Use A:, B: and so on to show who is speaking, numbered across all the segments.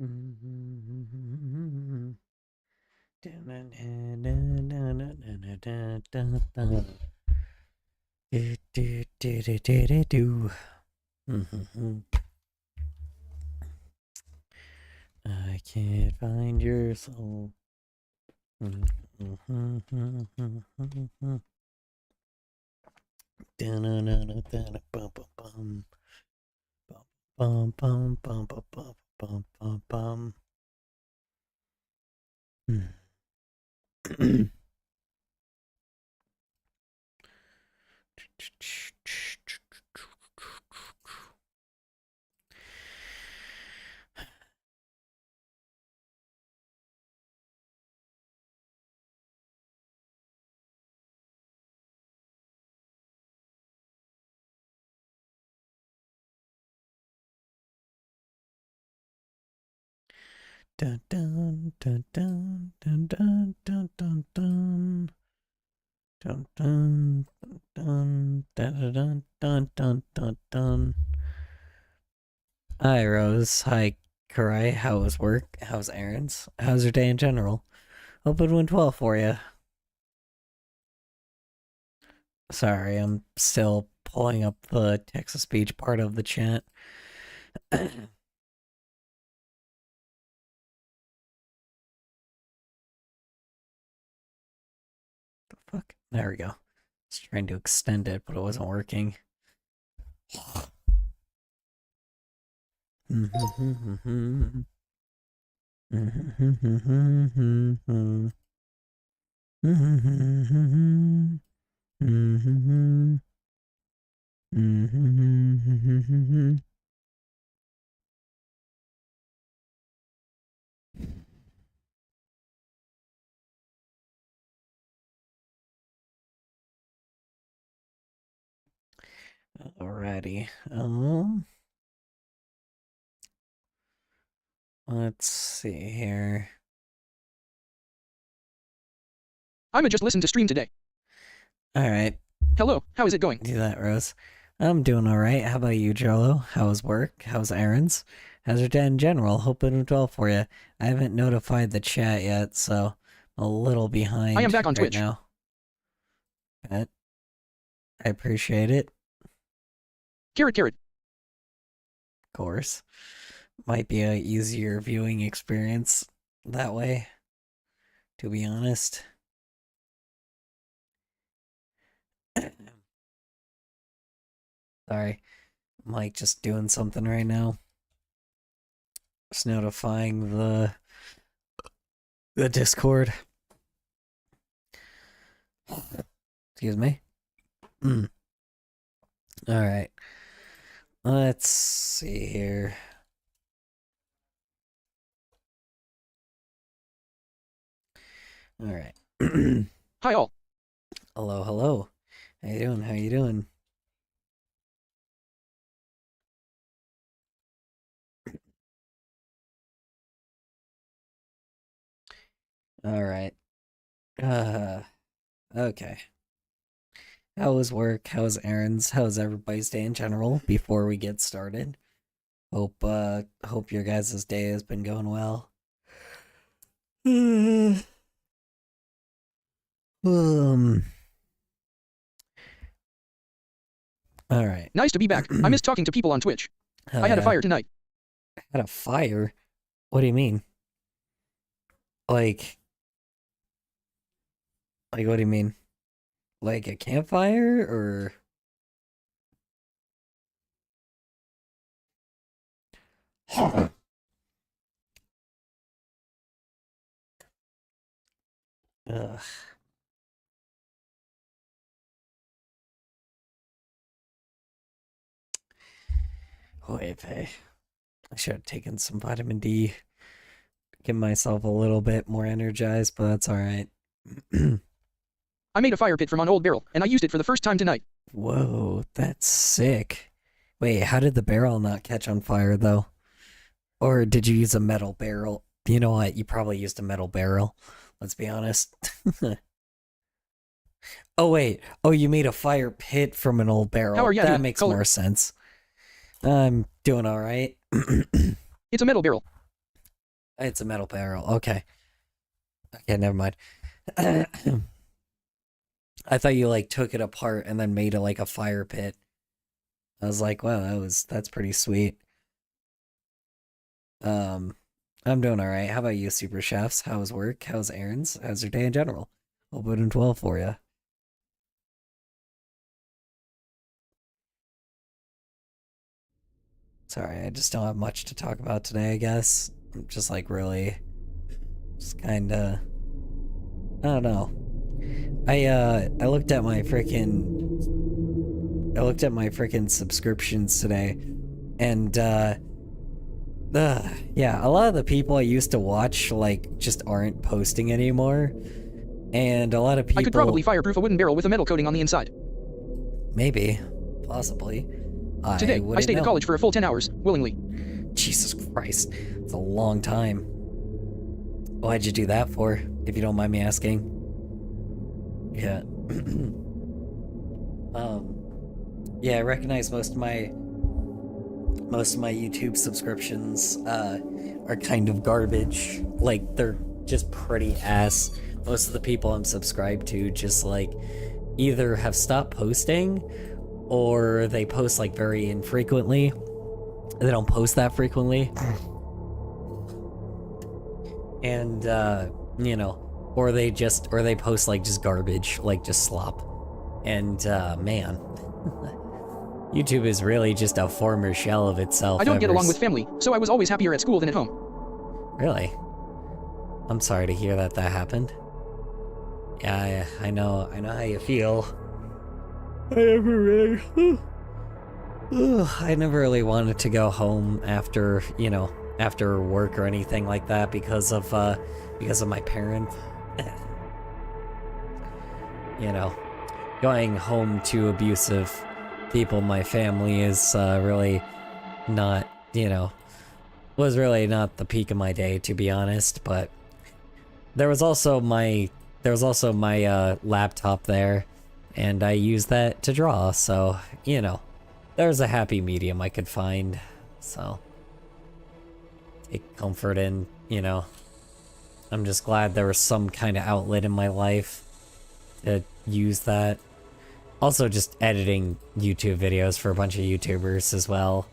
A: I can't find your soul. Dun dun dun dun dun dun dun dun dun dun dun dun dun dun dun dun dun dun. Hi Rose, hi Karai. How was work? How's errands? How's your day in general? Hope it went well for you. Sorry, I'm still pulling up the text-to-speech part of the chat. The fuck? There we go. I was trying to extend it, but it wasn't working. Alrighty. Let's see here.
B: I'ma just listen to stream today.
A: Alright.
B: Hello, how is it going?
A: Do that, Rose. I'm doing alright. How about you, Jolo? How's work? How's errands? How's your day in general? Hope it went well for you. I haven't notified the chat yet, so I'm a little behind.
B: I am back on
A: right
B: Twitch
A: now. But I appreciate it.
B: Carrot.
A: Of course. Might be a easier viewing experience that way, to be honest. Sorry, Mike just doing something right now. Just notifying the Discord. Excuse me. Alright. Let's see here. Alright.
B: Hi all.
A: Hello, hello. How you doing? How you doing? Alright. Okay. How was work? How's errands? How's everybody's day in general before we get started? Hope your guys' day has been going well. Alright.
B: Nice to be back. I miss talking to people on Twitch. I had a fire tonight.
A: Had a fire? What do you mean? Like what do you mean? Like a campfire, or? Ugh. Wait, I should have taken some vitamin D. Get myself a little bit more energized, but that's alright.
B: I made a fire pit from an old barrel, and I used it for the first time tonight.
A: Whoa, that's sick. Wait, how did the barrel not catch on fire, though? Or did you use a metal barrel? You know what? You probably used a metal barrel. Let's be honest. Oh, wait. Oh, you made a fire pit from an old barrel.
B: How are you?
A: That makes more sense. I'm doing alright.
B: It's a metal barrel.
A: It's a metal barrel. Okay. Okay, never mind. I thought you like took it apart and then made it like a fire pit. I was like, wow, that's pretty sweet. Um, I'm doing all right. How about you, Super Chefs? How's work? How's errands? How's your day in general? Hope it went well for you. Sorry, I just don't have much to talk about today, I guess. I'm just like really, just kinda, I don't know. I looked at my freaking subscriptions today, and yeah, a lot of the people I used to watch like just aren't posting anymore, and a lot of people.
B: I could probably fireproof a wooden barrel with a metal coating on the inside.
A: Maybe, possibly.
B: Today, I stayed at college for a full 10 hours, willingly.
A: Jesus Christ, it's a long time. Why'd you do that for, if you don't mind me asking? Yeah. Yeah, I recognize most of my YouTube subscriptions are kind of garbage. Like, they're just pretty ass. Most of the people I'm subscribed to just like either have stopped posting or they post like very infrequently. They don't post that frequently. And you know, or they post like just garbage, like just slop. And man, YouTube is really just a former shell of itself.
B: I don't get along with family, so I was always happier at school than at home.
A: Really? I'm sorry to hear that happened. Yeah, I know how you feel. I never really wanted to go home after, you know, after work or anything like that because of my parents. You know, going home to abusive people in my family is really not, you know, was really not the peak of my day, to be honest. But there was also my laptop there, and I used that to draw, so, you know, there's a happy medium I could find. So take comfort in, you know, I'm just glad there was some kind of outlet in my life to use that. Also just editing YouTube videos for a bunch of YouTubers as well.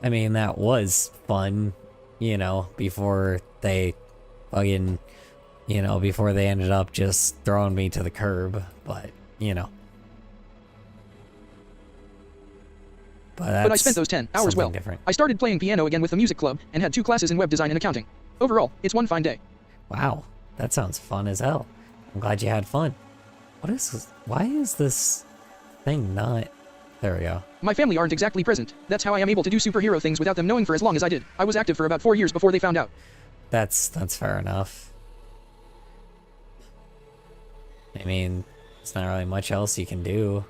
A: I mean, that was fun, you know, before they fucking, you know, before they ended up just throwing me to the curb, but, you know. But
B: I spent those 10 hours well.
A: Different.
B: I started playing piano again with the music club, and had 2 classes in web design and accounting. Overall, it's one fine day.
A: Wow, that sounds fun as hell. I'm glad you had fun. Why is this thing not... There we go.
B: My family aren't exactly present. That's how I am able to do superhero things without them knowing for as long as I did. I was active for about 4 years before they found out.
A: That's fair enough. I mean, there's not really much else you can do.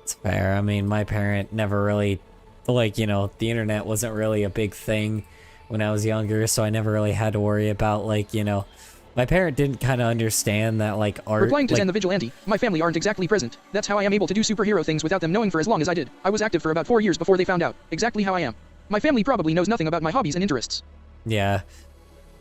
A: It's fair. I mean, my parent never really, like, you know, the internet wasn't really a big thing when I was younger, so I never really had to worry about, like, you know, my parent didn't kind of understand that, like, art...
B: Replying to
A: like,
B: Zen the Vigilante, my family aren't exactly present. That's how I am able to do superhero things without them knowing for as long as I did. I was active for about 4 years before they found out. Exactly how I am. My family probably knows nothing about my hobbies and interests.
A: Yeah.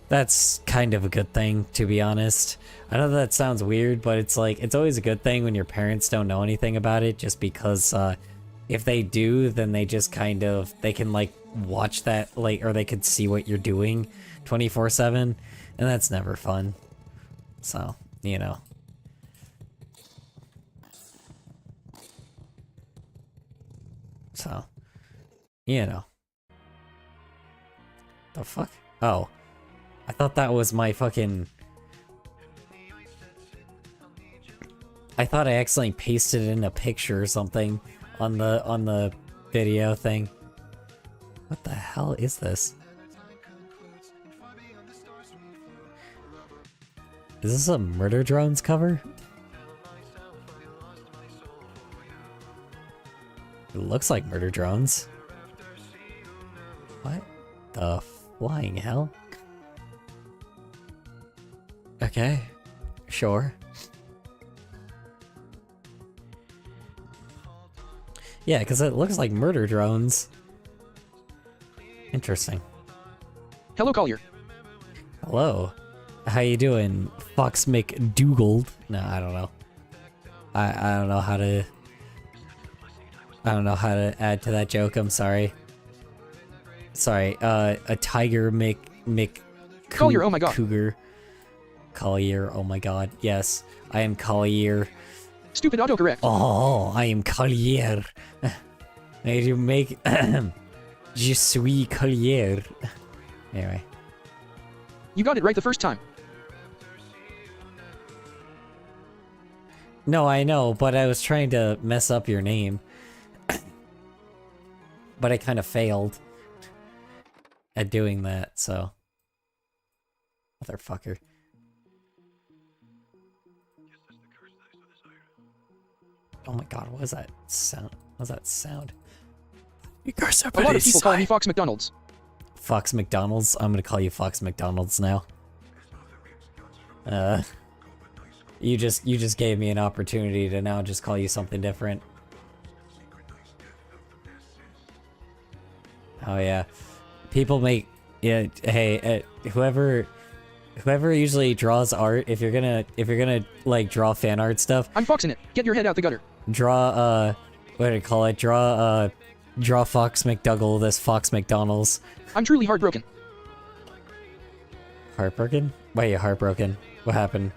A: That's kind of a good thing, to be honest. I know that sounds weird, but it's like, it's always a good thing when your parents don't know anything about it, just because, if they do, then they just kind of, they can, like, watch that, like, or they could see what you're doing 24/7, and that's never fun. So, you know. So, you know. The fuck? Oh. I thought that was my fucking... I thought I accidentally pasted it in a picture or something on the video thing. What the hell is this? Is this a Murder Drones cover? It looks like Murder Drones. What the flying hell? Okay, sure. Yeah, because it looks like murder drones. Interesting.
B: Hello, Collier.
A: Hello. How you doing, Fox McDougal? No, I don't know. I don't know how to... I don't know how to add to that joke, I'm sorry. Sorry, a tiger
B: Collier, oh my god.
A: Cougar. Collier, oh my god. Yes, I am Collier.
B: Stupid autocorrect.
A: Oh, I am Collier. I do make... Je suis Collier. Anyway.
B: You got it right the first time.
A: No, I know, but I was trying to mess up your name. But I kind of failed at doing that, so... Motherfucker. Oh my god, what was that sound? What was that sound?
B: A lot of people call me Fox McDonald's.
A: Fox McDonald's? I'm gonna call you Fox McDonald's now. You just gave me an opportunity to now just call you something different. Oh yeah. People make... Yeah, hey, whoever usually draws art, if you're gonna like draw fan art stuff,
B: I'm Foxing it. Get your head out the gutter.
A: draw what do you call it? Draw Fox McDougal, this Fox McDonald's.
B: I'm truly heartbroken.
A: Heartbroken? Why are you heartbroken? What happened?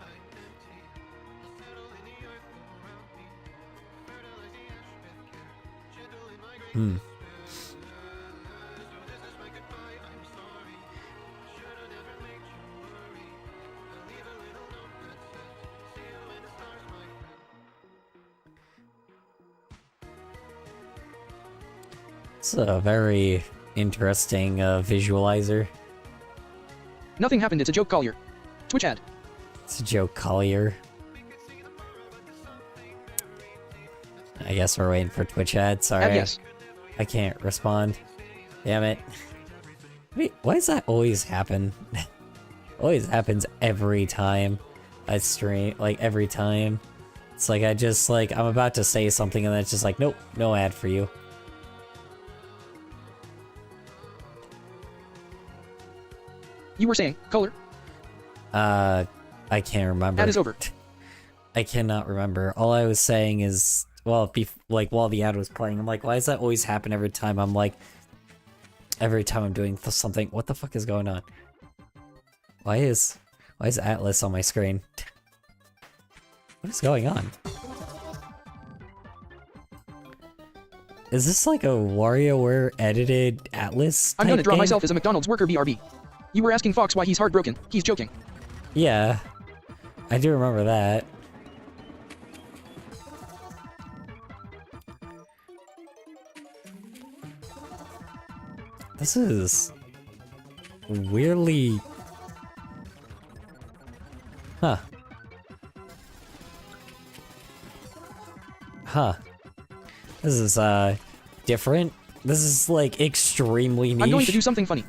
A: Hmm. It's a very interesting visualizer.
B: Nothing happened, it's a joke, Collier. Twitch ad.
A: It's a joke, Collier. I guess we're waiting for Twitch ads. Sorry,
B: Yes.
A: I can't respond. Damn it. Wait, why does that always happen? Always happens every time I stream, like every time. It's like I'm about to say something and then it's just like, nope, no ad for you.
B: You were saying, Color.
A: I can't remember.
B: Ad is over.
A: I cannot remember. All I was saying is, well, while the ad was playing, I'm like, why does that always happen every time? I'm like, every time I'm doing something. What the fuck is going on? Why is Atlas on my screen? What is going on? Is this like a WarioWare edited Atlas?
B: I'm gonna draw
A: game?
B: myself as a McDonald's worker, BRB. You were asking Fox why he's heartbroken. He's joking.
A: Yeah, I do remember that. This is weirdly... Huh. Huh. This is, different. This is, like, extremely niche.
B: I'm going to do something funny.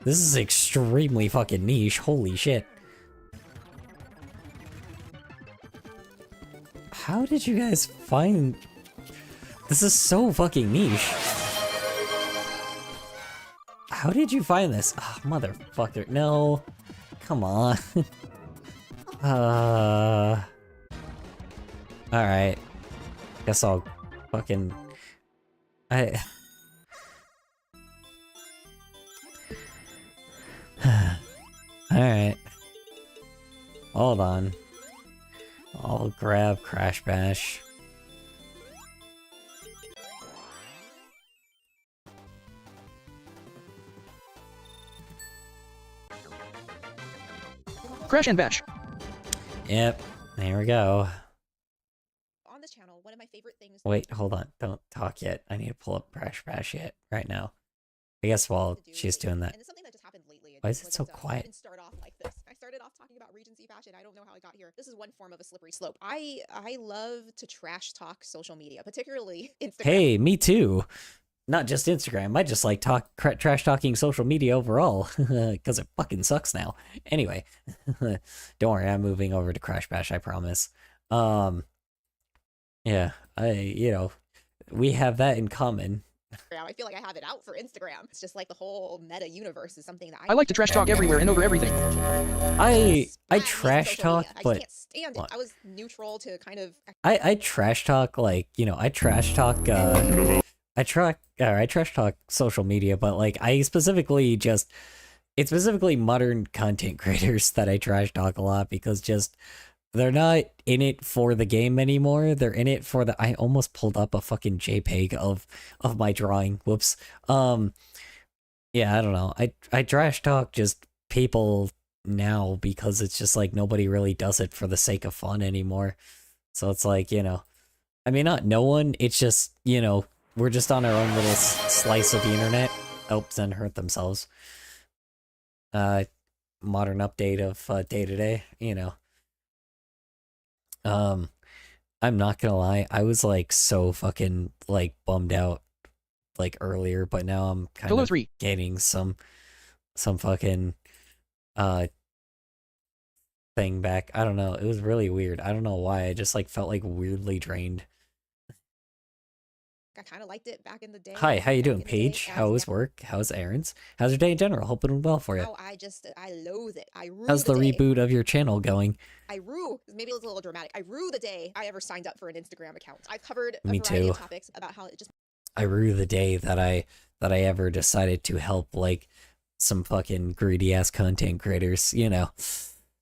A: This is extremely fucking niche. Holy shit. How did you guys find... This is so fucking niche. How did you find this? Oh, motherfucker. No. Come on. Alright. Guess I'll fucking... Alright. Hold on. I'll grab Crash Bash.
B: Crash and bash.
A: Yep, there we go.
C: On this channel, one of my favorite things.
A: Wait, hold on. Don't talk yet. I need to pull up Crash Bash yet right now. I guess while she's doing that.
C: And it's something that just happened lately.
A: Why is it so quiet?
C: I didn't start off like this. I started off talking about Regency fashion. I don't know how I got here. This is one form of a slippery slope. I love to trash talk social media, particularly Instagram.
A: Hey, me too. Not just Instagram. I just like trash talking social media overall because it fucking sucks now. Anyway, don't worry. I'm moving over to Crash Bash. I promise. Yeah, We have that in common.
C: I feel like I have it out for Instagram. It's just like the whole meta universe is something that
B: I like to trash talk everywhere and over everything.
A: I
C: Splat me
A: trash
C: social
A: talk,
C: media. I just
A: but
C: can't stand it. I was neutral to kind of
A: I trash talk, like, you know, I trash talk I trash talk social media, but like I specifically just it's specifically modern content creators that I trash talk a lot because just they're not in it for the game anymore. They're in it for the I almost pulled up a fucking JPEG of my drawing. Whoops. Yeah, I don't know. I trash talk just people now because it's just like nobody really does it for the sake of fun anymore. So it's like, you know, I mean, not no one, it's just, you know, we're just on our own little slice of the internet. Oops, and hurt themselves. Modern update of day to day, you know. I'm not gonna lie, I was like so fucking like bummed out like earlier, but now I'm kind
B: Hello
A: of
B: 3.
A: getting some fucking thing back. I don't know. It was really weird. I don't know why. I just like felt like weirdly drained.
C: I kind of liked it back in the day.
A: Hi, how you
C: back
A: doing,
C: in the day,
A: Paige?
C: as
A: How was
C: now.
A: work? How's errands? How's your day in general? Hope it went well for you.
C: Now I loathe it. I rue
A: How's
C: the
A: the
C: day.
A: reboot of your channel going?
C: I rue, maybe it was a little dramatic. I rue the day I ever signed up for an Instagram account. I've covered a
A: Me
C: variety of
A: too.
C: topics about how it just
A: I rue the day that I ever decided to help like some fucking greedy ass content creators, you know.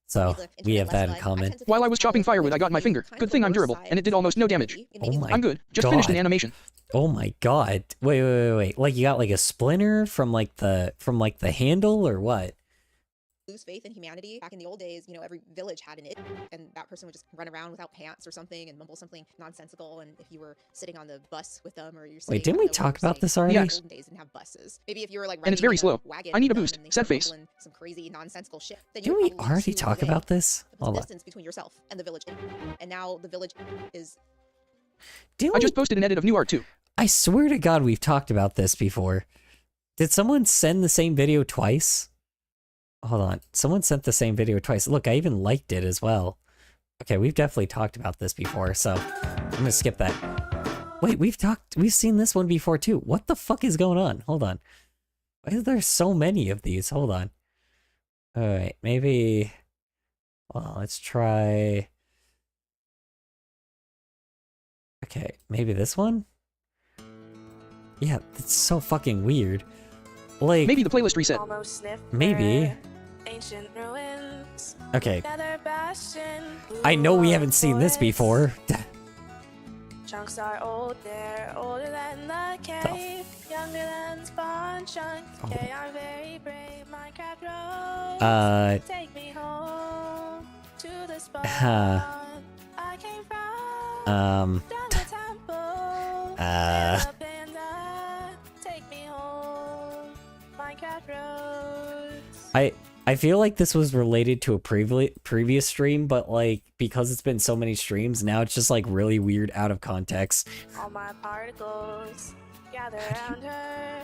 A: So
C: made the
A: we
C: internet
A: have
C: less
A: that in
C: fun. I
A: common.
C: tend to think
B: While I
C: it's
B: was
C: kind
B: chopping
C: of
B: firewood,
C: going
B: I got
C: to
B: my
C: be
B: finger.
C: kind
B: Good
C: of
B: thing
C: the
B: I'm
C: worst
B: durable,
C: side
B: and it
C: of
B: did almost no damage.
C: humanity in many
A: Oh
C: ways.
A: my
B: I'm good. Just finished an
A: God.
B: animation.
A: Oh my god. Wait. Like you got like a splinter from like the handle or what?
C: Lose faith in humanity. Back in the old days, every village had an it, and that person would just run around without pants or something and mumble something nonsensical. And if you were sitting on the bus with them, or you're sitting,
A: Wait, didn't
C: I
A: we
C: don't know where
A: talk
C: you're
A: about this
C: sitting.
A: already?
B: Yes.
C: Olden days didn't have buses. Maybe if you were like
B: And it's
C: riding
B: very
C: in a
B: slow.
C: wagon
B: I need a
C: with them
B: boost.
C: and they
B: Sad
C: start
B: face.
C: mumbling some crazy nonsensical shit, then you
A: Didn't
C: would
A: we
C: probably
A: already
C: soothe
A: talk
C: the day.
A: about this?
C: It puts
A: Hold on.
C: distance between yourself and the village, and now the village is.
A: Didn't
B: I
A: we?
B: just posted an edit of new art too.
A: I swear to God, we've talked about this before. Did someone send the same video twice? Hold on. Someone sent the same video twice. Look, I even liked it as well. Okay, we've definitely talked about this before, so I'm gonna skip that. Wait, we've seen this one before too. What the fuck is going on? Hold on. Why is there so many of these? Hold on. Alright, maybe... Well, let's try... Okay, maybe this one? Yeah, it's so fucking weird. Like...
B: Maybe the playlist reset.
A: Maybe.
D: Ancient ruins,
A: Okay,
D: Nether Bastion,
A: I know we haven't seen this before.
D: Chunks are old, they're older than the cave, younger than Spawn Chunk.
A: Oh.
D: They are very brave, Minecraft roads. Take me home to the spot I came from. Down the temple. Little panda, take me home, Minecraft roads.
A: I feel like this was related to a previous stream, but like because it's been so many streams, now it's just like really weird out of context.
D: All my particles gather around her.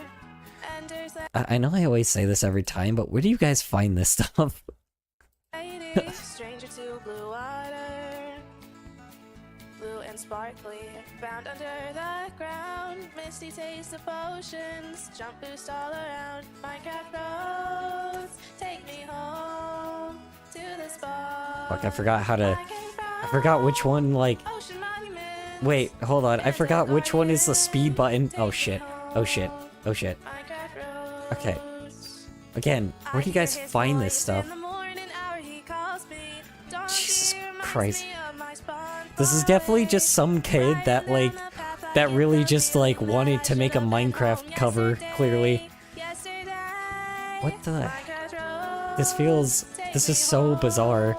D: Enters the
A: I know I always say this every time, but where do you guys find this stuff?
D: lady, stranger to blue water. Blue and sparkly, found under the ground. Misty taste of potions, jump boost all around. Minecraft roads, take me home to the spot.
A: Fuck, I forgot how to...
D: I came
A: I forgot which one, like...
D: from. Ocean monuments.
A: Wait, hold on. I forgot which one is the speed button. Oh shit. Oh shit. Oh shit.
D: Minecraft roads.
A: Okay. Again, where do you guys find this stuff? Jesus Christ. This is definitely just some kid that, like, that really just, like, wanted to make a Minecraft cover, clearly. What the... This is so bizarre.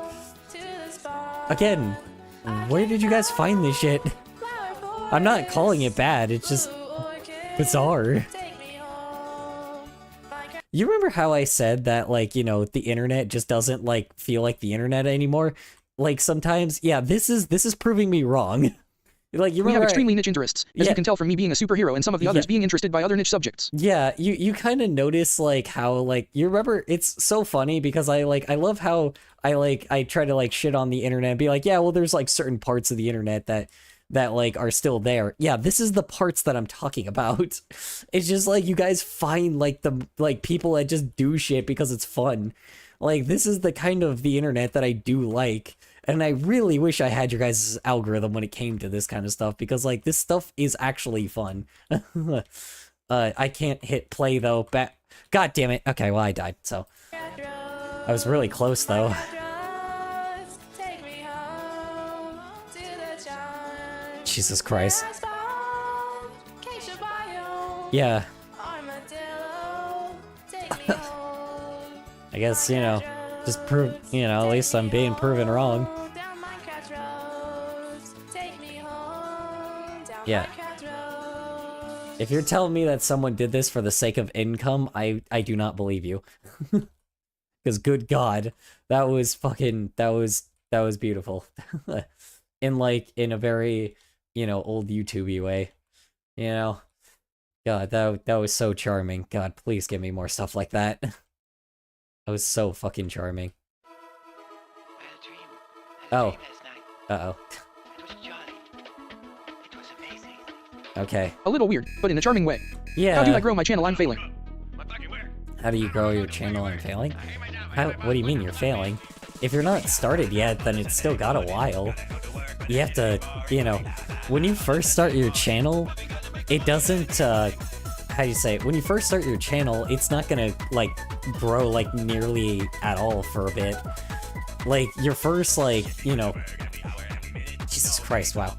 A: Again, where did you guys find this shit? I'm not calling it bad, it's just bizarre. You remember how I said that, like, you know, the internet just doesn't, like, feel like the internet anymore? Like, sometimes, yeah, this is proving me wrong. Like, you
B: We have
A: remember...
B: extremely niche interests, as
A: Yeah.
B: you can tell from me being a superhero and some of the others being interested by other niche subjects.
A: Yeah, you kind of notice, like, how, like, you remember, it's so funny because I love how I try to, like, shit on the internet and be like, yeah, well, there's, like, certain parts of the internet that that like are still there. Yeah, this is the parts that I'm talking about. It's just like you guys find like the like people that just do shit because it's fun. Like this is the kind of the internet that I do like. And I really wish I had your guys' algorithm when it came to this kind of stuff, because like this stuff is actually fun. I can't hit play though. God damn it. Okay, well I died, so I was really close though. Jesus Christ. Yeah. I guess, you know, just prove, you know, at least I'm being proven wrong. Yeah. If you're telling me that someone did this for the sake of income, I do not believe you. Because good God, that was fucking, that was beautiful. In a very, you know, old YouTubey way. You know? God, that was so charming. God, please give me more stuff like that. That was so fucking charming.
E: I had a dream.
A: Oh.
E: Last night.
A: Uh-oh.
E: It was Johnny. It was amazing.
A: Okay.
B: A little weird, but in a charming way.
A: Yeah.
B: How do I grow my channel? I'm failing.
A: How do you grow your channel and failing? What do you mean you're failing? If you're not started yet, then it's still got a while. You have to, you know, when you first start your channel, it doesn't, how do you say it? When you first start your channel, it's not gonna, like, grow, like, nearly at all for a bit. Like, your first, like, you know... Jesus Christ, wow.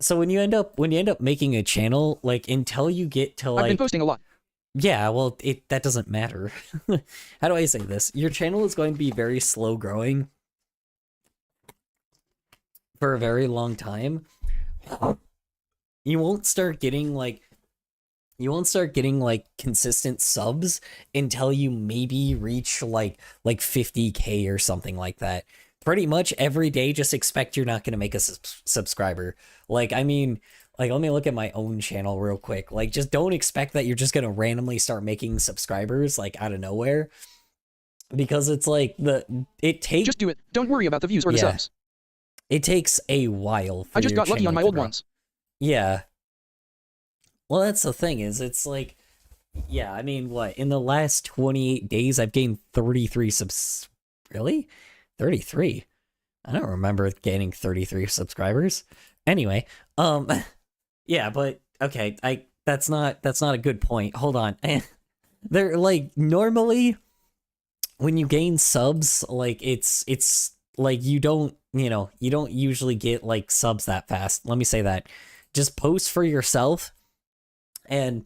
A: So when you end up making a channel, like, until you get to, like...
B: I've been posting a lot.
A: Yeah, well, that doesn't matter. How do I say this? Your channel is going to be very slow growing for a very long time. You won't start getting consistent subs until you maybe reach like 50K or something like that. Pretty much every day, just expect you're not going to make a subscriber. Like, I mean, like, let me look at my own channel real quick. Like, just don't expect that you're just going to randomly start making subscribers, like, out of nowhere. Because it's like, it takes...
B: Just do it. Don't worry about the views or the subs.
A: It takes a while for
B: I just got lucky on my old ones.
A: Yeah. Well, that's the thing, is it's like... Yeah, I mean, what? In the last 28 days, I've gained 33 subs... Really? 33? I don't remember gaining 33 subscribers. Anyway, yeah, but okay, that's not a good point. Hold on. They're like, normally when you gain subs, like it's like you don't usually get like subs that fast. Let me say that. Just post for yourself and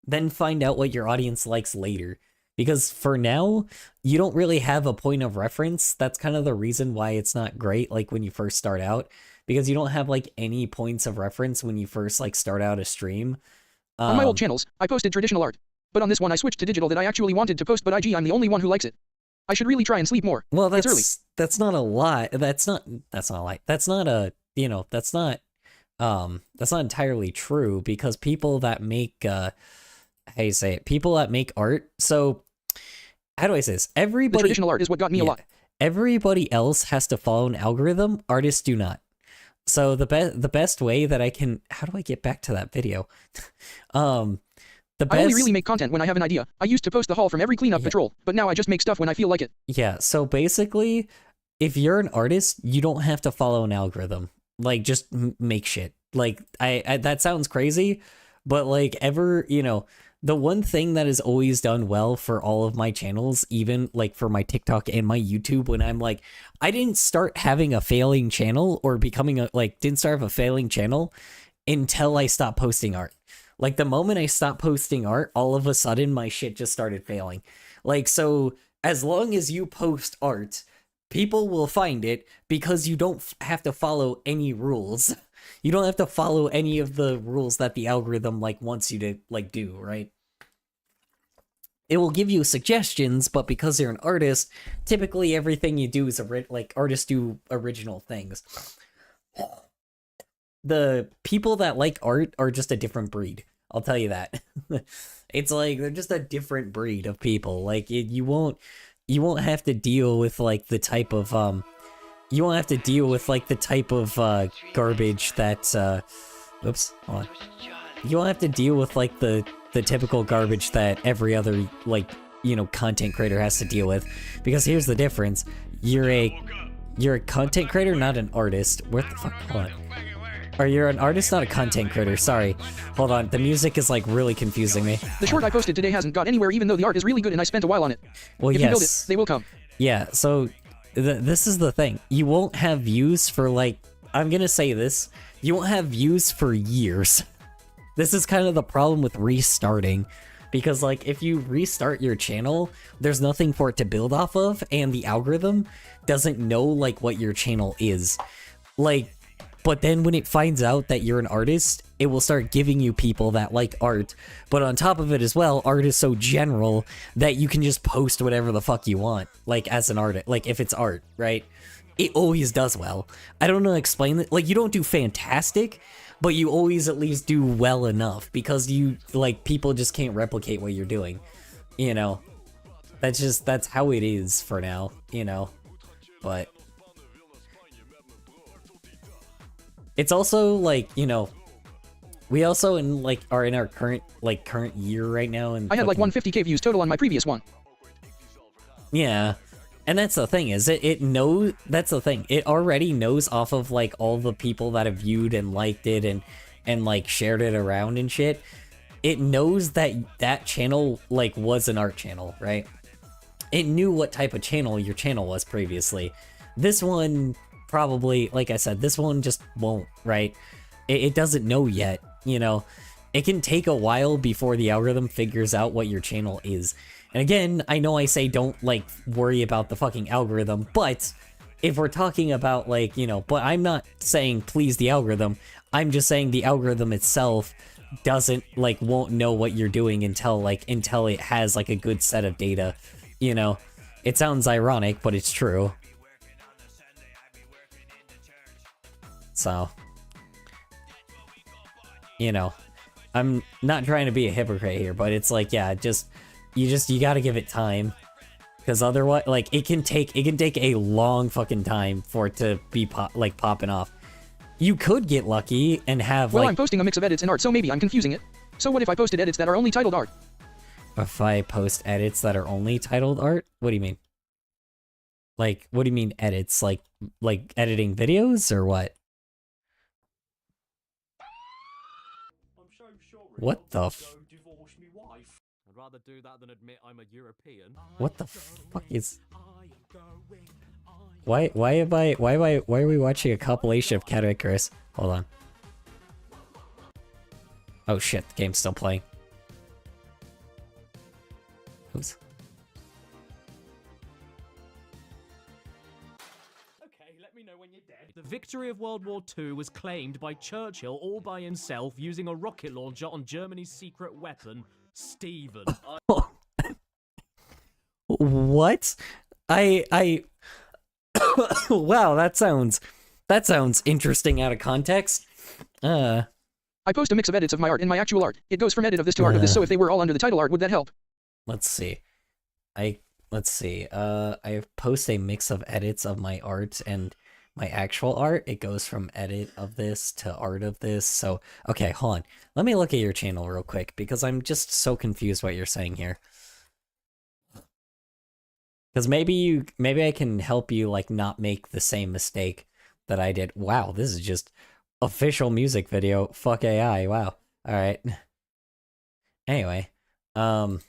A: then find out what your audience likes later. Because for now, you don't really have a point of reference. That's kind of the reason why it's not great, like, when you first start out. Because you don't have, like, any points of reference when you first, like, start out a stream.
B: On my old channels, I posted traditional art. But on this one I switched to digital that I actually wanted to post, but I'm the only one who likes it. I should really try and sleep more.
A: Well,
B: it's early.
A: That's not a lie. That's not a lie. That's not a, you know, that's not entirely true, because people that make, how do you say it? People that make art, so... How do I say this? Everybody...
B: The traditional art is what got me a lot.
A: Everybody else has to follow an algorithm. Artists do not. So the best way that I can... How do I get back to that video? I
B: only really make content when I have an idea. I used to post the haul from every cleanup patrol, but now I just make stuff when I feel like it.
A: Yeah, so basically, if you're an artist, you don't have to follow an algorithm. Like, just make shit. Like, I that sounds crazy, but like, you know... The one thing that has always done well for all of my channels, even like for my TikTok and my YouTube, when I'm like, I didn't start having a failing channel or didn't start a failing channel until I stopped posting art. Like, the moment I stopped posting art, all of a sudden my shit just started failing. Like, so as long as you post art, people will find it, because you don't have to follow any rules. You don't have to follow any of the rules that the algorithm, like, wants you to, like, do, right? It will give you suggestions, but because you're an artist, typically everything you do is, like, artists do original things. The people that like art are just a different breed. I'll tell you that. It's like, they're just a different breed of people. Like, you won't have to deal with, like, the type of, you won't have to deal with like the type of garbage that oops, hold on. You won't have to deal with like the typical garbage that every other like, you know, content creator has to deal with, because here's the difference. You're a content creator, not an artist. What the fuck? Hold on. Or you're an artist, not a content creator. Sorry. Hold on. The music is like really confusing me.
B: The short I posted today hasn't got anywhere even though the art is really good and I spent a while on it.
A: Well,
B: if you build it, they will come.
A: Yeah, so this is the thing. You won't have views for like, I'm gonna say this, you won't have views for years. This is kind of the problem with restarting. Because like, if you restart your channel, there's nothing for it to build off of, and the algorithm doesn't know like what your channel is. Like, but then when it finds out that you're an artist, it will start giving you people that like art. But on top of it as well, art is so general that you can just post whatever the fuck you want, like as an artist, like if it's art, right? It always does well. I don't know how to explain it. Like, you don't do fantastic, but you always at least do well enough, because you, like, people just can't replicate what you're doing, you know? That's how it is for now, you know? But it's also like, you know, we also are in our current year right now, and
B: I had like 150k views total on my previous one.
A: Yeah. And that's the thing, is that's the thing. It already knows off of like all the people that have viewed and liked it and like shared it around and shit. It knows that that channel like was an art channel, right? It knew what type of channel your channel was previously. This one probably, like I said, this one just won't, right? It doesn't know yet, you know? It can take a while before the algorithm figures out what your channel is. And again, I know I say don't, like, worry about the fucking algorithm, but if we're talking about, like, you know, but I'm not saying please the algorithm, I'm just saying the algorithm itself doesn't, like, won't know what you're doing until it has, like, a good set of data, you know? It sounds ironic, but it's true. So, you know, I'm not trying to be a hypocrite here, but it's like, yeah, you gotta give it time, because otherwise, like, it can take a long fucking time for it to be popping off. You could get lucky and have
B: I'm posting a mix of edits and art, so maybe I'm confusing it. So what if I posted edits that are only titled art?
A: If I post edits that are only titled art? What do you mean? Like, what do you mean edits? Like editing videos or what? What the
F: I'd rather do that than admit I'm a European.
A: What the fuck is... Why are we watching a compilation of Cat Icarus? Hold on. Oh shit, the game's still playing. Oops.
F: Okay, let me know when you're dead. The victory of World War II was claimed by Churchill all by himself using a rocket launcher on Germany's secret weapon, Stephen.
A: What? I wow, that sounds interesting out of context.
B: I post a mix of edits of my art and my actual art. It goes from edit of this to art of this, so if they were all under the title art, would that help?
A: Let's see. I post a mix of edits of my art and my actual art. It goes from edit of this to art of this. So, okay, hold on. Let me look at your channel real quick, because I'm just so confused what you're saying here. Because maybe I can help you, like, not make the same mistake that I did. Wow, this is just official music video. Fuck AI. Wow. All right. Anyway, we're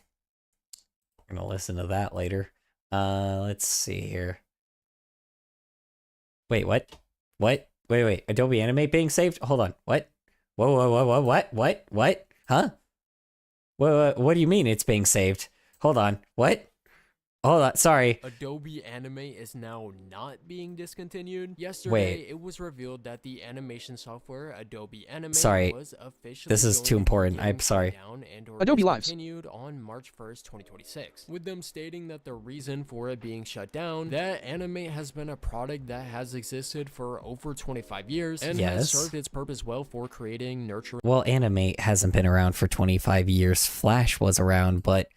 A: gonna listen to that later. Let's see here. Wait, what? What? Wait. Adobe Animate being saved? Hold on. What? Whoa, what? Huh? What do you mean it's being saved? Hold on. What? Hold on, sorry.
G: Adobe Animate is now not being discontinued. Yesterday, it was revealed that the animation software Adobe Animate was officially
A: this is too important. I'm sorry.
B: Adobe Lives
G: discontinued on March 1st, 2026. With them stating that the reason for it being shut down, that Animate has been a product that has existed for over 25 years and has served its purpose well for creating, nurturing.
A: Well, Animate hasn't been around for 25 years. Flash was around, but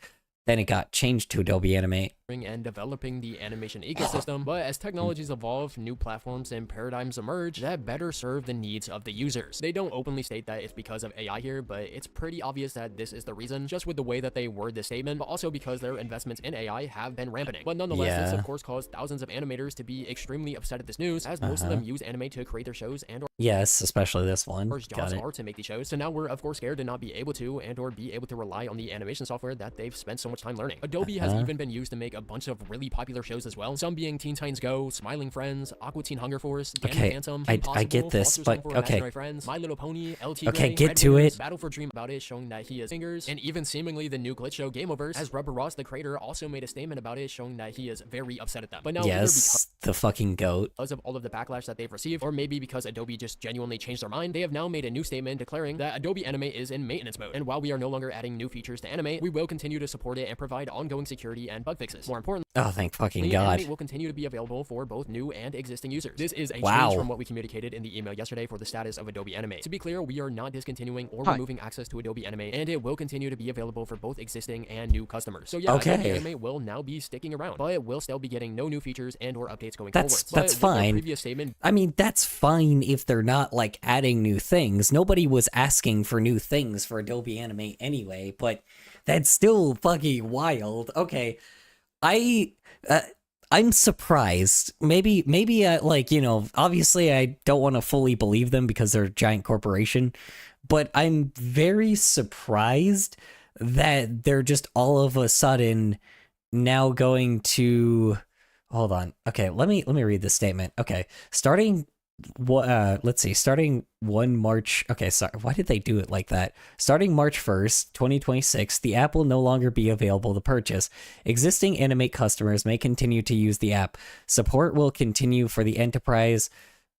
A: then it got changed to Adobe Animate.
G: and developing the animation ecosystem, but as technologies evolve, new platforms and paradigms emerge that better serve the needs of the users. They don't openly state that it's because of AI here, but it's pretty obvious that this is the reason, just with the way that they word this statement, but also because their investments in AI have been rampanting. But nonetheless, this of course caused thousands of animators to be extremely upset at this news, as most of them use anime to create their shows and
A: yes, especially this one.
G: jobs are to make these shows. So now we're of course scared to not be able to and or be able to rely on the animation software that they've spent so much time learning. Adobe has even been used to make a bunch of really popular shows as well, some being Teen Titans Go, Smiling Friends, Aqua Teen Hunger Force, Danny Phantom,
A: I get this, but okay.
G: Friends, My Little Pony, LT
A: Okay,
G: Ray,
A: get
G: Red
A: to
G: Wings,
A: it.
G: Battle for Dream about it, showing that he is fingers, and even seemingly the new glitch show Gameoverse, as Rubber Ross, the creator, also made a statement about it, showing that he is very upset at them. But now
A: yes, the fucking goat.
G: Because of all of the backlash that they've received, or maybe because Adobe just genuinely changed their mind, they have now made a new statement declaring that Adobe Anime is in maintenance mode. And while we are no longer adding new features to Anime, we will continue to support it and provide ongoing security and bug fixes. More importantly,
A: oh, thank fucking God.
G: Anime will continue to be available for both new and existing users. This is a change from what we communicated in the email yesterday for the status of Adobe Anime. To be clear, we are not discontinuing or removing access to Adobe Anime, and it will continue to be available for both existing and new customers. So yeah, Adobe Anime will now be sticking around, but it will still be getting no new features and or updates going forward.
A: That's fine.
G: Previous statement,
A: I mean, that's fine if they're not like adding new things. Nobody was asking for new things for Adobe Anime anyway, but that's still fucking wild. Okay, I'm surprised. Maybe like, you know, obviously I don't want to fully believe them because they're a giant corporation, but I'm very surprised that they're just all of a sudden now going to hold on. Okay, let me read this statement. Okay, starting 1 March. Okay, sorry. Why did they do it like that? Starting March 1st, 2026, the app will no longer be available to purchase. Existing Animate customers may continue to use the app. Support will continue for the enterprise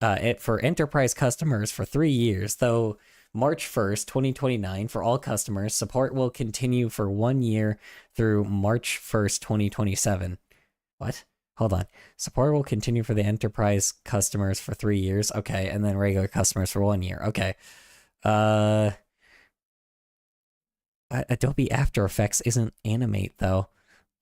A: customers for 3 years, though March 1st, 2029 for all customers. Support will continue for 1 year through March 1st, 2027. What? Hold on. Support will continue for the enterprise customers for 3 years. Okay, and then regular customers for 1 year. Okay. Adobe After Effects isn't Animate though.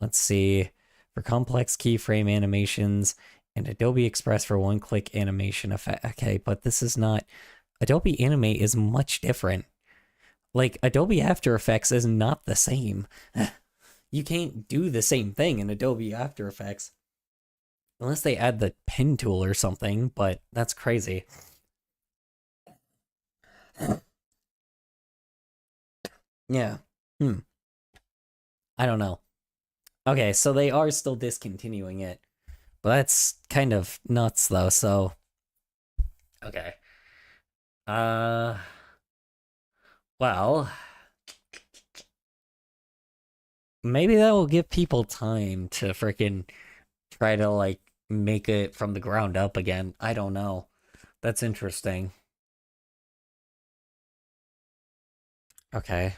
A: Let's see. For complex keyframe animations and Adobe Express for one-click animation effect. Okay, but this is not. Adobe Animate is much different. Like, Adobe After Effects is not the same. You can't do the same thing in Adobe After Effects. Unless they add the pen tool or something, but that's crazy. Yeah. I don't know. Okay, so they are still discontinuing it. But that's kind of nuts, though, so... Okay. Well... Maybe that will give people time to frickin' try to, like, make it from the ground up again. I don't know. That's interesting. Okay.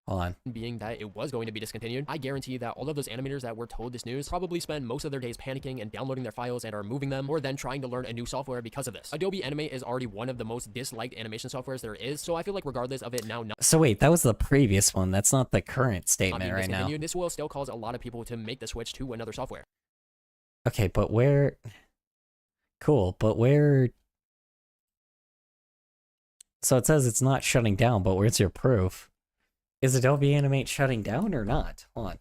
A: Hold on.
G: Being that it was going to be discontinued, I guarantee that all of those animators that were told this news probably spend most of their days panicking and downloading their files and are moving them, or then trying to learn a new software because of this. Adobe Animate is already one of the most disliked animation softwares there is, so I feel like regardless of it now not...
A: So wait, that was the previous one. That's not the current statement right now.
G: This will still cause a lot of people to make the switch to another software.
A: Okay, but where... Cool, but where... So it says it's not shutting down, but where's your proof? Is Adobe Animate shutting down or not? Hold on.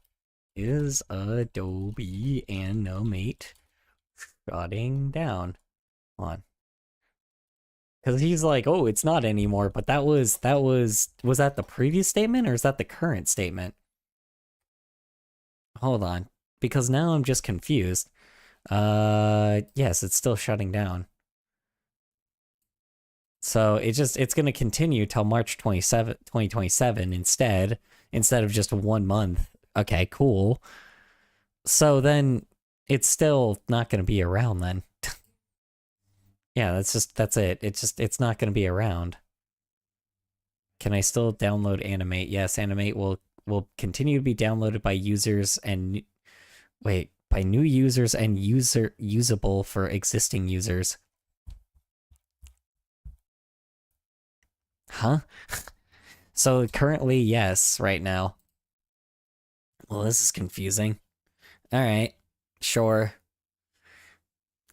A: Is Adobe Animate shutting down? Hold on. Because he's like, oh, it's not anymore, but was that the previous statement or is that the current statement? Hold on. Because now I'm just confused. Yes, it's still shutting down. So it's going to continue till March 2027 instead of just 1 month. Okay, cool. So then it's still not going to be around then. Yeah, that's it. It's not going to be around. Can I still download Animate? Yes, Animate will continue to be downloaded by users and by new users and usable for existing users. Huh? So currently, yes, right now. Well, this is confusing. Alright. sure.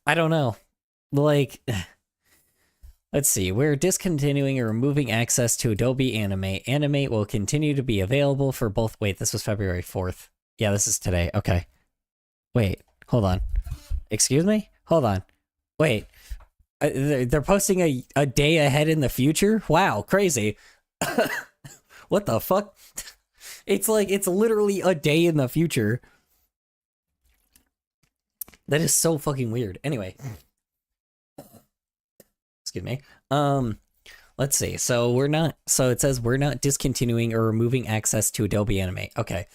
A: I don't know. Like, let's see. We're discontinuing or removing access to Adobe Animate. Animate will continue to be available for both. Wait, this was February 4th. Yeah, this is today. Okay. Wait, hold on. Excuse me? Hold on. Wait. They're posting a day ahead in the future? Wow, crazy. What the fuck? It's like, it's literally a day in the future. That is so fucking weird. Anyway. Excuse me. Let's see. So it says we're not discontinuing or removing access to Adobe Animate. Okay.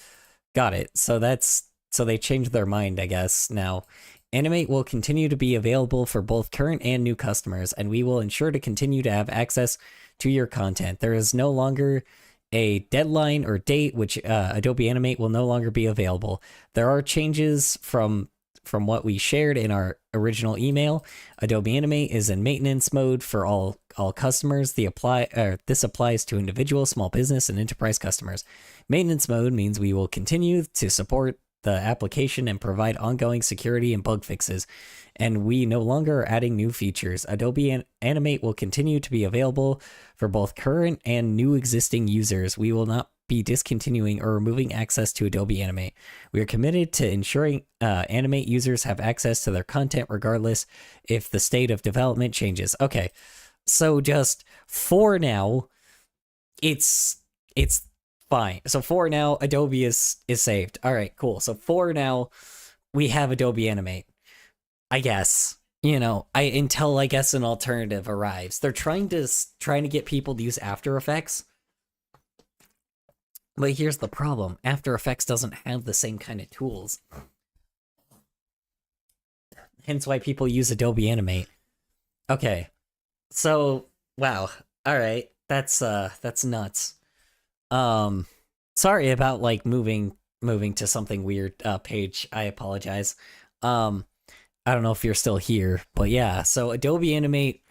A: Got it. So they changed their mind, I guess. Now, Animate will continue to be available for both current and new customers, and we will ensure to continue to have access to your content. There is no longer a deadline or date which Adobe Animate will no longer be available. There are changes from what we shared in our original email. Adobe Animate is in maintenance mode for all customers. This applies to individual, small business, and enterprise customers. Maintenance mode means we will continue to support the application and provide ongoing security and bug fixes, and we no longer are adding new features. Adobe Animate will continue to be available for both current and new existing users. We will not be discontinuing or removing access to Adobe Animate. We are committed to ensuring Animate users have access to their content regardless if the state of development changes. Okay, so just for now, it's fine. So for now, Adobe is saved. All right, cool. So for now, we have Adobe Animate. I guess, until I guess an alternative arrives. They're trying to get people to use After Effects. But here's the problem. After Effects doesn't have the same kind of tools. Hence why people use Adobe Animate. Okay. So, wow. All right. That's nuts. Sorry about like moving to something weird page. I apologize. I don't know if you're still here, but yeah. So Adobe Animate,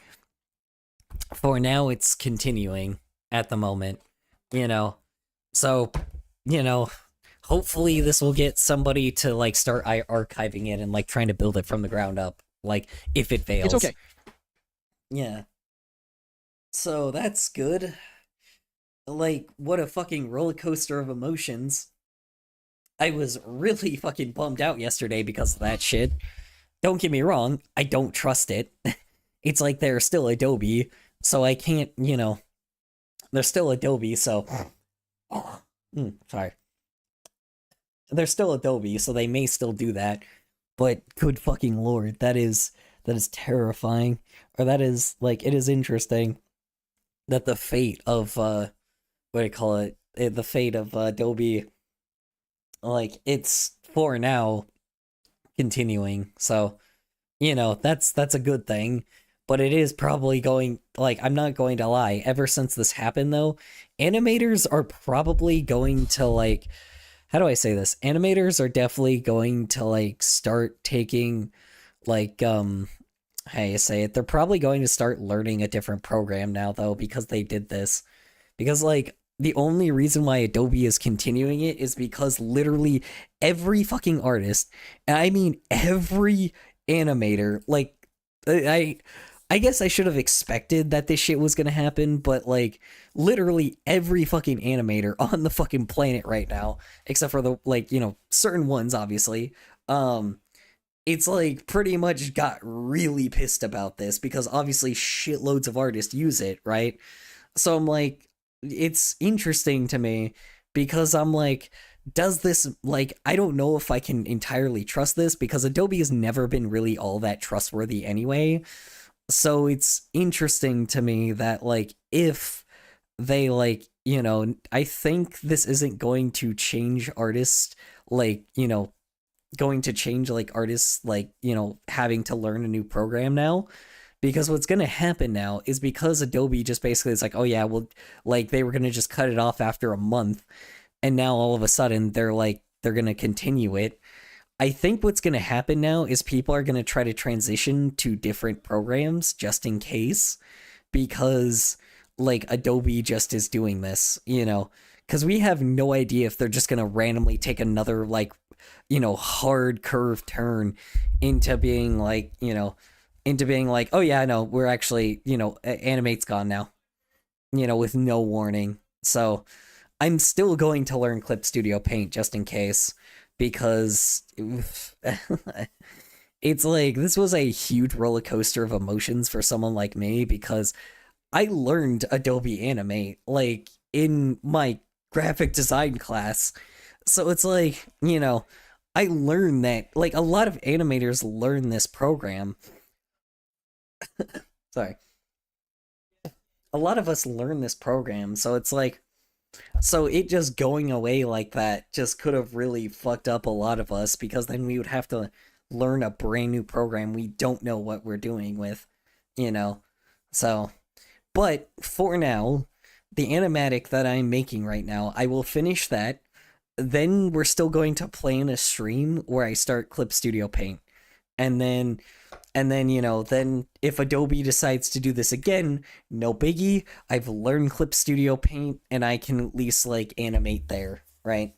A: for now, it's continuing at the moment, So, hopefully this will get somebody to like start archiving it and like trying to build it from the ground up. Like if it fails.
B: It's okay.
A: Yeah. So that's good. Like, what a fucking roller coaster of emotions. I was really fucking bummed out yesterday because of that shit. Don't get me wrong, I don't trust it. It's like they're still Adobe, so I can't, they're still Adobe, so... sorry. They're still Adobe, so they may still do that, but good fucking lord, that is terrifying. Or that is, like, it is interesting that the fate of, what do you call it? The fate of Adobe, like, it's for now continuing, so, that's a good thing. But it is probably going, like, I'm not going to lie, ever since this happened, though, animators are probably going to, like, how do I say this? Animators are definitely going to, like, start taking, like, how you say it? They're probably going to start learning a different program now, though, because they did this. Because, like, the only reason why Adobe is continuing it is because literally every fucking artist, and I mean every animator, like, I guess I should have expected that this shit was gonna happen, but, like, literally every fucking animator on the fucking planet right now, except for the, like, certain ones, obviously, it's, like, pretty much got really pissed about this, because obviously shitloads of artists use it, right? So I'm like, it's interesting to me, because I'm like, does this, like, I don't know if I can entirely trust this, because Adobe has never been really all that trustworthy anyway. So it's interesting to me that, like, if they, like, I think this isn't going to change artists, like, going to change, like, artists, like, having to learn a new program now. Because what's going to happen now is because Adobe just basically is like, oh yeah, well, like, they were going to just cut it off after a month. And now all of a sudden they're like, they're going to continue it. I think what's going to happen now is people are going to try to transition to different programs just in case, because, like, Adobe just is doing this, because we have no idea if they're just going to randomly take another, like, hard curve turn into being like, oh yeah, no, we're actually, Animate's gone now, with no warning. So I'm still going to learn Clip Studio Paint just in case, because it's like, this was a huge roller coaster of emotions for someone like me, because I learned Adobe Animate, like, in my graphic design class. So it's like, I learned that, like, a lot of animators learn this program. Sorry. A lot of us learn this program, so it's like, so it just going away like that just could have really fucked up a lot of us, because then we would have to learn a brand new program we don't know what we're doing with, So, but for now, the animatic that I'm making right now, I will finish that. Then we're still going to plan a stream where I start Clip Studio Paint. And then, then if Adobe decides to do this again, no biggie. I've learned Clip Studio Paint, and I can at least, like, animate there, right?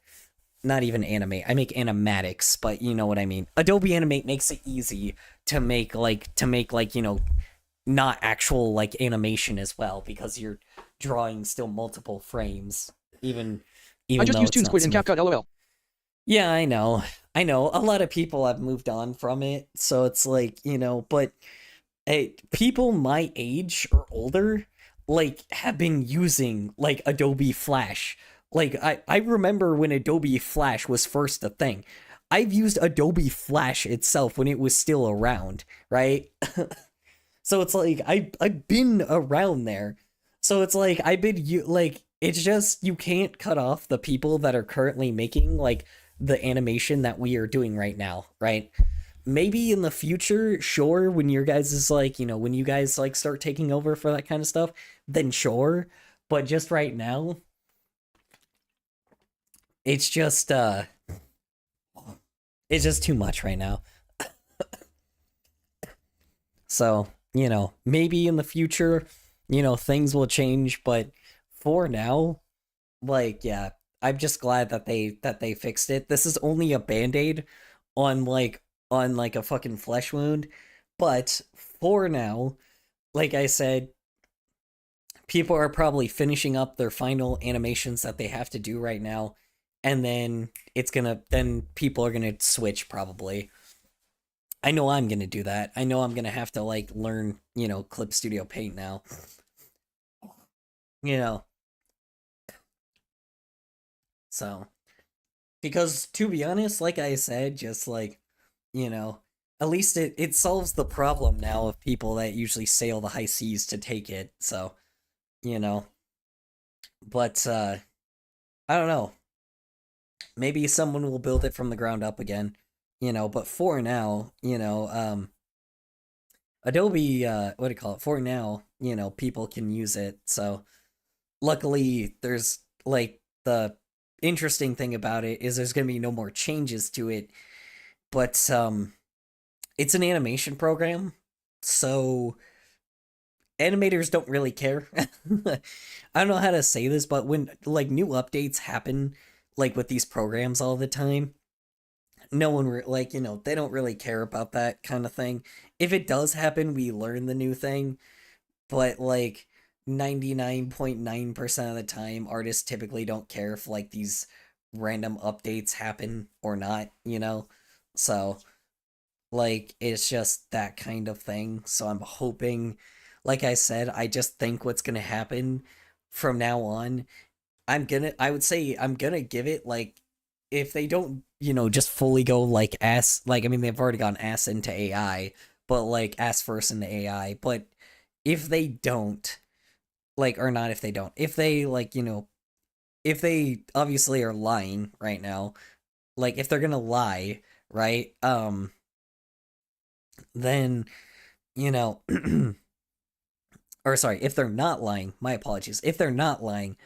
A: Not even animate. I make animatics, but you know what I mean. Adobe Animate makes it easy to make, not actual, like, animation as well, because you're drawing still multiple frames, even
B: I just
A: though
B: used
A: it's not
B: TuneSquid in
A: smooth.
B: CapCut, lol.
A: Yeah, I know. A lot of people have moved on from it, so it's like, but people my age or older, like, have been using, like, Adobe Flash. Like, I remember when Adobe Flash was first a thing. I've used Adobe Flash itself when it was still around, right? So it's like, I've been around there. So it's like, it's just, you can't cut off the people that are currently making, like, the animation that we are doing right now, right? Maybe in the future, sure, when your guys is like, when you guys, like, start taking over for that kind of stuff, then sure. But just right now, it's just too much right now. So, maybe in the future, things will change, but for now, like, yeah, I'm just glad that they fixed it. This is only a band-aid on a fucking flesh wound, but for now, like I said, people are probably finishing up their final animations that they have to do right now, and then people are gonna switch probably. I know I'm gonna do that. I know I'm gonna have to, like, learn, Clip Studio Paint now. So, because to be honest, like I said, just like, at least it solves the problem now of people that usually sail the high seas to take it. So, but I don't know. Maybe someone will build it from the ground up again, but for now, Adobe, what do you call it? For now, people can use it. So, luckily, there's, like, the interesting thing about it is there's going to be no more changes to it, but it's an animation program, so animators don't really care. I don't know how to say this, but when, like, new updates happen, like, with these programs all the time, no one they don't really care about that kind of thing. If it does happen, we learn the new thing, but, like, 99.9% of the time, artists typically don't care if, like, these random updates happen or not, So, like, it's just that kind of thing. So I'm hoping, like I said, I just think what's gonna happen from now on, I would say I'm gonna give it, like, if they don't, just fully go, like, ass, like, I mean, they've already gone ass into AI, but, like, ass first into AI, but if they don't, like, or not if they don't, if they, like, if they obviously are lying right now, like, if they're gonna lie, right, then, or sorry, if they're not lying, my apologies, if they're not lying,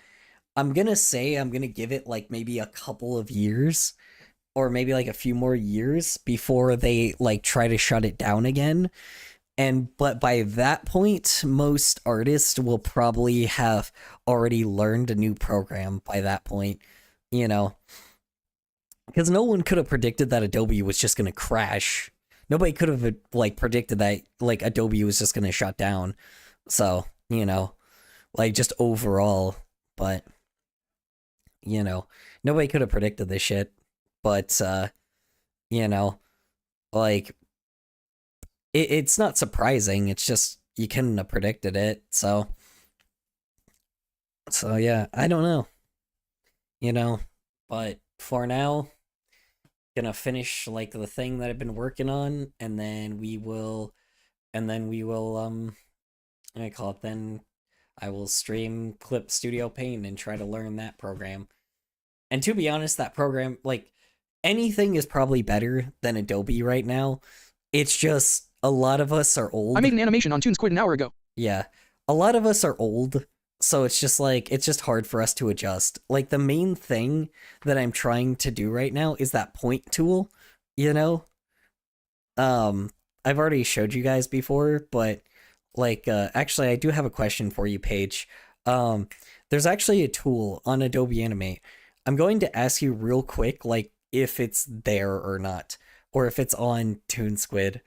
A: I'm gonna give it, like, maybe a couple of years, or maybe, like, a few more years before they, like, try to shut it down again. But by that point, most artists will probably have already learned a new program by that point, because no one could have predicted that Adobe was just gonna crash. Nobody could have like predicted that like Adobe was just gonna shut down. So, you know, like just overall, but you know, nobody could have predicted this shit. But you know, like it's not surprising. It's just you couldn't have predicted it. So yeah, I don't know. You know, but for now, gonna finish like the thing that I've been working on, and then we will I call it then I will stream Clip Studio Paint and try to learn that program. And to be honest, that program, like, anything is probably better than Adobe right now. It's just a lot of us are old.
B: I made an animation on ToonSquid an hour ago.
A: Yeah. A lot of us are old, so it's just like it's just hard for us to adjust. Like the main thing that I'm trying to do right now is that point tool, you know? I've already showed you guys before, but like actually I do have a question for you, Paige. There's actually a tool on Adobe Animate. I'm going to ask you real quick like if it's there or not, or if it's on ToonSquid.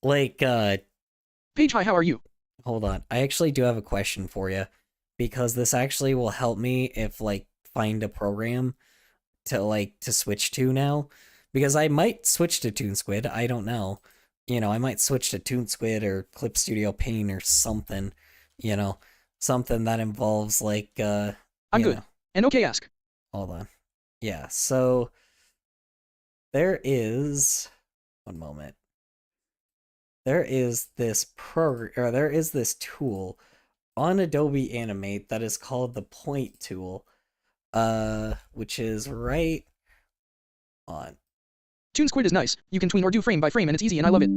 A: Like
B: Paige, hi, how are you?
A: Hold on. I actually do have a question for you, because this actually will help me if like find a program to switch to now, because I might switch to ToonSquid. I don't know. You know, I might switch to ToonSquid or Clip Studio Paint or something, you know, something that involves like
B: I'm good.
A: know.
B: And okay, ask.
A: Hold on. Yeah, so there is one moment. There is this there is this tool on Adobe Animate that is called the point tool, which is right on.
B: ToonSquid is nice. You can tween or do frame by frame, and it's easy, and I love it.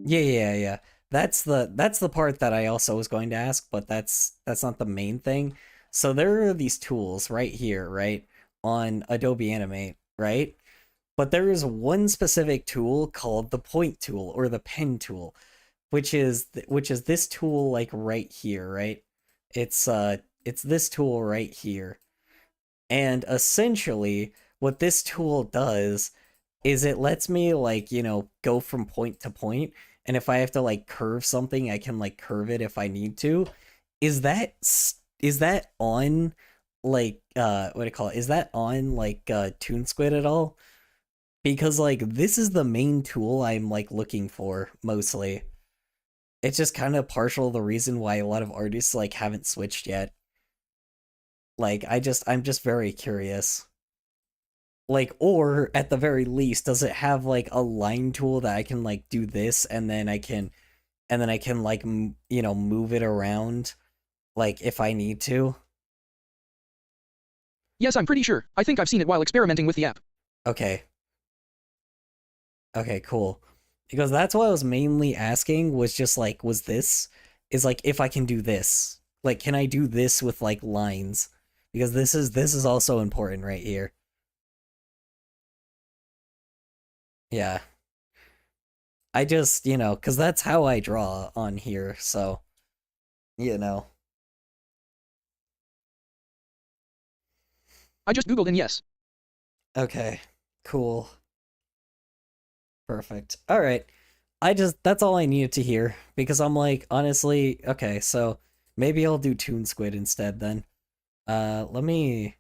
A: Yeah. That's the part that I also was going to ask, but that's not the main thing. So there are these tools right here, right, on Adobe Animate, right? But there is one specific tool called the point tool or the pen tool, which is this tool like right here, right? It's this tool right here. And essentially what this tool does is it lets me like, you know, go from point to point, and if I have to like curve something, I can like curve it if I need to. Is that on like what do you call it? Is that on like ToonSquid at all? Because like this is the main tool I'm like looking for mostly. It's just kind of partial the reason why a lot of artists like haven't switched yet. Like I'm just very curious. Like, or at the very least, does it have like a line tool that I can like do this and then I can like you know, move it around like if I need to?
B: Yes, I'm pretty sure. I think I've seen it while experimenting with the app.
A: Okay. Okay, cool. Because that's what I was mainly asking, was just like, is like if I can do this. Like, can I do this with like lines? Because this is also important right here. Yeah. I just, you know, because that's how I draw on here, so, you know.
B: I just googled and yes.
A: Okay, cool. Perfect. Alright. That's all I needed to hear, because I'm like, honestly, okay, so maybe I'll do ToonSquid instead then. Let me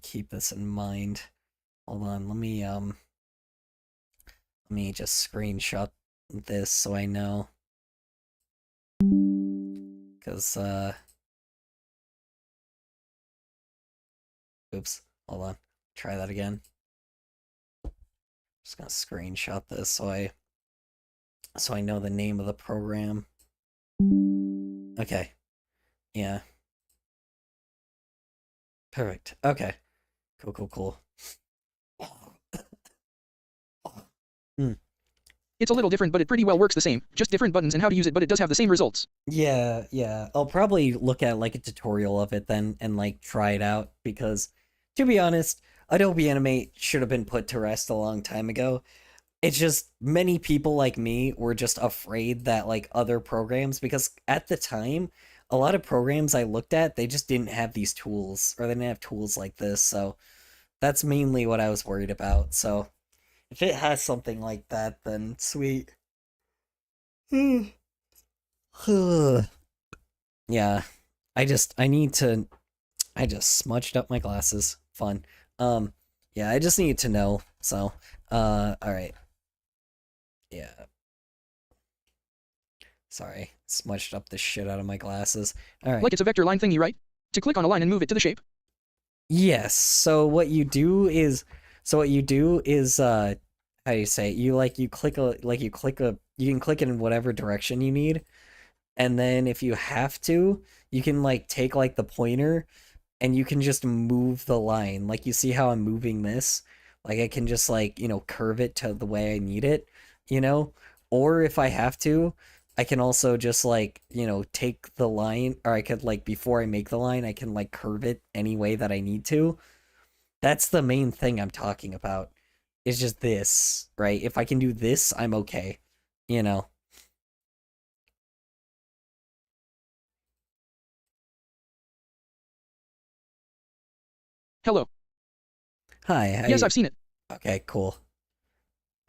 A: keep this in mind. Hold on, let me just screenshot this so I know. Because, oops, hold on. Try that again. Just gonna screenshot this so I know the name of the program. Okay. Yeah. Perfect. Okay. Cool.
B: It's a little different, but it pretty well works the same. Just different buttons and how to use it, but it does have the same results.
A: Yeah. I'll probably look at like a tutorial of it then and like try it out, because to be honest, Adobe Animate should have been put to rest a long time ago. It's just many people like me were just afraid that like other programs, because at the time, a lot of programs I looked at, they just didn't have these tools, or they didn't have tools like this, so That's mainly what I was worried about. So if it has something like that, then sweet. Yeah. I just smudged up my glasses. Fun. Yeah, I just need to know. So, alright. Yeah. Sorry. Smudged up the shit out of my glasses. Alright.
B: Like it's a vector line thingy, right? To click on a line and move it to the shape?
A: Yes. So what you do is how do you say it? You click you can click it in whatever direction you need. And then if you have to, you can like take like the pointer and you can just move the line. Like you see how I'm moving this? Like I can just like, curve it to the way I need it, Or if I have to, I can also just like, take the line, or I could like before I make the line, I can like curve it any way that I need to. That's the main thing I'm talking about. It's just this, right? If I can do this, I'm okay.
B: Hello.
A: Hi.
B: Yes, I've seen it.
A: Okay, cool.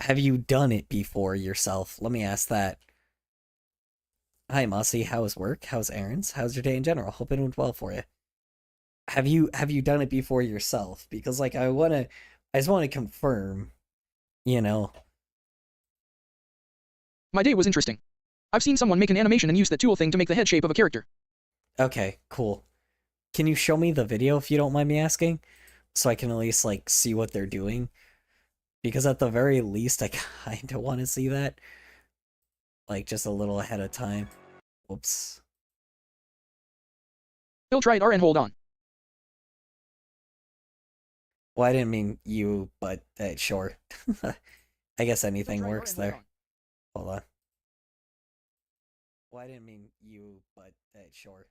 A: Have you done it before yourself? Let me ask that. Hi, Mossy. How's work? How's errands? How's your day in general? Hope it went well for you. Have you done it before yourself? Because like I just want to confirm,
B: My day was interesting. I've seen someone make an animation and use that tool thing to make the head shape of a character.
A: Okay, cool. Can you show me the video if you don't mind me asking? So I can at least like see what they're doing? Because at the very least I kinda want to see that. Like just a little ahead of time. Whoops.
B: He'll try it R and hold on.
A: Well, I didn't mean you, but sure. I guess anything works there. Hold on. Well, I didn't mean you, but sure.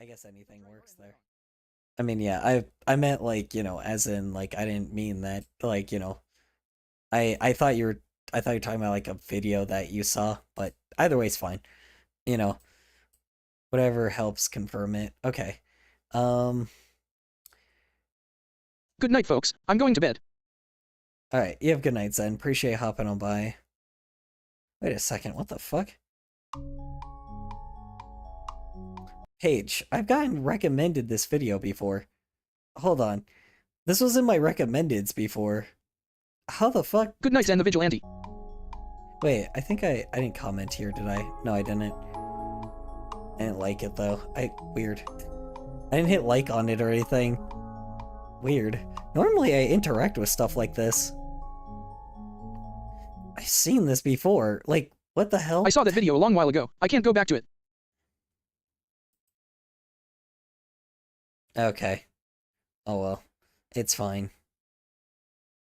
A: I guess anything works there. I mean, yeah, I meant like, as in like I didn't mean that like, I thought you were talking about like a video that you saw, but either way is fine. Whatever helps confirm it. Okay.
B: Good night, folks. I'm going to bed.
A: Alright, you have good night, Zen. Appreciate hopping on by. Wait a second, what the fuck? Paige, I've gotten recommended this video before. Hold on. This was in my recommendeds before. How the fuck?
B: Good night, Zen the Vigilante.
A: Wait, I think I didn't comment here, did I? No, I didn't. I didn't like it, though. Weird. I didn't hit like on it or anything. Weird. Normally I interact with stuff like this. I've seen this before. Like, what the hell?
B: I saw that video a long while ago. I can't go back to it.
A: Okay. Oh well. It's fine.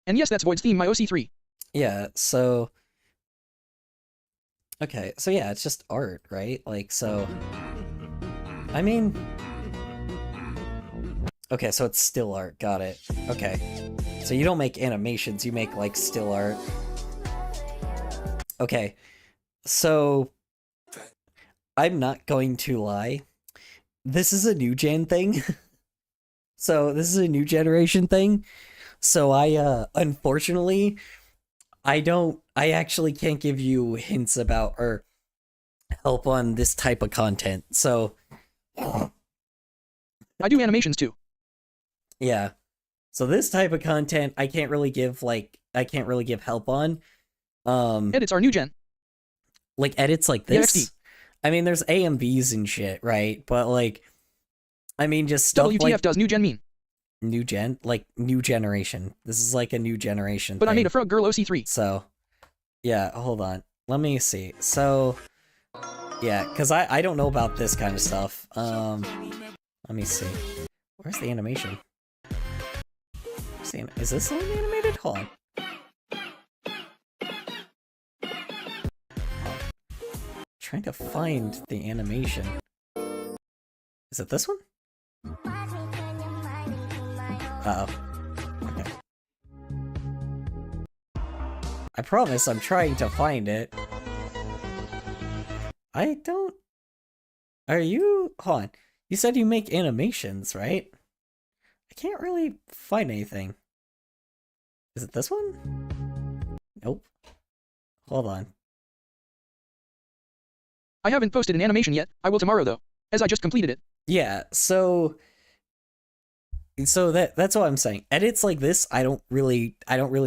B: And yes, that's Void's theme, my OC3.
A: Yeah, so... Okay, so yeah, it's just art, right? Like, so... I mean... Okay, so it's still art, got it. Okay. So you don't make animations, you make, like, still art. Okay. So... I'm not going to lie. This is a new gen thing. So, this is a new generation thing. So I, unfortunately, I actually can't give you hints about, or help on this type of content, so...
B: I do animations too.
A: Yeah. So this type of content, I can't really give help on.
B: Edits are new gen.
A: Like, edits like this?
B: EXD.
A: I mean, there's AMVs and shit, right? But, like, I mean, just stuff
B: WTF
A: like...
B: does new gen mean?
A: New gen? Like, new generation. This is like a new generation
B: But
A: thing.
B: I made a frog girl OC3.
A: So, yeah, hold on. Let me see. So, yeah, because I don't know about this kind of stuff. Let me see. Where's the animation? Is this one animated? Hold on. Trying to find the animation. Is it this one? Uh-oh. Okay. I promise I'm trying to find it. I don't... Are you... Hold on. You said you make animations, right? I can't really find anything. Is it this one? Nope. Hold on.
B: I haven't posted an animation yet. I will tomorrow though, as I just completed it.
A: Yeah, so that's what I'm saying. Edits like this, I don't really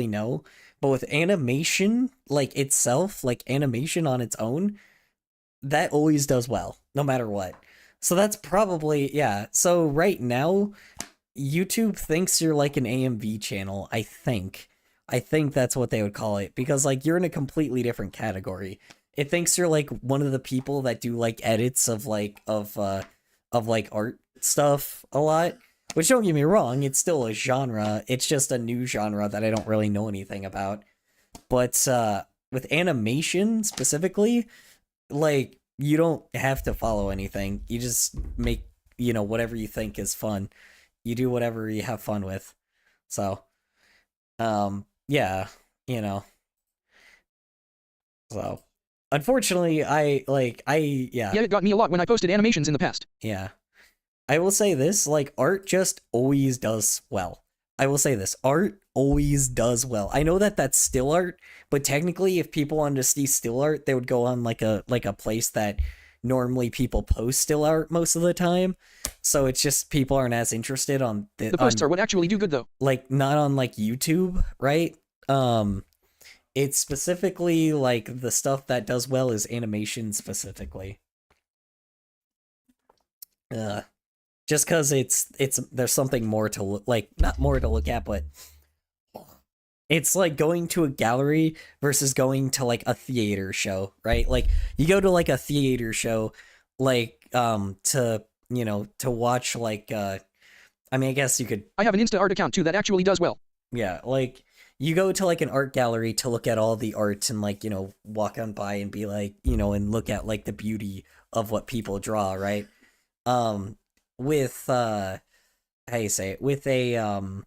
A: know. But with animation, like itself, like animation on its own, that always does well, no matter what. So that's probably, yeah. So right now, YouTube thinks you're like an AMV channel, I think. I think that's what they would call it, because like you're in a completely different category. It thinks you're like one of the people that do like edits of like art stuff a lot. Which, don't get me wrong, it's still a genre. It's just a new genre that I don't really know anything about. But with animation specifically, like, you don't have to follow anything. You just make, whatever you think is fun. You do whatever you have fun with. So, yeah, So, unfortunately, yeah.
B: Yeah, it got me a lot when I posted animations in the past.
A: Yeah. I will say this, like, art just always does well. I will say this, art always does well. I know that that's still art, but technically if people wanted to see still art, they would go on like a place that normally people post still art most of the time. So it's just people aren't as interested on
B: the posts are what actually do good though.
A: Like not on like YouTube, right? It's specifically like the stuff that does well is animation specifically. Just because it's there's something more to look, like, not more to look at, but it's like going to a gallery versus going to like a theater show, right? Like you go to like a theater show, like to watch like I mean, I guess you could.
B: I have an Insta art account too that actually does well.
A: Yeah, like you go to like an art gallery to look at all the art and like walk on by and be like and look at like the beauty of what people draw, right? With how you say it, with freaking,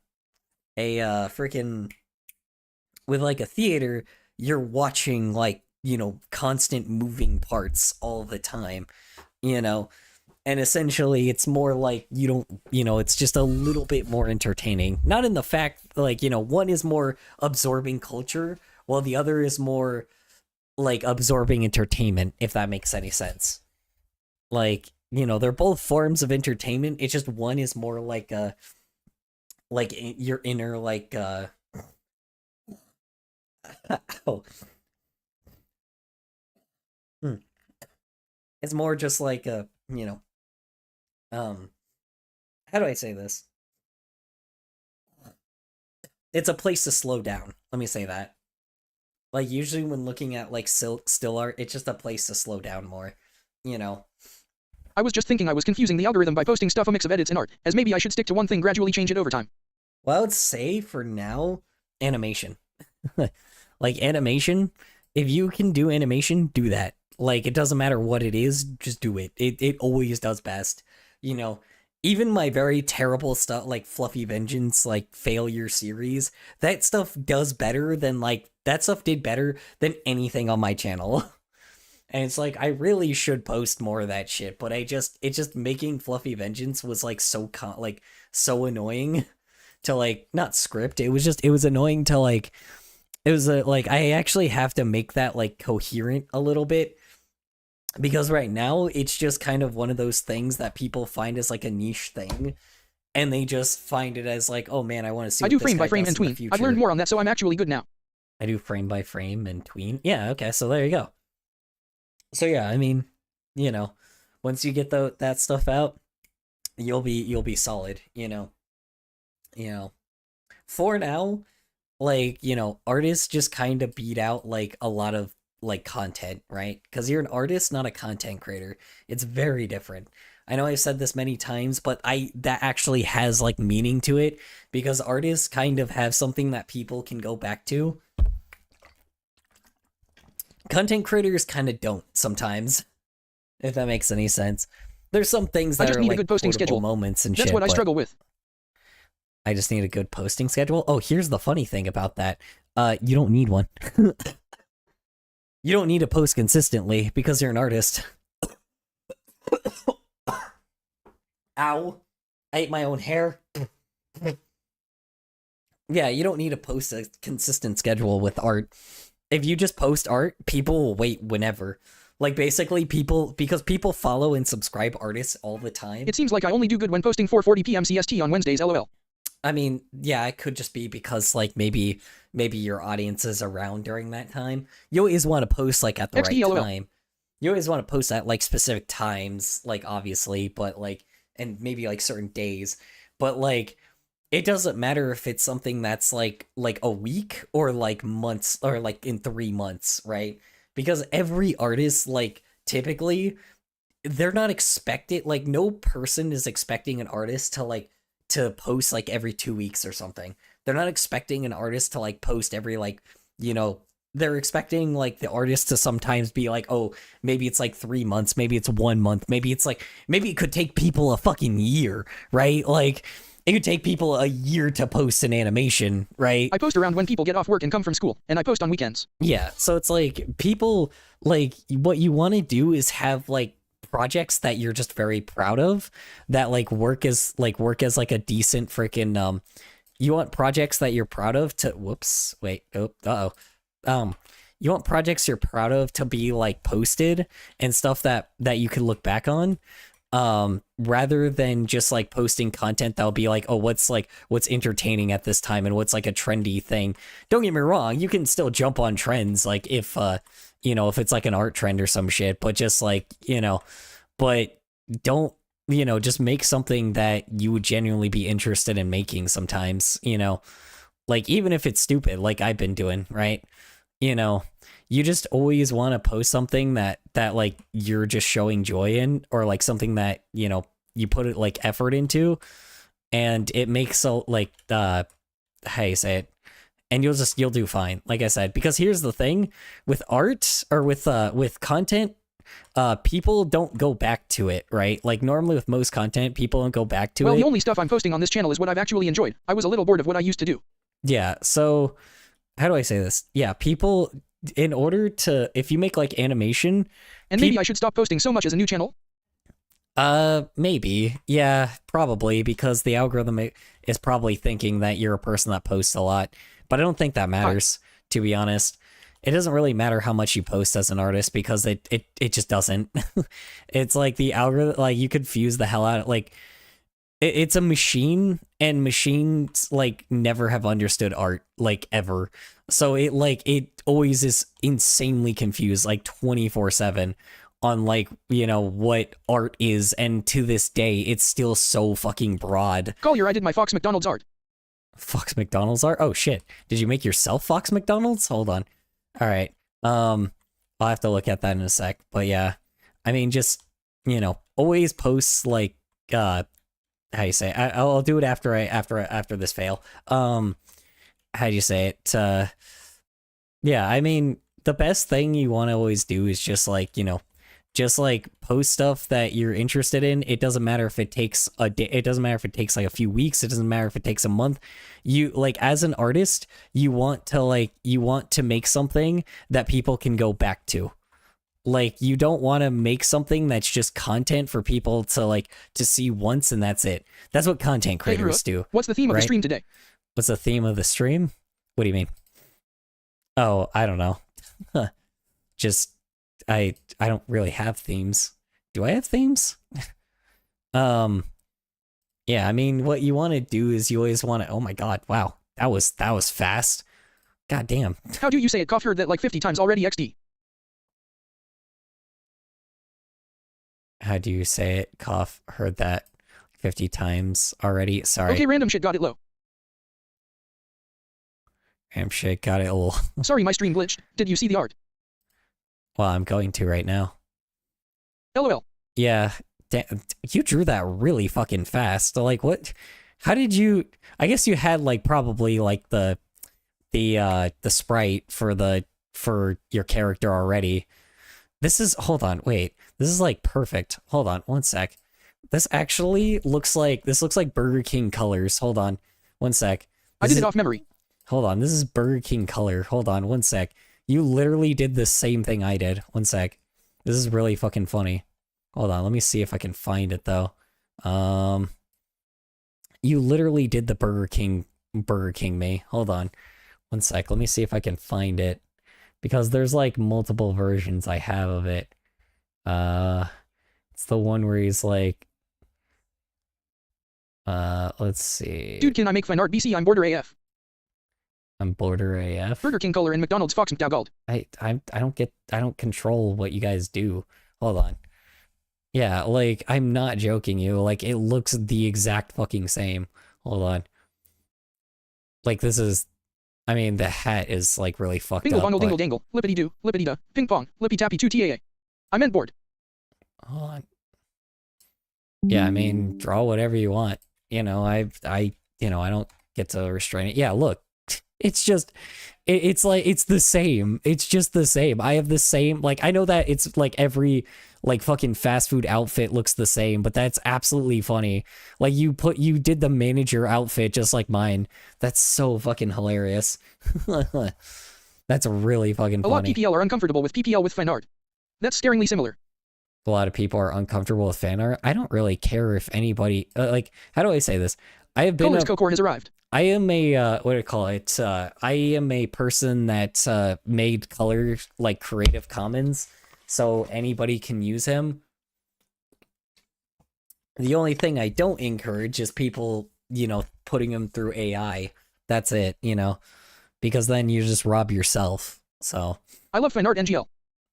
A: with like a theater, you're watching like constant moving parts all the time, and essentially it's more like you don't, it's just a little bit more entertaining, not in the fact like one is more absorbing culture while the other is more like absorbing entertainment, if that makes any sense. Like they're both forms of entertainment. It's just one is more like your inner like oh. It's more just like how do I say this? It's a place to slow down. Let me say that. Like usually when looking at like still art, it's just a place to slow down more,
B: I was just thinking I was confusing the algorithm by posting stuff a mix of edits and art, as maybe I should stick to one thing, gradually change it over time.
A: Well, I would say for now, animation. Like animation, if you can do animation, do that. Like it doesn't matter what it is, just do it. It always does best. Even my very terrible stuff like Fluffy Vengeance, like failure series, that stuff does better than that stuff did better than anything on my channel. And it's like, I really should post more of that shit, but it's just making Fluffy Vengeance was like so annoying to like, not script. It was annoying to like, it was like, I actually have to make that like coherent a little bit, because right now it's just kind of one of those things that people find as like a niche thing. And they just find it as like, oh man, I want to see.
B: I do frame by frame and tween. I've learned more on that, so I'm actually good now.
A: I do frame by frame and tween. Yeah, okay, so there you go. So yeah, I mean, once you get that stuff out, you'll be solid, For now, like, artists just kind of beat out like a lot of like content, right? Because you're an artist, not a content creator. It's very different. I know I've said this many times, but that actually has like meaning to it, because artists kind of have something that people can go back to. Content creators kind of don't sometimes, if that makes any sense. There's some things that are like good posting schedule moments and shit.
B: That's what I struggle with.
A: I just need a good posting schedule. Oh, here's the funny thing about that. You don't need one. You don't need to post consistently because you're an artist. Ow. I ate my own hair. Yeah, you don't need to post a consistent schedule with art. If you just post art, people will wait whenever. Like, basically, because people follow and subscribe artists all the time.
B: It seems like I only do good when posting 4:40 p.m. CST on Wednesdays, lol.
A: I mean, yeah, it could just be because, like, maybe your audience is around during that time. You always want to post, like, at the right
B: XD,
A: time. You always want to post at, like, specific times, like, obviously, but, like, and maybe, like, certain days. But, like, it doesn't matter if it's something that's, like a week or, like, months, or, like, in 3 months, right? Because every artist, like, typically, they're not expected, like, no person is expecting an artist to post, like, every 2 weeks or something. They're not expecting an artist to, like, post every, like, they're expecting, like, the artist to sometimes be like, oh, maybe it's, like, 3 months, maybe it's 1 month, maybe it's, like, maybe it could take people a fucking year, right? Like, it could take people a year to post an animation, right?
B: I post around when people get off work and come from school, and I post on weekends.
A: Yeah, so it's like, people, like, what you want to do is have, like, projects that you're just very proud of, that, like, work as like a decent freaking, you want projects that you're proud of to, you want projects you're proud of to be, like, posted and stuff that you can look back on, rather than just, like, posting content that'll be like, oh, what's entertaining at this time and what's, like, a trendy thing. Don't get me wrong, you can still jump on trends, like, if if it's, like, an art trend or some shit, but just, like, but don't, just make something that you would genuinely be interested in making sometimes, like, even if it's stupid, like I've been doing, right? You just always want to post something that like you're just showing joy in, or, like, something that, you put it, like, effort into, and it makes like, how you say it, and you'll do fine, like I said, because here's the thing with art, or with content, people don't go back to it, right? Like, normally with most content, people don't go back to it.
B: Well, the only stuff I'm posting on this channel is what I've actually enjoyed. I was a little bored of what I used to do.
A: Yeah, so how do I say this? Yeah, people, in order to, if you make, like, animation,
B: and maybe I should stop posting so much as a new channel.
A: Maybe. Yeah, probably, because the algorithm is probably thinking that you're a person that posts a lot. But I don't think that matters, to be honest. It doesn't really matter how much you post as an artist, because it just doesn't. It's like the algorithm, like, you confuse the hell out of, like, it's a machine, and machines, like, never have understood art, like, ever. So it always is insanely confused, like, 24/7 on, like, what art is, and to this day it's still so fucking broad.
B: Collier, I did my Fox McDonald's art.
A: Fox McDonald's art? Oh shit. Did you make yourself Fox McDonald's? Hold on. All right. I'll have to look at that in a sec. But yeah, I mean, just, always post, like, how you say it? I'll do it after this fail. How do you say it? Yeah, I mean, the best thing you want to always do is just, like, just, like, post stuff that you're interested in. It doesn't matter if it takes a day, it doesn't matter if it takes, like, a few weeks, it doesn't matter if it takes a month. You, like, as an artist, you want to make something that people can go back to. Like, you don't want to make something that's just content for people to, like, to see once and that's it. That's what content creators do.
B: What's the theme of the stream today?
A: What's the theme of the stream? What do you mean? Oh, I don't know. Just, I don't really have themes. Do I have themes? Yeah, I mean, what you want to do is you always want to, oh my god, wow, that was fast. God damn.
B: How do you say it? Cough, heard that like 50 times already, XD.
A: How do you say it? Cough, heard that 50 times already. Sorry.
B: Okay, random shit, got it low.
A: Random shit, got it a little.
B: Sorry, my stream glitched. Did you see the art?
A: Well, I'm going to right now.
B: LOL.
A: Yeah, you drew that really fucking fast. Like, what? How did you? I guess you had, like, probably, like, the sprite for your character already. This is, hold on, wait. This is, like, perfect. Hold on, one sec. This actually looks like Burger King colors. Hold on, one sec.
B: I did it off memory.
A: Hold on, this is Burger King color. Hold on, one sec. You literally did the same thing I did. One sec. This is really fucking funny. Hold on, let me see if I can find it, though. You literally did the Burger King Burger King me. Hold on. One sec. Let me see if I can find it. Because there's like multiple versions I have of it. It's the one where he's like, let's see.
B: Dude, can I make fan art? BC, I'm border AF.
A: I'm border AF.
B: Burger King color and McDonald's Fox McDougald.
A: I don't control what you guys do. Hold on. Yeah, like, I'm not joking you. Like, it looks the exact fucking same. Hold on. Like, this is... I mean, the hat is, like, really fucked
B: Bingle
A: up.
B: bongle dingle dangle. Lippity doo. Lippity da. Ping pong. Lippy tappy 2 TAA. I meant board.
A: Hold on. Yeah, I mean, draw whatever you want. You know, I don't get to restrain it. Yeah, look. It's just, it's like, it's the same. It's just the same. I have the same, like, I know that it's like every, like, fucking fast food outfit looks the same, but that's absolutely funny. Like, you did the manager outfit just like mine. That's so fucking hilarious. That's really fucking funny.
B: A lot of PPL are uncomfortable with PPL with fan art. That's scaringly similar.
A: A lot of people are uncomfortable with fan art. I don't really care if anybody, like, how do I say this? I have been
B: Cole's Cocor has arrived.
A: I am a, what do you call it? I am a person that made color, like, Creative Commons, so anybody can use him. The only thing I don't encourage is people, you know, putting him through AI. That's it, you know, because then you just rob yourself, so.
B: I love fan art NGL.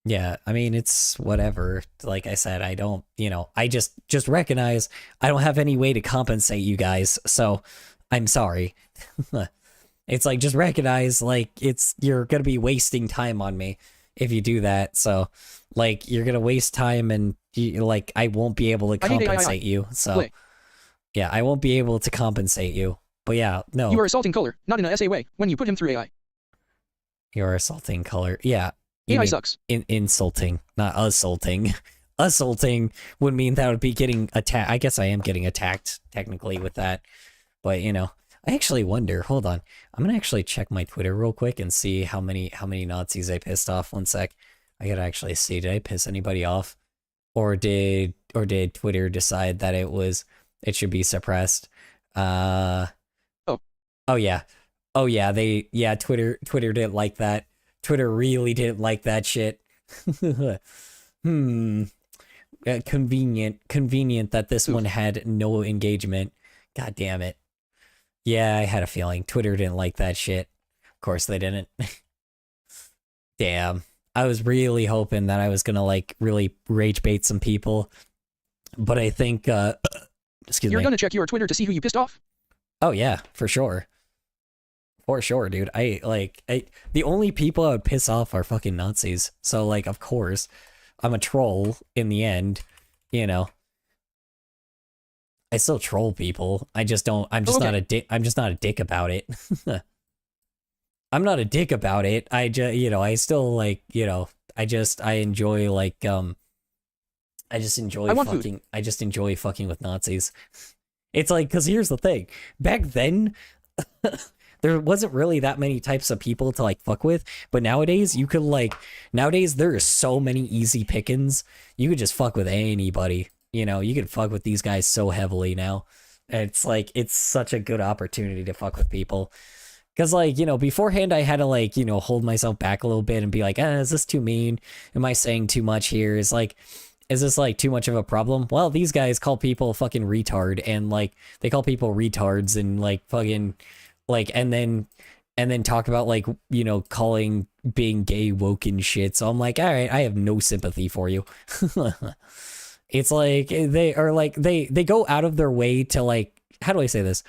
A: Yeah, I mean, it's whatever. Like I said, I don't, you know, I just recognize I don't have any way to compensate you guys, so I'm sorry. It's like, just recognize, like, you're gonna be wasting time on me if you do that, so, like, you're gonna waste time and, like, I won't be able to compensate you, so.
B: Play.
A: Yeah, I won't be able to compensate you, but yeah, no.
B: You are assaulting color, not in a SA way, when you put him through AI.
A: You're assaulting color, yeah.
B: AI sucks.
A: Insulting, not assaulting. Assaulting would mean that would be getting attacked. I guess I am getting attacked, technically, with that. But, you know, I actually wonder, hold on. I'm gonna actually check my Twitter real quick and see how many Nazis I pissed off. One sec. I gotta actually see, did I piss anybody off? Or did Twitter decide that it should be suppressed? Oh yeah. Oh yeah, Twitter didn't like that. Twitter really didn't like that shit. Convenient that this one had no engagement. God damn it. Yeah, I had a feeling. Twitter didn't like that shit. Of course they didn't. Damn. I was really hoping that I was gonna, like, really rage bait some people. But I think, excuse me.
B: You're gonna check your Twitter to see who you pissed off?
A: Oh yeah, for sure. For sure, dude. The only people I would piss off are fucking Nazis. So, like, of course, I'm a troll in the end, you know. I still troll people. I'm just not a dick. I'm just not a dick about it. I'm not a dick about it. I still, like, you know, I enjoy, like, I just enjoy fucking with Nazis. It's like, because here's the thing. Back then, there wasn't really that many types of people to, like, fuck with, but nowadays you could, like, there are so many easy pickings. You could just fuck with anybody, you know. You could fuck with these guys so heavily now. It's like, it's such a good opportunity to fuck with people, because, like, you know, beforehand I had to, like, you know, hold myself back a little bit and be like, is this too mean? Am I saying too much here? Is this, like, too much of a problem? Well, these guys call people fucking retard, and, like, they call people retards and, like, fucking, like, and then talk about, like, you know, calling being gay woke and shit. So I'm like, all right, I have no sympathy for you. It's like, they are, like, they go out of their way to, like, how do I say this?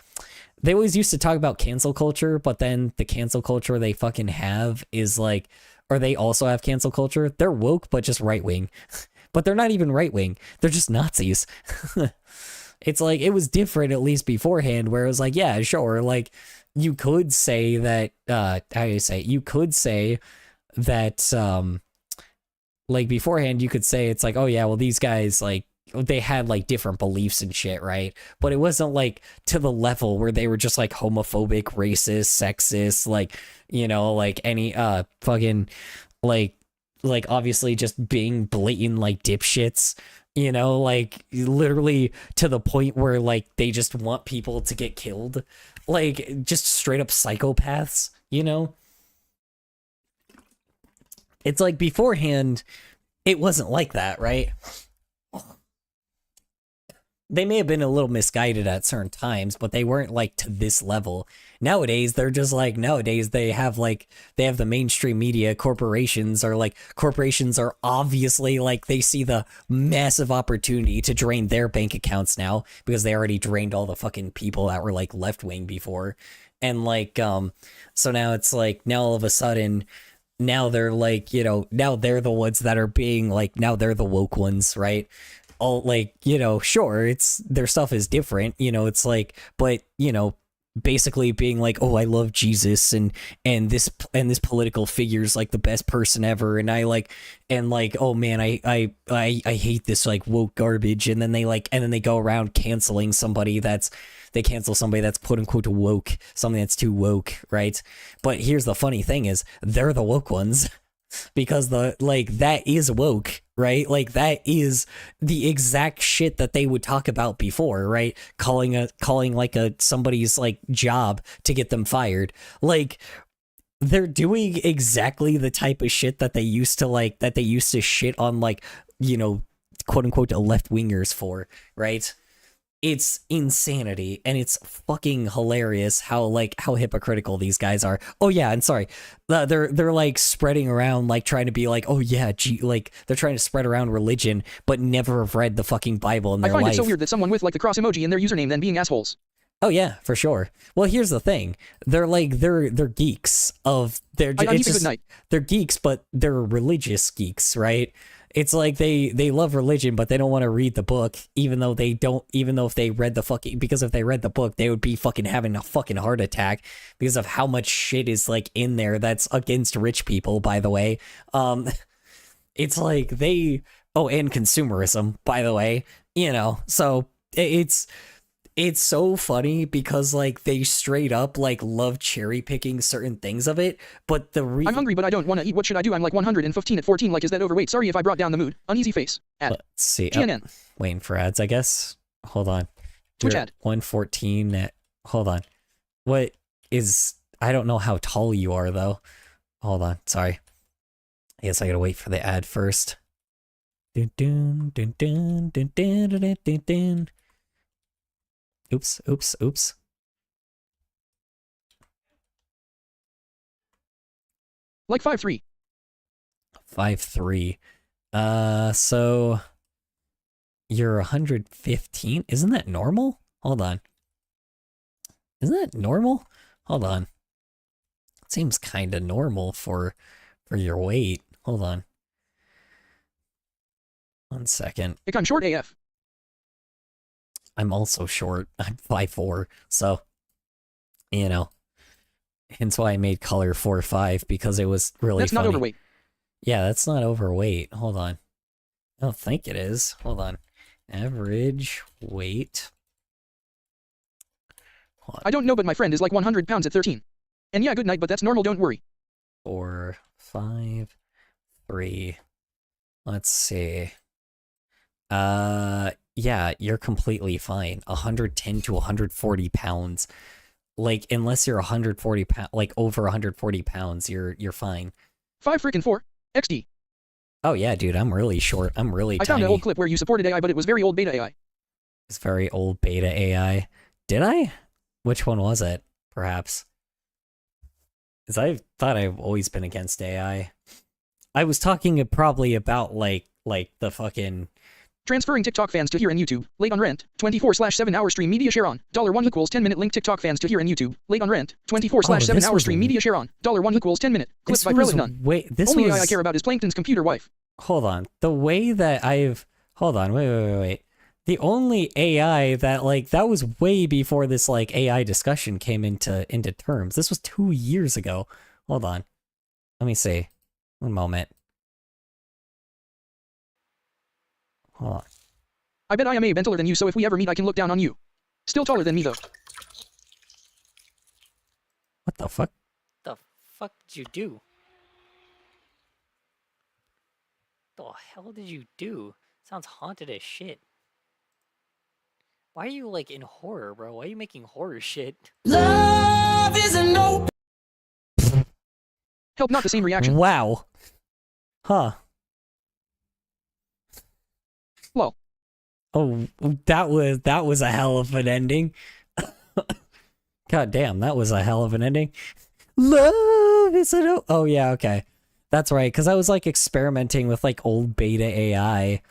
A: They always used to talk about cancel culture, but then the cancel culture they fucking have is, like, or they also have cancel culture. They're woke, but just right-wing. But they're not even right-wing. They're just Nazis. It's like, it was different, at least beforehand, where it was like, yeah, sure, like, you could say that, you could say that, like, beforehand, you could say, it's like, oh yeah, well, these guys, like, they had, like, different beliefs and shit, right? But it wasn't, like, to the level where they were just, like, homophobic, racist, sexist, like, you know, like, any, fucking, like, obviously just being blatant, like, dipshits, You know, like literally to the point where like they just want people to get killed. Like just straight up psychopaths, you know? It's like beforehand, it wasn't like that, right? They may have been a little misguided at certain times, but they weren't like to this level. Nowadays, they're just like, nowadays they have the mainstream media. Corporations are obviously like, they see the massive opportunity to drain their bank accounts now because they already drained all the fucking people that were like left wing before. And like, so now it's like, now all of a sudden, now they're like, you know, now they're the ones that are being like, now they're the woke ones, right? All like, you know, sure, it's their stuff is different, you know, it's like, but you know, basically being like, oh, I love Jesus and this political figure's like the best person ever, and I like, and like, oh man, I hate this like woke garbage, and then they go around canceling somebody that's quote unquote woke, something that's too woke, right? But here's the funny thing is they're the woke ones. Because that is woke, right? Like that is the exact shit that they would talk about before, right? Calling somebody's like job to get them fired. Like they're doing exactly the type of shit that they used to shit on, like, you know, quote unquote left wingers for, right? It's insanity, and it's fucking hilarious how hypocritical these guys are. Oh yeah, and sorry, they're like spreading around, like trying to be like, oh yeah, like they're trying to spread around religion, but never have read the fucking Bible in their life.
B: I find it so weird that someone with like the cross emoji in their username then being assholes.
A: Oh yeah, for sure. Well, here's the thing: they're geeks of they're geeks, but they're religious geeks, right? It's like they love religion, but they don't want to read the book, even though if they read because if they read the book, they would be fucking having a fucking heart attack because of how much shit is like in there that's against rich people, by the way. It's like and consumerism, by the way, you know, so it's so funny because like they straight up like love cherry picking certain things of it, but I'm
B: hungry but I don't want to eat. What should I do? I'm like 115 at 14. Like, is that overweight? Sorry if I brought down the mood. Uneasy face. Ad.
A: Let's see.
B: GNN.
A: Waiting for ads, I guess. Hold on.
B: Twitch ad.
A: 114 at. Hold on. What is? I don't know how tall you are though. Hold on. Sorry. I guess I gotta wait for the ad first. Dun, dun, dun, dun, dun, dun, dun, dun, dun. Oops.
B: Like 5'3".
A: 5'3". So you're 115? Isn't that normal? Hold on. Isn't that normal? Hold on. It seems kind of normal for your weight. Hold on. 1 second.
B: I'm short AF.
A: I'm also short. I'm 5'4", so, you know, hence why I made color 4-5, because it was really
B: That's
A: funny.
B: not overweight.
A: Yeah, that's not overweight. Hold on. I don't think it is. Hold on. Average weight. Hold on.
B: I don't know, but my friend is like 100 pounds at 13. And yeah, good night, but that's normal, don't worry.
A: 4, 5, 3. Let's see. Yeah, you're completely fine. 110 to 140 pounds. Like, unless you're 140 pounds, like over 140 pounds, you're fine.
B: 5'4", XD.
A: Oh yeah, dude, I'm really short. I'm really tiny.
B: I found an old clip where you supported AI, but it was very old beta AI.
A: It's very old beta AI. Did I? Which one was it? Perhaps. Because I thought I've always been against AI. I was talking probably about like the fucking...
B: Transferring TikTok fans to here in YouTube. Late on rent. 24/7 hour stream media share on. $1 equals 10-minute link TikTok fans to here in YouTube. Late on rent. 24/7 hour stream media share on. $1 equals 10-minute. Clips by Prelate None.
A: Wait, this
B: Only
A: was...
B: AI I care about is Plankton's computer wife.
A: Hold on. The way that I've... Hold on. Wait. The only AI that, like, that was way before this, like, AI discussion came into terms. This was 2 years ago. Hold on. Let me see. 1 moment. Hold on.
B: I bet I am Abe and taller than you, so if we ever meet I can look down on you. Still taller than me though.
A: What the fuck? The fuck did you do? The hell did you do?
H: Sounds haunted as shit. Why are you like in horror, bro? Why are you making horror shit?
B: Love is an open. Help, not the same reaction.
A: Wow. Huh.
B: Lol.
A: Oh, that was a hell of an ending. God damn, that was a hell of an ending. Love is an oh yeah, okay. That's right, because I was like experimenting with like old beta AI.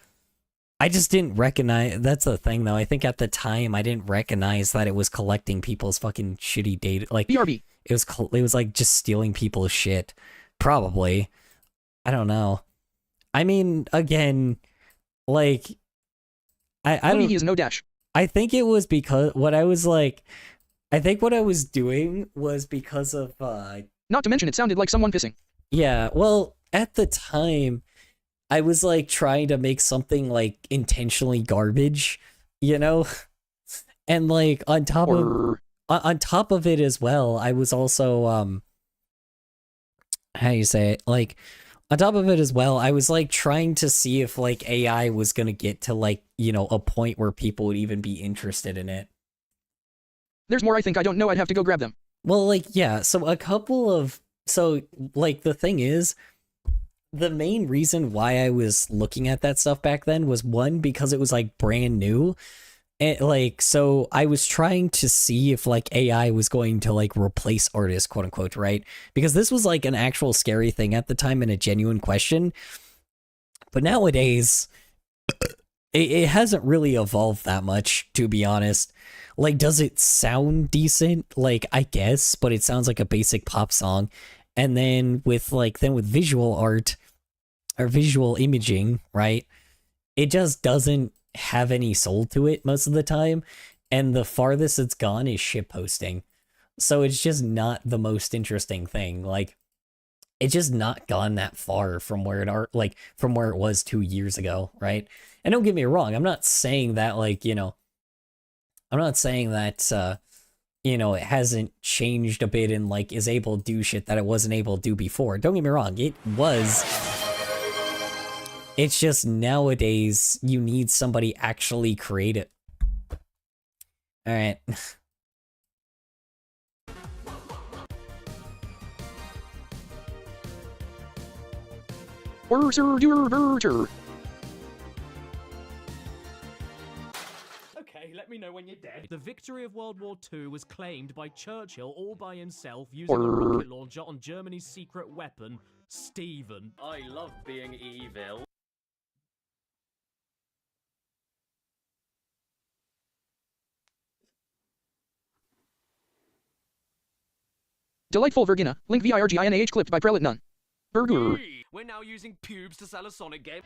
A: I just didn't recognize, that's the thing though, I think at the time I didn't recognize that it was collecting people's fucking shitty data, like,
B: BRB.
A: it was like just stealing people's shit. Probably. I don't know. I mean, again, like, I don't,
B: he is no dash.
A: I think it was because what I was like, I think what I was doing was because of,
B: Not to mention it sounded like someone pissing.
A: yeah, well, at the time, I was like trying to make something like intentionally garbage, you know? And like on top of it as well, I was also how do you say it? Like on top of it as well, I was like trying to see if like AI was going to get to like, you know, a point where people would even be interested in it.
B: There's more I think I don't know, I'd have to go grab them.
A: Well, like, yeah, so like, the thing is, the main reason why I was looking at that stuff back then was, one, because it was, like, brand new, and, like, so I was trying to see if, like, AI was going to, like, replace artists, quote-unquote, right? Because this was, like, an actual scary thing at the time and a genuine question, but nowadays, it hasn't really evolved that much, to be honest. Like, does it sound decent? Like, I guess, but it sounds like a basic pop song. And then with visual art or visual imaging, right? It just doesn't have any soul to it most of the time. And the farthest it's gone is shitposting. So it's just not the most interesting thing. Like, it's just not gone that far from where from where it was 2 years ago, right? And don't get me wrong, I'm not saying that, like, you know, I'm not saying that, you know, it hasn't changed a bit and, like, is able to do shit that it wasn't able to do before. Don't get me wrong, it was. It's just nowadays, you need somebody actually creative. Alright.
F: Okay, let me know when you're dead. The victory of World War II was claimed by Churchill all by himself using a rocket launcher on Germany's secret weapon, Stephen. I love being evil.
B: Delightful Virginia. Link VIRGINAH clipped by Prelate None. Burger.
F: We're now using pubes to sell a Sonic game.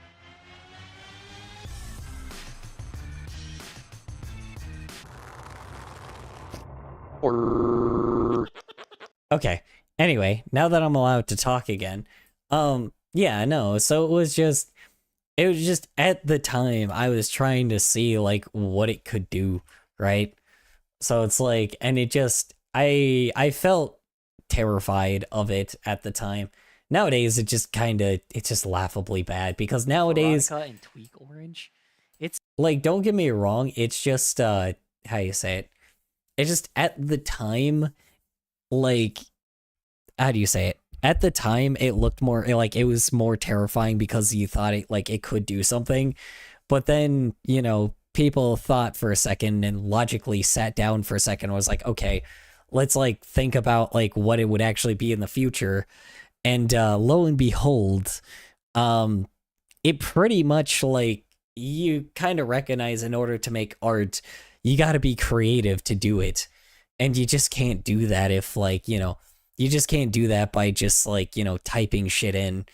A: Okay. Anyway, now that I'm allowed to talk again, yeah, no, so it was just at the time I was trying to see like what it could do, right? So it's like, and it just, I felt terrified of it at the time. Nowadays, it's just laughably bad because nowadays,
H: Veronica and Tweak Orange, it's
A: like, don't get me wrong, it's just, how you say it? It's just at the time, like, how do you say it? At the time, it looked more, like, it was more terrifying because you thought it could do something. But then, you know, people thought for a second and logically sat down for a second and was like, okay, let's, like, think about, like, what it would actually be in the future. And lo and behold, it pretty much, like, you kind of recognize in order to make art, you got to be creative to do it. And you just can't do that if, like, you know, you just can't do that by just, like, you know, typing shit in.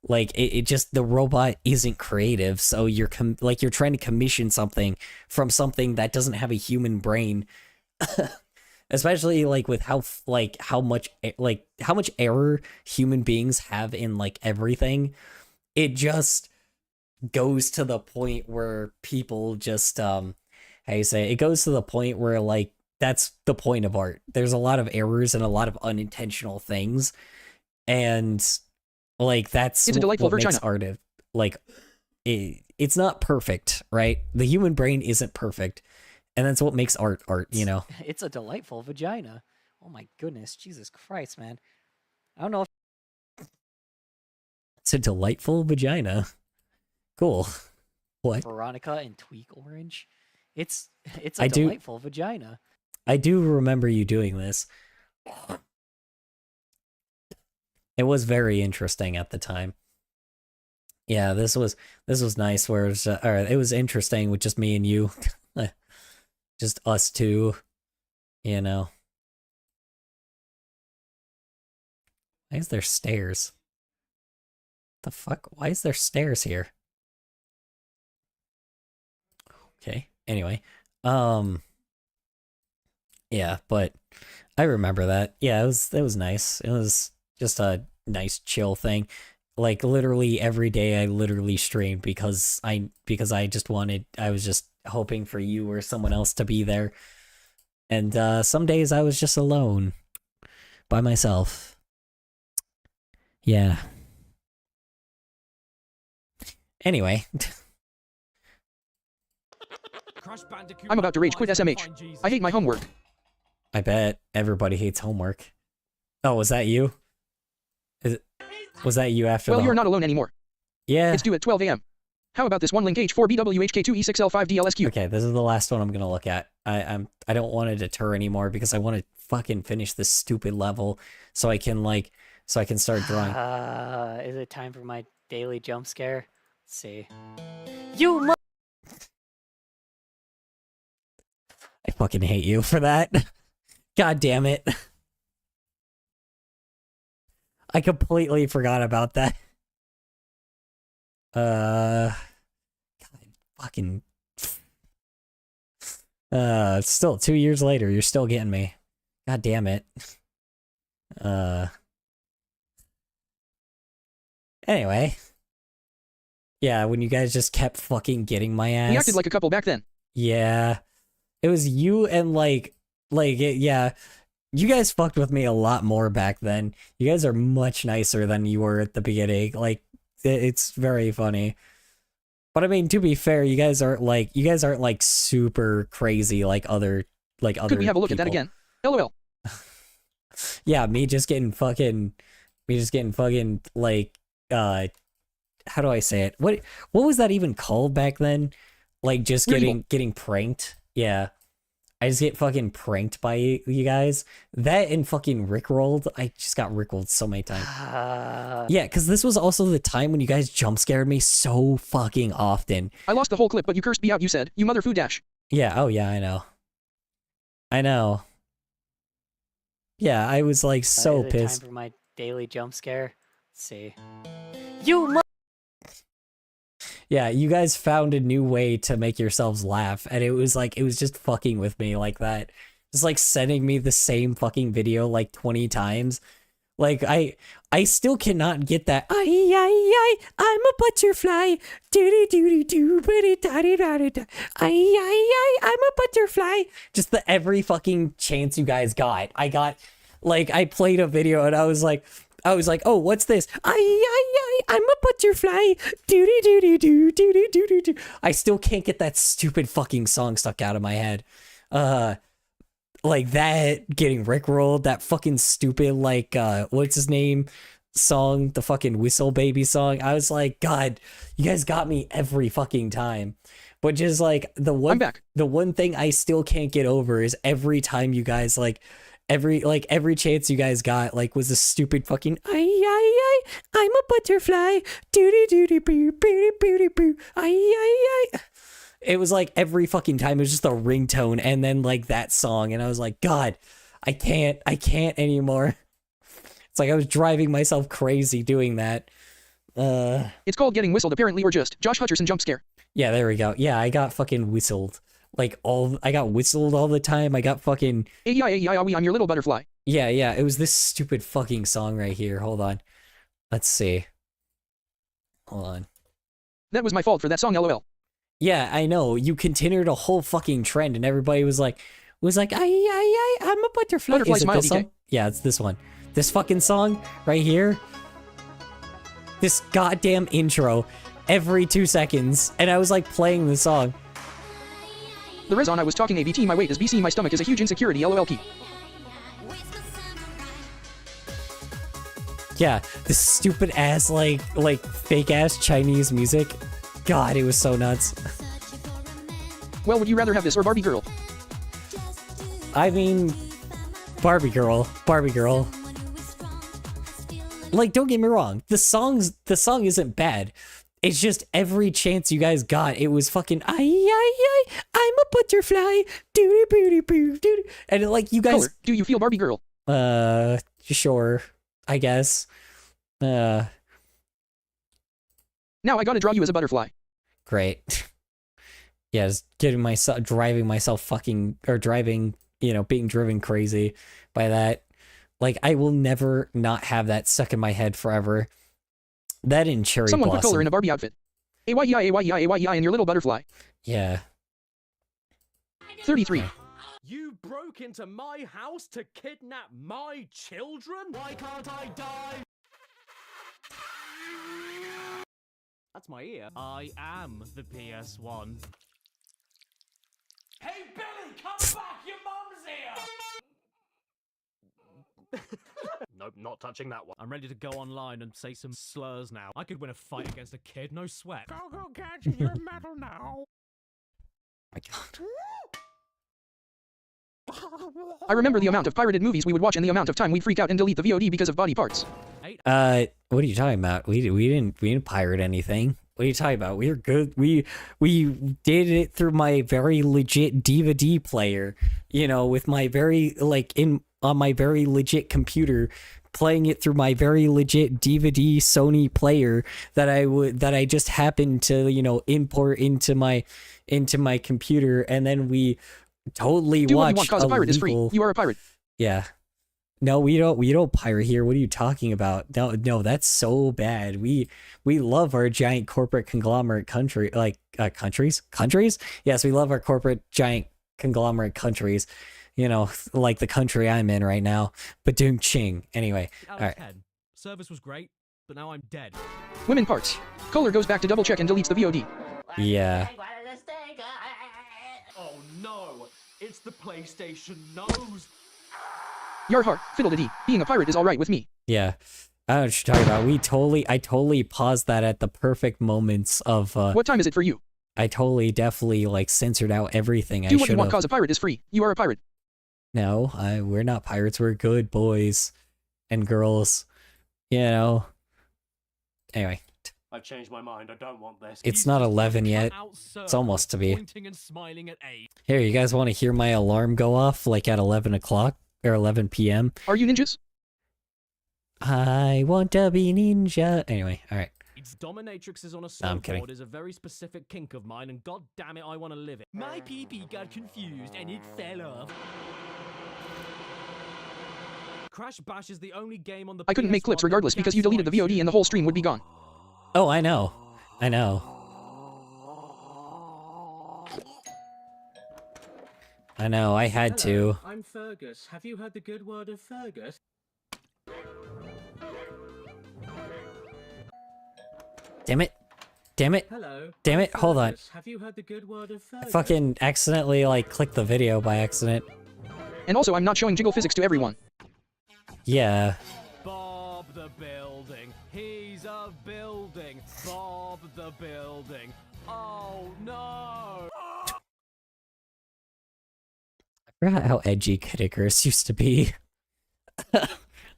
A: Like, it just, the robot isn't creative, so you're you're trying to commission something from something that doesn't have a human brain. Especially, like, with how much error human beings have in, like, everything. It just goes to the point where people just, how you say, it goes to the point where, like, that's the point of art. There's a lot of errors and a lot of unintentional things, and, like, that's
B: it's a delightful
A: what makes
B: Virginia.
A: art, like, it's not perfect, right? The human brain isn't perfect. And that's what makes art, you know?
H: It's a delightful vagina. Oh my goodness, Jesus Christ, man. I don't know if
A: It's a delightful vagina. Cool. What?
H: Veronica and Tweak Orange. It's a delightful vagina.
A: I do remember you doing this. It was very interesting at the time. Yeah, this was nice. Where it was interesting with just me and you, just us two. You know. Why is there stairs? The fuck? Why is there stairs here? Okay. Anyway, yeah, but I remember that. Yeah, it was nice. It was just a nice chill thing. Like literally every day I literally streamed because I was just hoping for you or someone else to be there. And some days I was just alone by myself. Yeah. Anyway,
B: I'm about to rage quit SMH. I hate my homework.
A: I bet everybody hates homework. Oh, was that you? Was that you after?
B: Well, you're not alone anymore.
A: Yeah.
B: It's due at 12 a.m. How about this one link H4BWHK2E6L5DLSQ?
A: Okay, this is the last one I'm gonna look at. I don't want to deter anymore because I want to fucking finish this stupid level so I can start drawing.
H: Is it time for my daily jump scare? Let's see. You
A: I fucking hate you for that. God damn it. I completely forgot about that. God, fucking. Still 2 years later, you're still getting me. God damn it. Anyway. Yeah, when you guys just kept fucking getting my ass.
B: We acted like a couple back then.
A: Yeah. It was you and yeah. You guys fucked with me a lot more back then. You guys are much nicer than you were at the beginning. Like, it's very funny. But I mean, to be fair, you guys aren't like super crazy like other
B: Could we have a look at that again? LOL.
A: Yeah, me just getting fucking like how do I say it? What was that even called back then? Like just getting pranked. Yeah. I just get fucking pranked by you guys. That and fucking rickrolled. I just got rickrolled so many times. Yeah, because this was also the time when you guys jump scared me so fucking often.
B: I lost the whole clip, but you cursed me out, you said. You mother food dash.
A: Yeah, oh yeah, I know. Yeah, I was like so
H: is it
A: pissed.
H: time for my daily jump scare? Let's see. You
A: Yeah, you guys found a new way to make yourselves laugh, and it was just fucking with me like that. Just like sending me the same fucking video like 20 times. Like I still cannot get that. I'm a butterfly. Doody doody doo bitty daddy daddy da. I'm a butterfly. Just the every fucking chance you guys got. I played a video and I was like, oh, what's this? I'm a butterfly. Doody doody doo doody doody doo. I still can't get that stupid fucking song stuck out of my head. Like that, getting rickrolled, that fucking stupid, like, what's his name song, the fucking Whistle Baby song. I was like, God, you guys got me every fucking time. But just like the one thing I still can't get over is every time you guys every chance you guys got was a stupid fucking I'm a butterfly. Doody doody boo boo boo boo. It was like every fucking time it was just a ringtone and then like that song, and I was like, God, I can't anymore. It's like I was driving myself crazy doing that.
B: It's called getting whistled apparently, or just Josh Hutcherson jump scare.
A: Yeah, there we go. Yeah, I got fucking whistled. I got whistled all the time. I got fucking
B: I'm your little butterfly.
A: Yeah, it was this stupid fucking song right here. Hold on. Let's see. Hold on.
B: That was my fault for that song, LOL.
A: Yeah, I know. You continued a whole fucking trend, and everybody was like, I'm a butterfly.
B: Butterfly
A: Is it
B: smile,
A: this song? Yeah, it's this one. This fucking song right here. This goddamn intro. every 2 seconds, and I was like playing the song.
B: The reason I was talking ABT my weight is BC my stomach is a huge insecurity LOL key.
A: Yeah, this stupid ass like fake ass Chinese music. God, it was so nuts.
B: Well, would you rather have this or Barbie girl?
A: I mean, Barbie girl. Like, don't get me wrong, the song isn't bad. It's just every chance you guys got, it was fucking I'm a butterfly, doody booty boo doody, and like you guys.
B: Color, do you feel Barbie girl?
A: Sure, I guess.
B: Now I gotta draw you as a butterfly.
A: Great. Yeah, just driving myself fucking, or driving, being driven crazy by that. Like, I will never not have that stuck in my head forever. That in Cherry
B: Someone
A: Blossom.
B: put color in a Barbie outfit. AYEI and your little butterfly.
A: Yeah.
B: 33.
F: You broke into my house to kidnap my children? Why can't I die? That's my ear. I am the PS1. Hey Billy, come back! Your mum's here! Nope, not touching that one. I'm ready to go online and say some slurs now. I could win a fight against a kid, no sweat.
E: Go, Gadget, you're metal now.
A: My God.
B: I remember the amount of pirated movies we would watch and the amount of time we'd freak out and delete the VOD because of body parts.
A: What are you talking about? We didn't pirate anything. What are you talking about? We were good. We did it through my very legit DVD player, with my very on my very legit computer, playing it through my very legit DVD Sony player that I just happened to, import into my computer, and then we totally
B: Do
A: watched
B: what you want, cause a pirate is free. You are a pirate.
A: Yeah. No, we don't pirate here. What are you talking about? No, that's so bad. We love our giant corporate conglomerate countries. Yes, we love our corporate giant conglomerate countries. Like the country I'm in right now. Ba-doom ching. Anyway, all right.
F: Service was great, but now I'm dead.
B: Women parts. Kohler goes back to double check and deletes the VOD.
A: Yeah.
F: Oh no, it's the PlayStation nose.
B: Yarhar, fiddle-de-dee. Being a pirate is alright with me.
A: Yeah. I don't know what you're talking about. I totally paused that at the perfect moments of
B: What time is it for you?
A: I definitely censored out everything.
B: Do what you want, cause a pirate is free. You are a pirate.
A: No, we're not pirates. We're good boys and girls. Anyway.
F: I've changed my mind. I don't want this.
A: It's not 11 yet. It's almost to be.
F: Pointing and smiling at 8.
A: Here, you guys want to hear my alarm go off like at 11 o'clock or 11 p.m.?
B: Are you ninjas?
A: I want to be ninja. Anyway, all right.
F: Dominatrixes on a
A: I'm kidding.
F: surfboard is a very specific kink of mine, and god damn it, I want to live it. My pee-pee got confused and it fell off. Crash Bash is the only game on the
B: I couldn't make clips regardless because you deleted the VOD and the whole stream would be gone.
A: Oh, I know. I know. I had to.
F: I'm Fergus. Have you heard the good word of Fergus?
A: Damn it.
F: Hello.
A: Damn it. Hold on.
F: Have you heard the good word of Fergus?
A: I fucking accidentally clicked the video by accident.
B: And also I'm not showing jiggle physics to everyone.
A: Yeah.
F: Bob the building. He's a building. Bob the building. Oh no.
A: I forgot how edgy Kid Icarus used to be.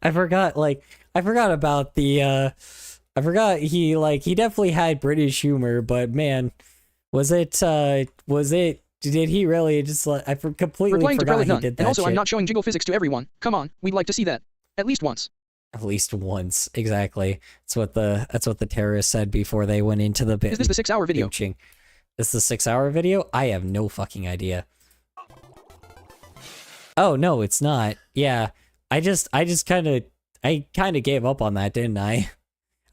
A: I forgot about the I forgot he definitely had British humor, but man, did he really just completely
B: Replying to
A: forgot
B: Prelate
A: he
B: None.
A: did that
B: And also
A: shit.
B: I'm not showing jiggle physics to everyone. Come on, we'd like to see that. At least once.
A: At least once, exactly. That's what the terrorists said before they went into the bit.
B: Is this the 6-hour video?
A: This is the 6-hour video? I have no fucking idea. Oh no, it's not. Yeah, I kind of gave up on that, didn't I?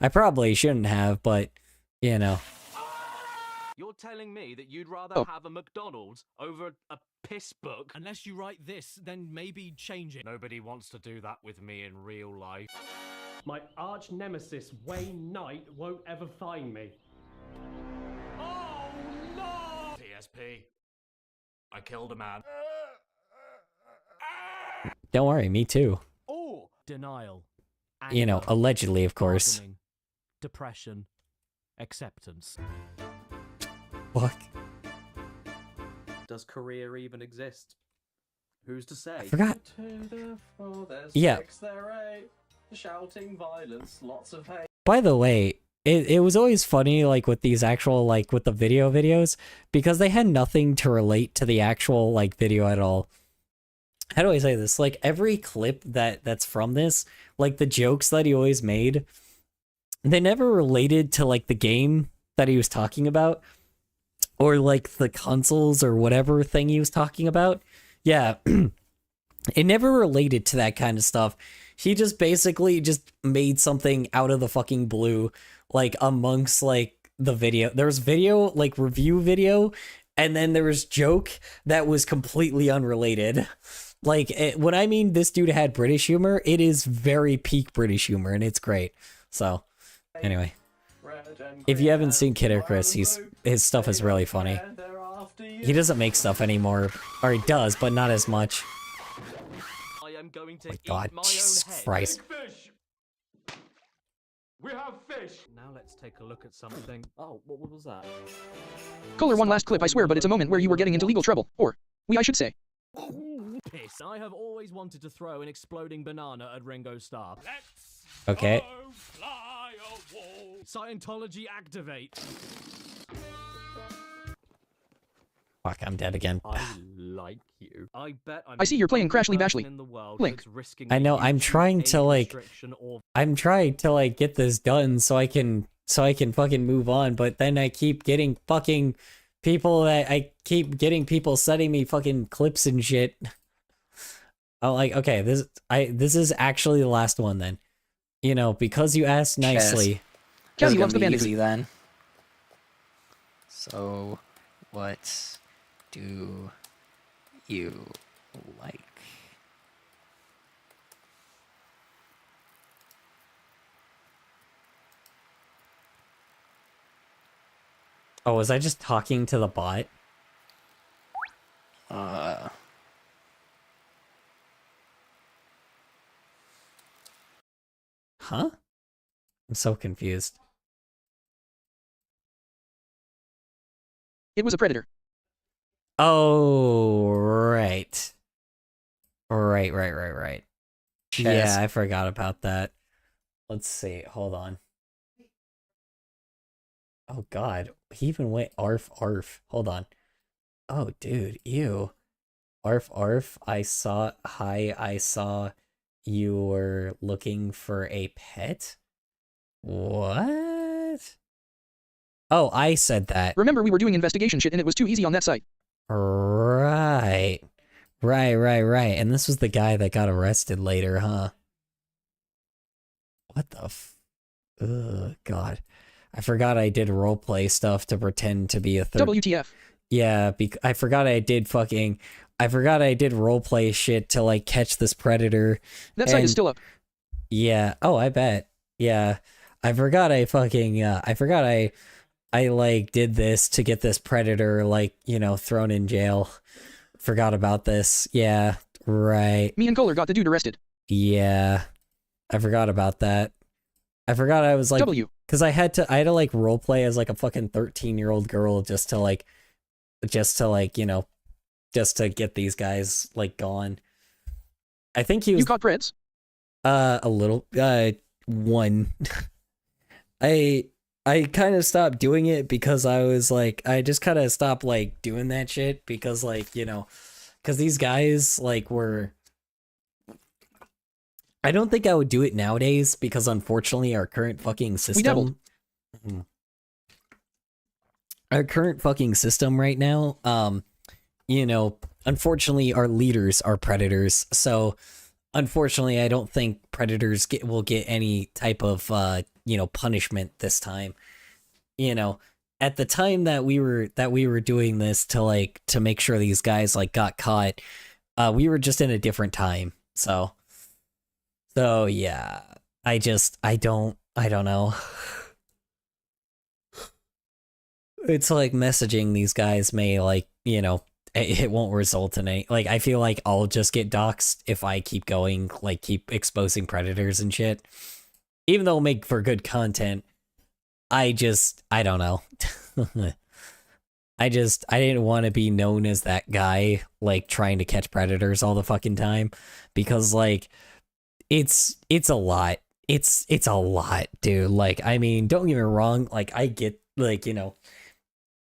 A: I probably shouldn't have, but
F: You're telling me that you'd rather have a McDonald's over a piss book? Unless you write this, then maybe change it. Nobody wants to do that with me in real life. My arch nemesis, Wayne Knight, won't ever find me.
G: ESP. I killed a man.
A: Don't worry, me too.
F: Oh, denial.
A: You know,
F: Anger,
A: allegedly, of course.
F: bargaining, depression, acceptance.
A: Fuck.
F: Does career even exist? Who's to say?
A: I forgot. Yeah.
F: Shouting violence, lots of hate.
A: By the way, it was always funny, like, with these actual, like, with the videos, because they had nothing to relate to the actual, like, video at all. How do I say this? Like, every clip that's from this, like, the jokes that he always made, they never related to, like, the game that he was talking about, or, like, the consoles or whatever thing he was talking about. Yeah, it never related to that kind of stuff. He just basically just made something out of the fucking blue, like, amongst, like, the video. There was video, like, review video, and then there was joke that was completely unrelated. Like, when I mean this dude had British humor, it is very peak British humor, and it's great. So, anyway. If you haven't seen Kid Icarus, his stuff is really funny. He doesn't make stuff anymore, or he does, but not as much.
F: I am going to
A: Oh my God,
F: eat my
A: Jesus
F: own head.
A: Christ.
F: We have fish. Now let's take a look at something. Oh, what was that?
B: Kohler, one last clip, I swear, but it's a moment where you were getting into legal trouble. Or, I should say.
F: Piss. I have always wanted to throw an exploding banana at Ringo Starr.
A: Okay.
F: Fly a wall. Scientology activate.
A: Fuck, I'm dead again.
F: I like you. I bet I'm
B: I see you're playing Crashly Bashly.
F: in the world
B: Link.
F: that's risking
A: I know,
F: a
A: I'm
F: YouTube
A: trying to,
F: age
A: like,
F: restriction or
A: I'm trying to, like, get this done so I can fucking move on, but then I keep getting fucking people I keep getting people sending me fucking clips and shit. I'm like, okay, this is actually the last one then. You know, because you asked nicely.
B: Cassie
I: It's
B: loves the
I: gonna be
B: bandit.
I: easy then. So, what do you like?
A: Oh, was I just talking to the bot? Huh? I'm so confused.
B: It was a predator.
A: Oh, right. Right. Yeah, I forgot about that. Let's see. Hold on. Oh, God. He even went arf. Hold on. Oh, dude. Ew. Arf. I saw you were looking for a pet? What? Oh, I said that.
B: Remember, we were doing investigation shit and it was too easy on that site.
A: Right. And this was the guy that got arrested later, huh? What the Ugh, God. I forgot I did roleplay stuff to pretend to be a third.
B: WTF.
A: Yeah, I forgot I did roleplay shit to, like, catch this predator.
B: That site is still up.
A: Yeah. Oh, I bet. Yeah. I forgot I like did this to get this predator, like, you know, thrown in jail. Forgot about this. Yeah. Right.
B: Me and Kohler got the dude arrested.
A: Yeah. I forgot about that. I forgot I was like, because I had to like roleplay as like a fucking 13-year-old girl just to you know, just to get these guys like gone. I think he was.
B: You caught Preds?
A: A little. One. I kind of stopped doing it because I was like, I just kind of stopped like doing that shit because, like, you know, because these guys like were. I don't think I would do it nowadays because unfortunately our current fucking system. Our current fucking system right now, you know, unfortunately our leaders are predators. So unfortunately I don't think predators will get any type of, you know, punishment this time. You know, at the time that we were doing this to make sure these guys like got caught, we were just in a different time. So yeah, I don't know. it's like messaging these guys may like, you know, it won't result in any, like, I feel like I'll just get doxxed if I keep going, like, keep exposing predators and shit. Even though it'll make for good content, I don't know. I didn't want to be known as that guy, like, trying to catch predators all the fucking time, because, like, it's a lot. It's a lot, dude. Like, I mean, don't get me wrong, like, I get, like, you know,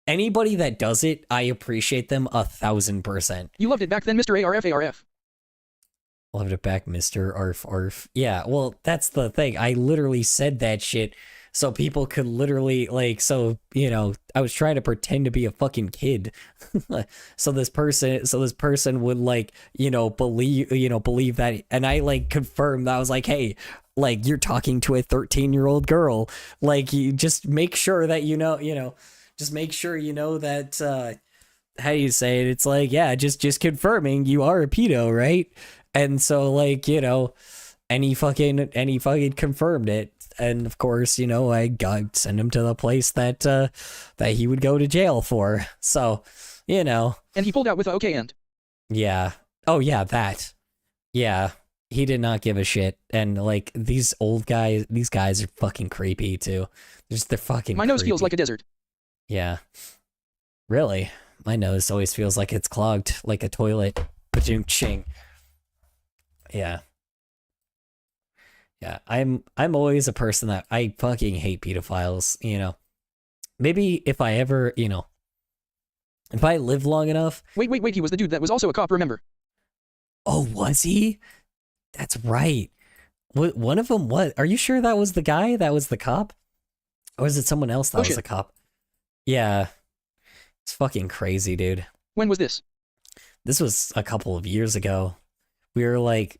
A: anybody that does it, I appreciate them 1000%.
B: You loved it back then, Mr. ARF.
A: Loved it back, Mr. Arf Arf. Yeah, well, that's the thing. I literally said that shit so people could literally, like, so, you know, I was trying to pretend to be a fucking kid. so this person would, like, you know, believe that, and I, like, confirmed that. I was like, hey, like, you're talking to a 13-year-old girl. Like, you just make sure that just make sure you know that, how do you say it? It's like, yeah, just confirming you are a pedo, right? And so, like, you know, and he fucking confirmed it. And of course, you know, I sent him to the place that that he would go to jail for. So, you know.
B: And he pulled out with a okay end.
A: Yeah. Oh yeah, that. Yeah. He did not give a shit. And like these guys are fucking creepy too. They're fucking
B: My nose
A: creepy.
B: feels like a desert.
A: Yeah. Really? My nose always feels like it's clogged, like a toilet. Ching. Yeah. Yeah, I'm always a person that I fucking hate pedophiles, you know. Maybe if I ever, you know, if I live long enough.
B: Wait, he was the dude that was also a cop, remember?
A: Oh, was he? That's right. One of them, what? Are you sure that was the guy that was the cop? Or is it someone else that was the cop? Yeah. It's fucking crazy, dude.
B: When was this?
A: This was a couple of years ago. We were like,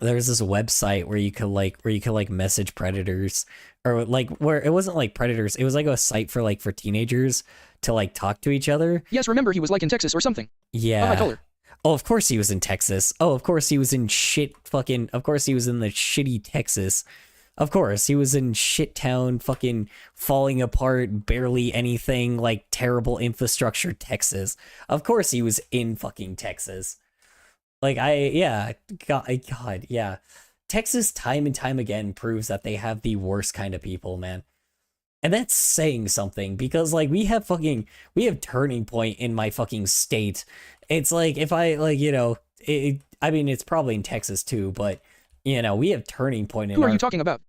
A: there's this website where you could message predators, or like where it wasn't like predators, it was like a site for teenagers to like talk to each other.
B: Yes, remember he was like in Texas or something.
A: Yeah.
B: My color.
A: Oh, of course he was in Texas. Oh, of course he was in of course he was in the shitty Texas. Of course he was in shit town, fucking falling apart, barely anything, like terrible infrastructure Texas. Of course he was in fucking Texas. Like, God, yeah. Texas, time and time again, proves that they have the worst kind of people, man. And that's saying something, because, like, we have Turning Point in my fucking state. It's like, if I, like, you know, I mean, it's probably in Texas, too, but, you know, we have Turning Point in
B: Who are you talking about?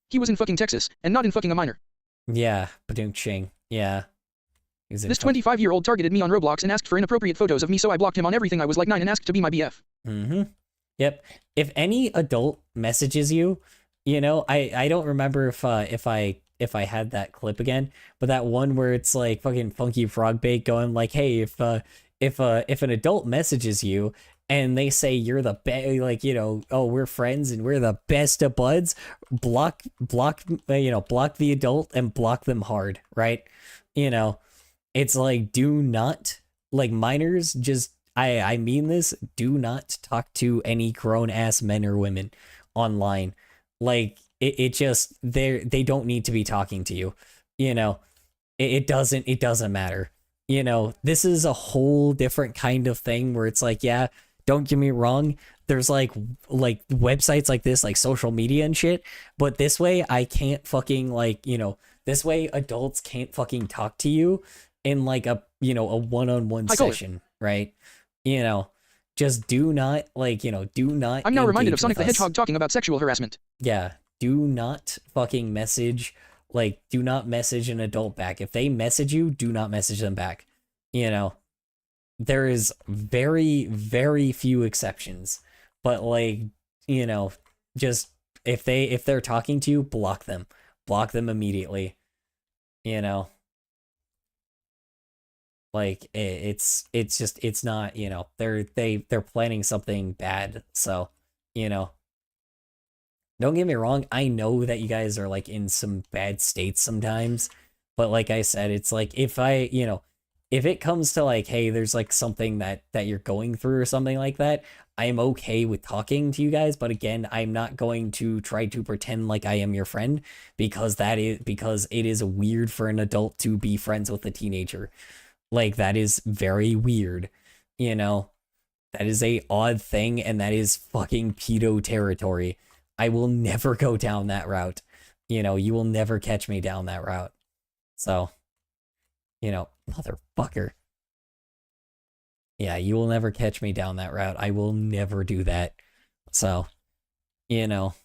B: He was in fucking Texas, and not in fucking a minor.
A: Yeah, Badung-ching, yeah.
B: This 25-year-old targeted me on Roblox and asked for inappropriate photos of me, so I blocked him on everything. I was like 9 and asked to be my BF.
A: Mm-hmm. Yep. If any adult messages you, you know, I don't remember if I had that clip again, but that one where it's like fucking Funky Frogbait going like, hey, if an adult messages you and they say you're the best, like, you know, oh, we're friends and we're the best of buds, block the adult and block them hard, right? You know. It's like, do not, like, minors, just, I mean this, do not talk to any grown-ass men or women online. Like, it just, they don't need to be talking to you, you know? It doesn't matter. You know, this is a whole different kind of thing where it's like, yeah, don't get me wrong, there's, like websites like this, like social media and shit, but this way, I can't fucking, like, you know, this way adults can't fucking talk to you in like a, you know, a one-on-one session, right? You know, just do not, like, you know, do not.
B: I'm now reminded of Sonic the Hedgehog talking about sexual harassment.
A: Yeah, do not fucking message, like, do not message an adult back. If they message you, do not message them back. You know, there is very, very few exceptions, but like, you know, just if they're talking to you, block them immediately. You know. Like, it's just, it's not, you know, they're planning something bad. So, you know, don't get me wrong, I know that you guys are like in some bad states sometimes, but like I said, it's like, if I, you know, if it comes to like, hey, there's like something that you're going through or something like that, I am okay with talking to you guys, but again, I'm not going to try to pretend like I am your friend because it is weird for an adult to be friends with a teenager. Like, that is very weird, you know? That is a odd thing, and that is fucking pedo territory. I will never go down that route. You know, you will never catch me down that route. So, you know, motherfucker. Yeah, you will never catch me down that route. I will never do that. So, you know.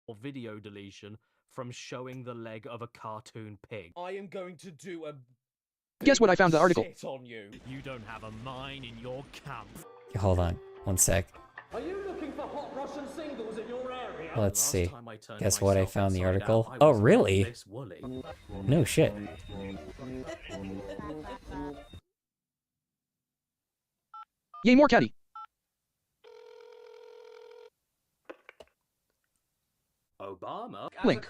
F: Or video deletion from showing the leg of a cartoon pig. I am going to do a...
B: Guess what I found the article.
F: Shit on you. You don't have a mine in your camp.
A: Hold on, one sec.
F: Are you looking for hot Russian singles in your area?
A: Let's see. Guess what I found the article? Oh, really? No shit.
B: Yay, more caddy.
F: Obama?
B: Link.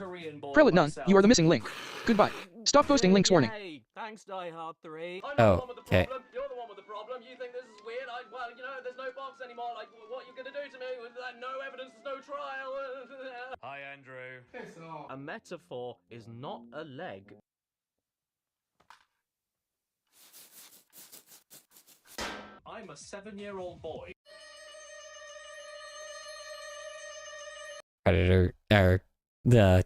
B: Prelate none, you are the missing link. Goodbye. Stop posting links warning.
F: Yay. Thanks, Die Hard 3.
A: Oh, okay.
F: You're the one with the problem. You think this is weird? Well, you know, there's no box anymore. Like, what are you gonna do to me with that? No evidence, no trial. Hi, Andrew. A metaphor is not a leg. I'm a 7-year-old boy.
A: Predator, or the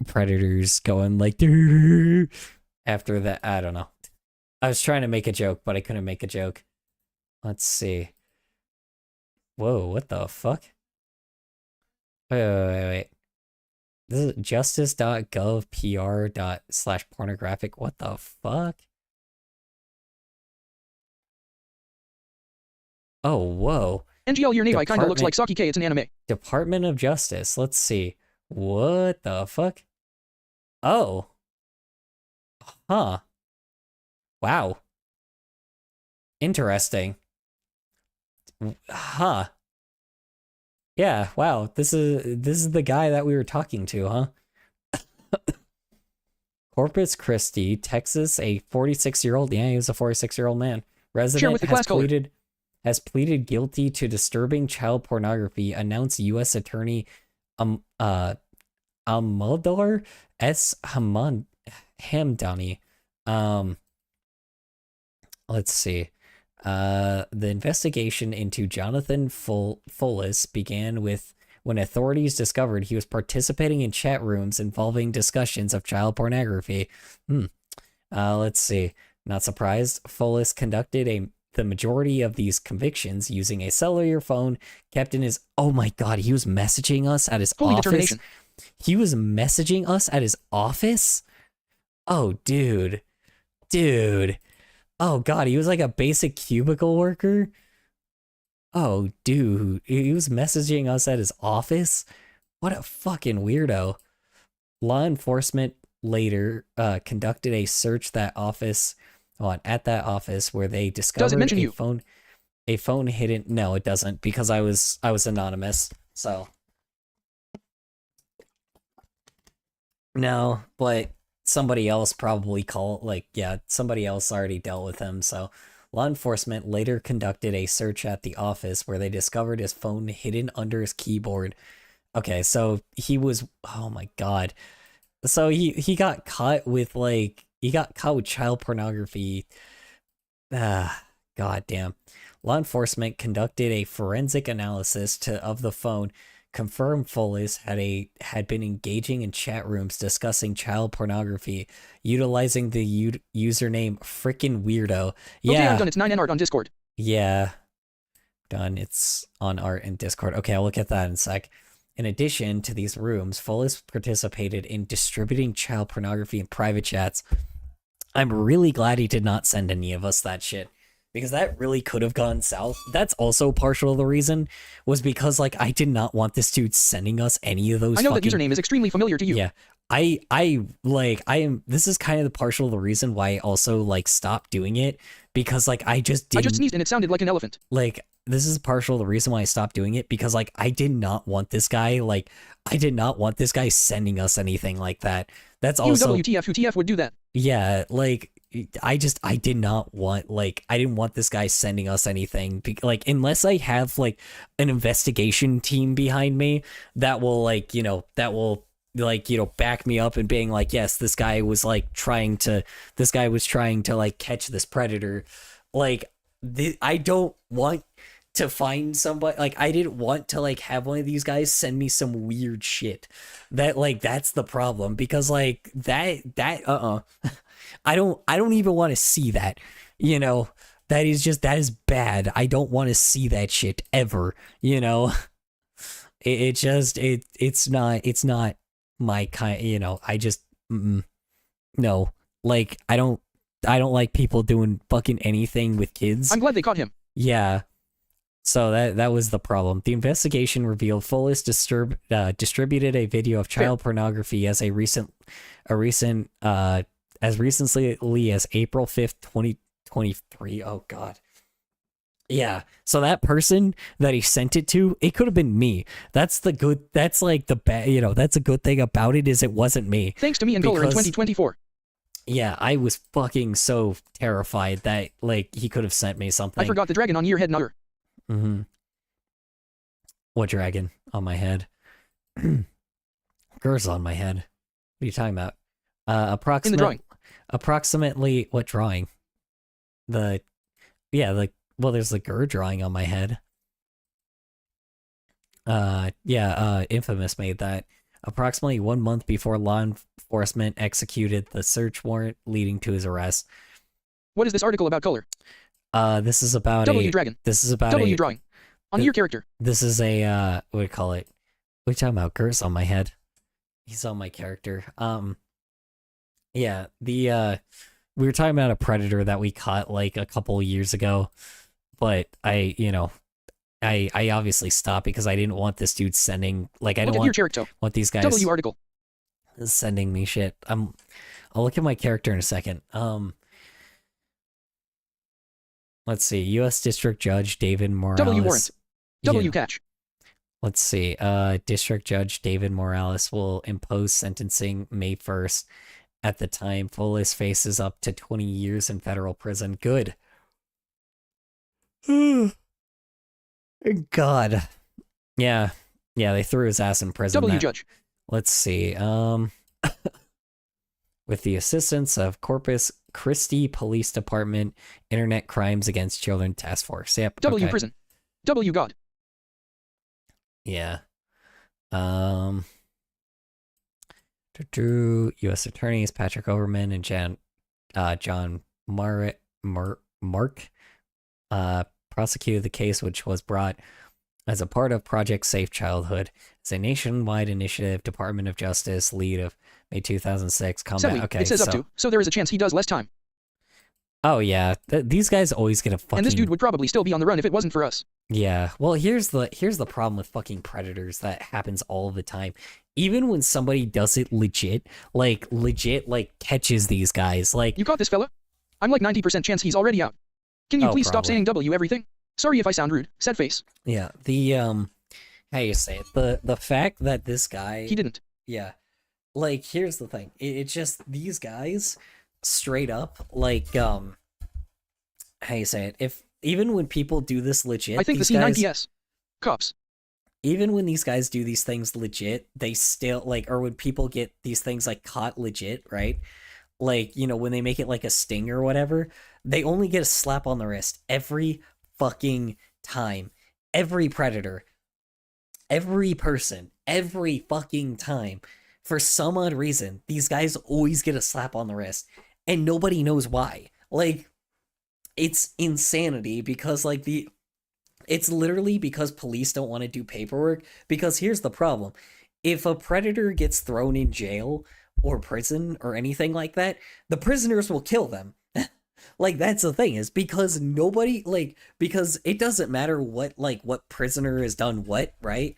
A: predators going like after that. I don't know. I was trying to make a joke, but I couldn't make a joke. Let's see. Whoa, what the fuck? Wait. This is justice.gov.pr/pornographic. What the fuck? Oh, whoa.
B: NGL your Navy kinda looks like Saki K, it's an anime.
A: Department of Justice. Let's see. What the fuck? Oh. Huh. Wow. Interesting. Huh. Yeah, wow. This is the guy that we were talking to, huh? Corpus Christi, Texas, a 46-year-old, yeah, he was a 46-year-old man. Resident has pleaded guilty to disturbing child pornography, announced U.S. Attorney Amador S. Hamdani. Let's see. The investigation into Jonathan Fullis began when authorities discovered he was participating in chat rooms involving discussions of child pornography. Let's see. Not surprised, Fullis conducted the majority of these convictions using a cellular phone kept in his... Oh my god, he was messaging us at his office? He was messaging us at his office? Oh, dude. Dude. Oh god, he was like a basic cubicle worker? Oh, dude. He was messaging us at his office? What a fucking weirdo. Law enforcement later conducted a search at that office where they discovered a phone hidden. No, it doesn't, because I was anonymous. So no, but somebody else probably somebody else already dealt with him. So law enforcement later conducted a search at the office where they discovered his phone hidden under his keyboard. Okay, so he was, oh my god. So he got caught with child pornography. God damn. Law enforcement conducted a forensic analysis of the phone, confirmed Fullis had been engaging in chat rooms discussing child pornography, utilizing the username frickin' weirdo. Yeah.
B: Okay, I'm done. It's 9N art on Discord.
A: Yeah. Done. It's on art and Discord. Okay, I'll look at that in a sec. In addition to these rooms, Fullis participated in distributing child pornography in private chats. I'm really glad he did not send any of us that shit, because that really could have gone south. That's also partial of the reason, was because, like, I did not want this dude sending us any of those.
B: I know that username is extremely familiar to you.
A: Yeah. This is kind of the partial of the reason why I also, like, stopped doing it, because, like, I just
B: sneezed and it sounded like an elephant.
A: Like, this is partial of the reason why I stopped doing it, because, like, I did not want this guy, sending us anything like that. That's also...
B: WTF, who TF would do that?
A: yeah, like I did not want, like, I didn't want this guy sending us anything, like, unless I have like an investigation team behind me that will, like, that will, like, back me up and being like, yes, this guy was trying to like catch this predator. Like, I don't want to find somebody, like, I didn't want to like have one of these guys send me some weird shit. That's the problem, because like that I don't even want to see that. That is bad. I don't want to see that shit ever. It's not my kind. I just no. Like, I don't like people doing fucking anything with kids.
B: I'm glad they caught him.
A: Yeah. So that was the problem. The investigation revealed Fullis distributed a video of child pornography as recently as April 5th, 2023. Oh god. Yeah. So that person that he sent it to, it could have been me. That's the good. That's like the bad. That's a good thing about it, is it wasn't me.
B: Thanks to me and Color in 2024.
A: Yeah, I was fucking so terrified that like he could have sent me something.
B: I forgot the dragon on your head, Nutter.
A: Mm-hmm. What dragon on my head? Girls on my head. What are you talking about?
B: In the drawing.
A: Approximately what drawing? Well, there's the Gur drawing on my head. Infamous made that. Approximately 1 month before law enforcement executed the search warrant leading to his arrest.
B: What is this article about, Color?
A: This is about
B: Dragon.
A: This is about
B: W drawing. On your character.
A: This is a what do you call it? What are you talking about? Gur's on my head. He's on my character. Yeah, we were talking about a predator that we caught like a couple years ago, but I obviously stopped because I didn't want this dude sending, like, I don't want these guys
B: W article
A: sending me shit. I'll look at my character in a second. Let's see. U.S. District Judge David Morales.
B: W warrant. W catch.
A: Let's see. District Judge David Morales will impose sentencing May 1st. At the time, Fullis faces up to 20 years in federal prison. Good. God. Yeah, they threw his ass in prison.
B: W judge.
A: Let's see. With the assistance of Corpus Christi Police Department, Internet Crimes Against Children Task Force. Yep.
B: W
A: okay.
B: prison. W God.
A: Yeah. U.S. attorneys Patrick Overman and John Mark prosecuted the case, which was brought as a part of Project Safe Childhood. It's a nationwide initiative, Department of Justice, lead of May 2006. Okay,
B: it says up to, so there is a chance he does less time.
A: Oh yeah, these guys always get a fucking.
B: And this dude would probably still be on the run if it wasn't for us.
A: Yeah, well, here's the problem with fucking predators that happens all the time. Even when somebody does it legit, like catches these guys, like.
B: You caught this fella? I'm like 90% chance he's already out. Can you please stop saying W everything? Sorry if I sound rude. Sad face.
A: Yeah, how you say it? The fact that this guy.
B: He didn't.
A: Yeah, like here's the thing. It's just these guys straight up like how you say it? If even when people do this legit,
B: I think the C90S cops.
A: Even when these guys do these things legit, they still like, or when people get these things like caught legit, right? Like, when they make it like a sting or whatever, they only get a slap on the wrist every fucking time. Every predator, every person, every fucking time. For some odd reason, these guys always get a slap on the wrist, and nobody knows why. Like, it's insanity because like it's literally because police don't want to do paperwork. Because here's the problem. If a predator gets thrown in jail or prison or anything like that, the prisoners will kill them. Like, that's the thing, is because nobody, like, because it doesn't matter what prisoner has done what, right?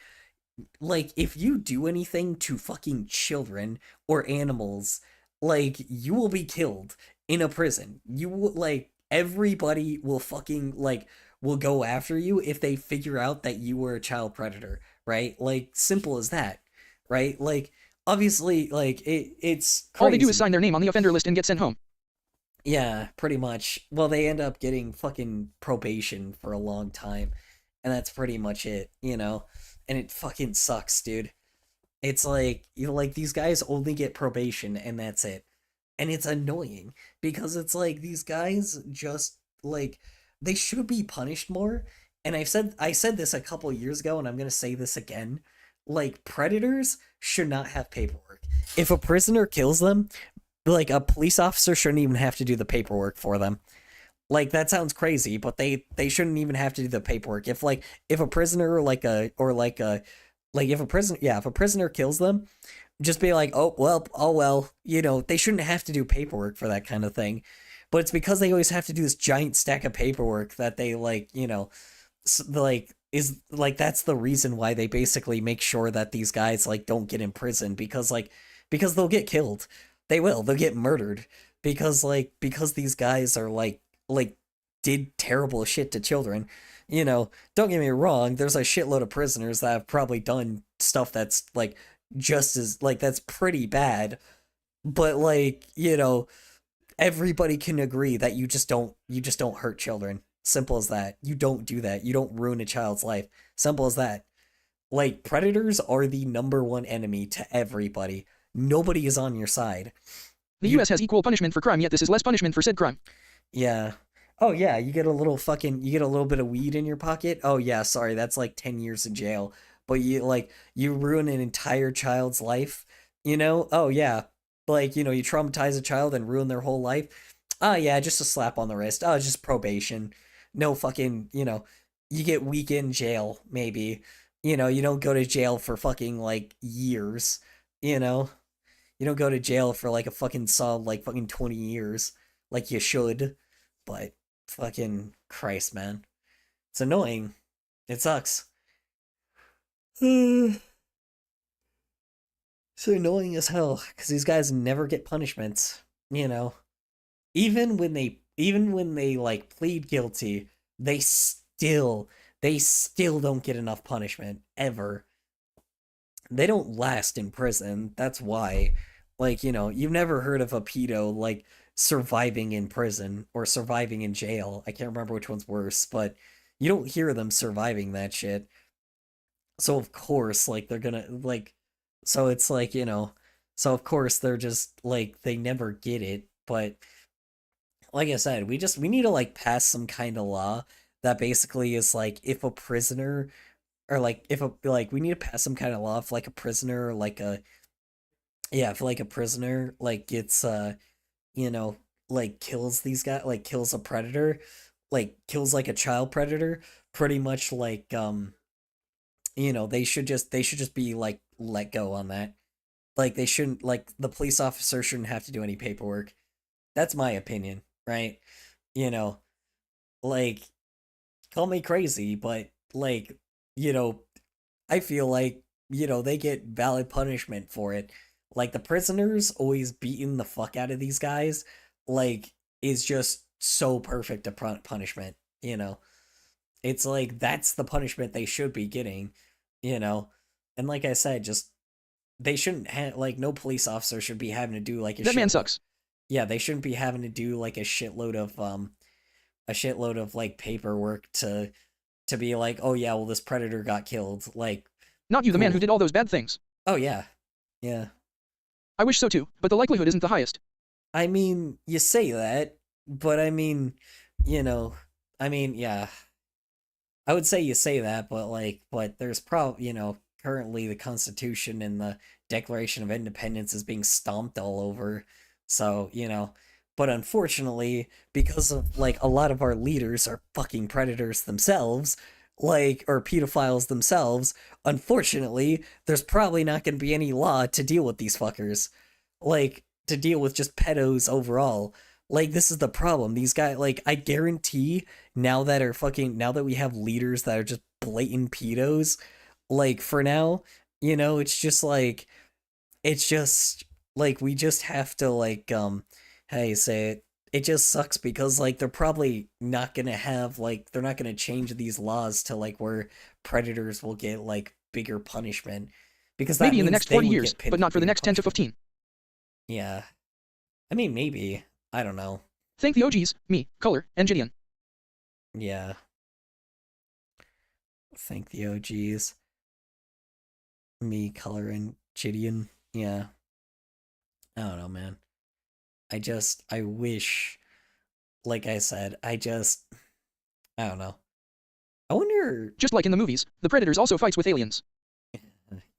A: Like, if you do anything to fucking children or animals, like, you will be killed in a prison. You will, like, everybody will fucking, like, will go after you if they figure out that you were a child predator, right? Like, simple as that, right? Like, obviously, like, it's crazy.
B: All they do is sign their name on the offender list and get sent home.
A: Yeah, pretty much. Well, they end up getting fucking probation for a long time, and that's pretty much it, you know? And it fucking sucks, dude. It's like, you know, like, these guys only get probation, and that's it. And it's annoying, because it's like, these guys just, like, they should be punished more, and I said this a couple years ago, and I'm gonna say this again. Like, predators should not have paperwork. If a prisoner kills them, like, a police officer shouldn't even have to do the paperwork for them. Like, that sounds crazy, but they shouldn't even have to do the paperwork. If a prisoner if a prisoner kills them, just be like, oh well, you know, they shouldn't have to do paperwork for that kind of thing. But it's because they always have to do this giant stack of paperwork that they, like, you know, is like, that's the reason why they basically make sure that these guys, like, don't get in prison, because they'll get killed. They'll get murdered, because these guys are like did terrible shit to children. You know, don't get me wrong, there's a shitload of prisoners that have probably done stuff that's, like, just as, like, that's pretty bad, but, like, you know, everybody can agree that you just don't hurt children. Simple as that. You don't do that. You don't ruin a child's life. Simple as that. Like, predators are the #1 enemy to everybody. Nobody is on your side.
B: The US has equal punishment for crime, yet this is less punishment for said crime.
A: Yeah. Oh yeah, you get a little bit of weed in your pocket. Oh yeah, sorry, that's like 10 years in jail. But you ruin an entire child's life, you know? Oh yeah. Like, you know, you traumatize a child and ruin their whole life. Oh yeah, just a slap on the wrist. Oh, just probation. No fucking, you know, you get weekend jail, maybe. You know, you don't go to jail for fucking, like, years, you know? You don't go to jail for, like, a fucking solid, like, fucking 20 years, like you should. But fucking Christ, man. It's annoying. It sucks. It's annoying as hell, because these guys never get punishments, you know? Even when they like plead guilty, they still don't get enough punishment ever. They don't last in prison. That's why. Like, you know, you've never heard of a pedo, like, surviving in prison or surviving in jail. I can't remember which one's worse, but you don't hear them surviving that shit. So of course, like, they're gonna, like, so it's like, you know, so of course they're just like, they never get it. But like I said, we need to, like, pass some kind of law that basically is like, if a prisoner, or like, we need to pass some kind of law if, like, a prisoner, like if, like, a prisoner, like, gets you know, like, kills these guys, like, kills a predator, like, kills, like, a child predator, pretty much, like, you know, they should just be, like, let go on that. Like, they shouldn't, like, the police officer shouldn't have to do any paperwork. That's my opinion, right? You know, like, call me crazy, but, like, you know, I feel like, you know, they get valid punishment for it. Like, the prisoners always beating the fuck out of these guys, like, is just so perfect a punishment, you know? It's like, that's the punishment they should be getting, you know? And like I said, just, they shouldn't have, like, no police officer should be having to do, like,
B: that man sucks.
A: Yeah, they shouldn't be having to do, like, a shitload of, like, paperwork to be like, oh yeah, well, this predator got killed, like...
B: Not you, the man who did all those bad things.
A: Oh yeah. Yeah.
B: I wish so too, but the likelihood isn't the highest.
A: I mean, you say that, but I mean, you know, I mean, yeah. I would say you say that, but, like, but there's you know, currently the Constitution and the Declaration of Independence is being stomped all over. So, you know, but unfortunately, because of, like, a lot of our leaders are fucking predators themselves, like, or pedophiles themselves, unfortunately, there's probably not going to be any law to deal with these fuckers. Like, to deal with just pedos overall. Like, this is the problem. These guys, like, I guarantee now that we have leaders that are just blatant pedos, like, for now, you know, it's just like, we just have to, like, how do you say it? It just sucks because, like, they're probably not gonna have, like, they're not gonna change these laws to, like, where predators will get, like, bigger punishment.
I: Because that
B: Maybe in the
I: means
B: next
I: they
B: 40
I: would
B: years,
I: get pinned
B: but not for the
I: bigger
B: next 10 to
I: punishment.
B: 15.
I: Yeah. I mean, maybe. I don't know.
B: Thank the OGs, me, Color, and Gideon.
I: Yeah. Thank the OGs. Me, Color, and Gideon. Yeah. I don't know, man. I wish, like I said, I don't know. I wonder.
B: Just like in the movies, the Predators also fights with aliens.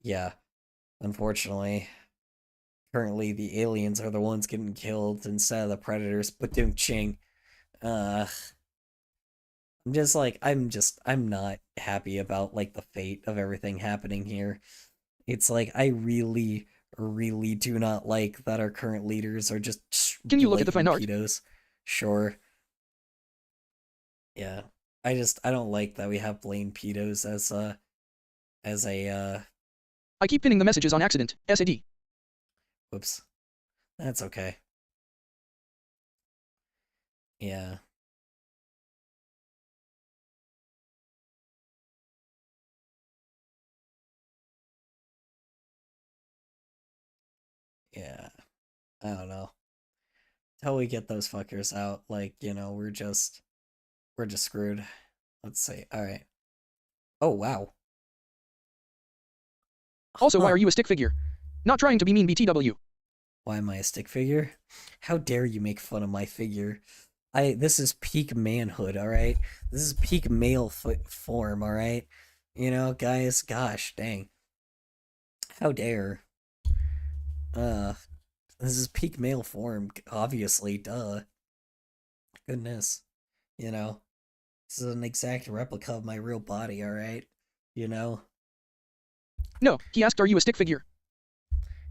I: Yeah. Unfortunately, currently the aliens are the ones getting killed instead of the Predators, but don't ching. I'm not happy about like the fate of everything happening here. It's like I really, really do not like that our current leaders are just
B: Can you look at the
I: blatant
B: fine art?
I: pedos. Sure. Yeah. I don't like that we have blatant pedos as a
B: I keep pinning the messages on accident. SAD.
I: whoops. That's okay. Yeah. Yeah. I don't know. Till we get those fuckers out, like, we're just screwed. Let's see. All right. Oh, wow.
B: Also, why are you a stick figure? Not trying to be mean BTW.
I: Why am I a stick figure? How dare you make fun of my figure? This is peak manhood, all right? This is peak male form, all right? Guys, gosh, dang. How dare. This is peak male form, obviously, duh. Goodness. This is an exact replica of my real body, all right?
B: No, he asked, are you a stick figure?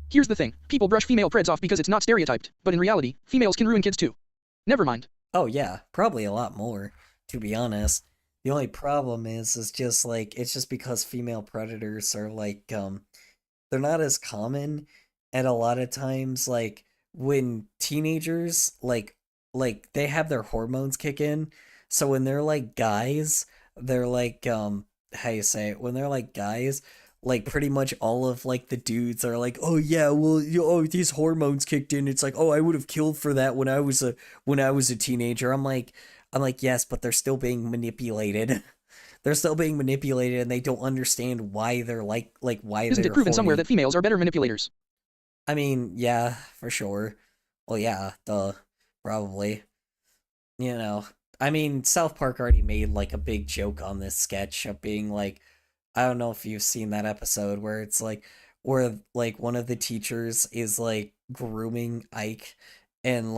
B: Here's the thing, people brush female preds off because it's not stereotyped, but in reality, females can ruin kids too. Never mind.
I: Oh yeah, probably a lot more, to be honest. The only problem is just like, it's just because female predators are like, they're not as common, and a lot of times, like, when teenagers, they have their hormones kick in, so when they're like guys, they're like, how you say it, when they're like guys, like pretty much all of like the dudes are like, oh yeah, well, these hormones kicked in. It's like, oh, I would have killed for that when I was a teenager. I'm like, yes, but they're still being manipulated. They're still being manipulated, and they don't understand why they're why
B: Isn't
I: they're
B: it proven somewhere
I: horny.
B: that females are better manipulators?
I: I mean, yeah, for sure. Well, yeah, duh, probably. I mean, South Park already made like a big joke on this sketch of being like, I don't know if you've seen that episode where it's like, where like one of the teachers is like grooming Ike, and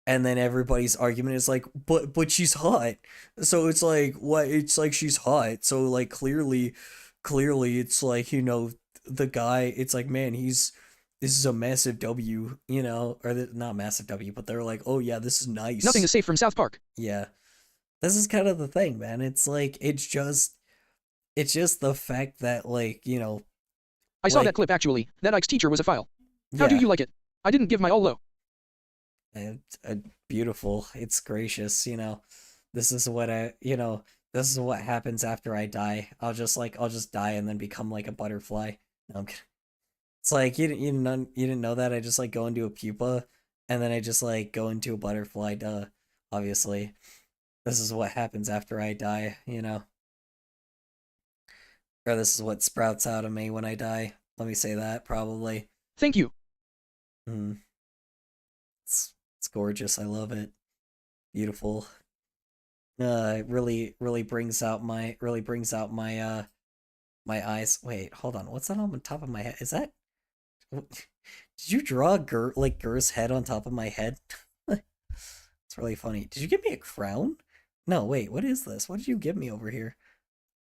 I: and then everybody's argument is like, but she's hot. So it's like, what? It's like she's hot. So like clearly it's like, the guy, it's like, man, this is a massive W, or not massive W, but they're like, oh yeah, this is nice.
B: Nothing is safe from South Park.
I: Yeah. This is kind of the thing, man. It's like, it's just the fact that, like,
B: I saw that clip actually. That Ike's teacher was a file. How do
I: yeah,
B: you like it? I didn't give my all low.
I: beautiful. It's gracious, This is what this is what happens after I die. I'll just die and then become like a butterfly. No, I'm kidding. It's like, you didn't know that I just like go into a pupa and then I just like go into a butterfly, duh. Obviously. This is what happens after I die, Or this is what sprouts out of me when I die. Let me say that, probably.
B: Thank you.
I: It's gorgeous. I love it. Beautiful. It really brings out my my eyes. Wait, hold on. What's that on the top of my head? Is that? Did you draw Gur's head on top of my head? It's really funny. Did you give me a crown? No, wait. What is this? What did you give me over here?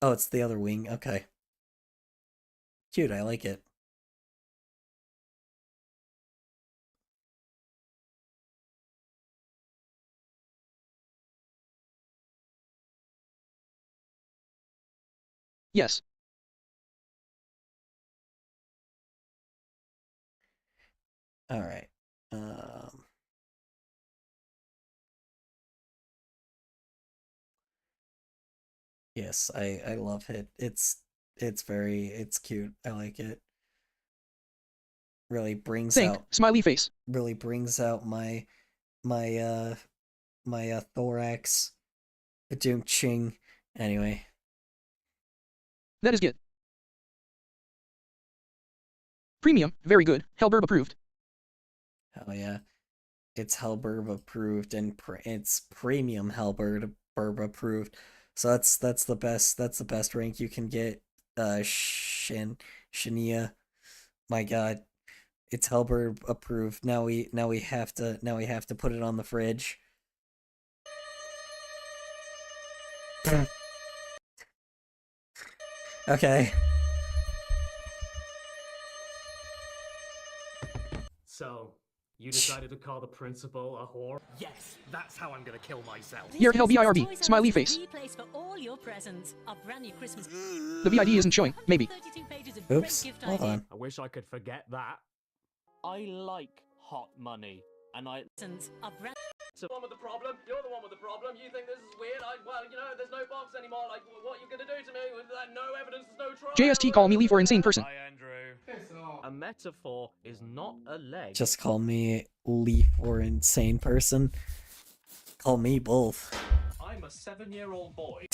I: Oh, it's the other wing. Okay. Cute. I like it.
B: Yes.
I: All right. Yes, I love it. It's cute. I like it. really brings
B: Think,
I: out
B: smiley face.
I: really brings out my thorax. Doom ching. Anyway.
B: That is good. Premium, very good. Hellburb approved.
I: Oh yeah. It's Hellburb approved and it's premium Hellburb approved. So that's the best rank you can get. Shania. My god. It's Hellburb approved. Now we have to put it on the fridge. Okay.
F: So, you decided to call the principal a whore? Yes, that's how I'm gonna kill myself.
B: Here, hell BIRB, smiley face. The VID isn't showing, maybe.
I: Oops, hold on.
F: I wish I could forget that. I like hot money, and I... So the one with the problem, you're the one with the problem, you think this is weird, well, you know, there's no box anymore, like, what are you gonna do to me with that? No evidence, there's no trial.
B: JST call me Lee for insane person.
F: Hi, Andrew. A metaphor is not a leg.
I: Just call me Leaf or insane person. Call me both.
F: I'm a 7-year-old boy.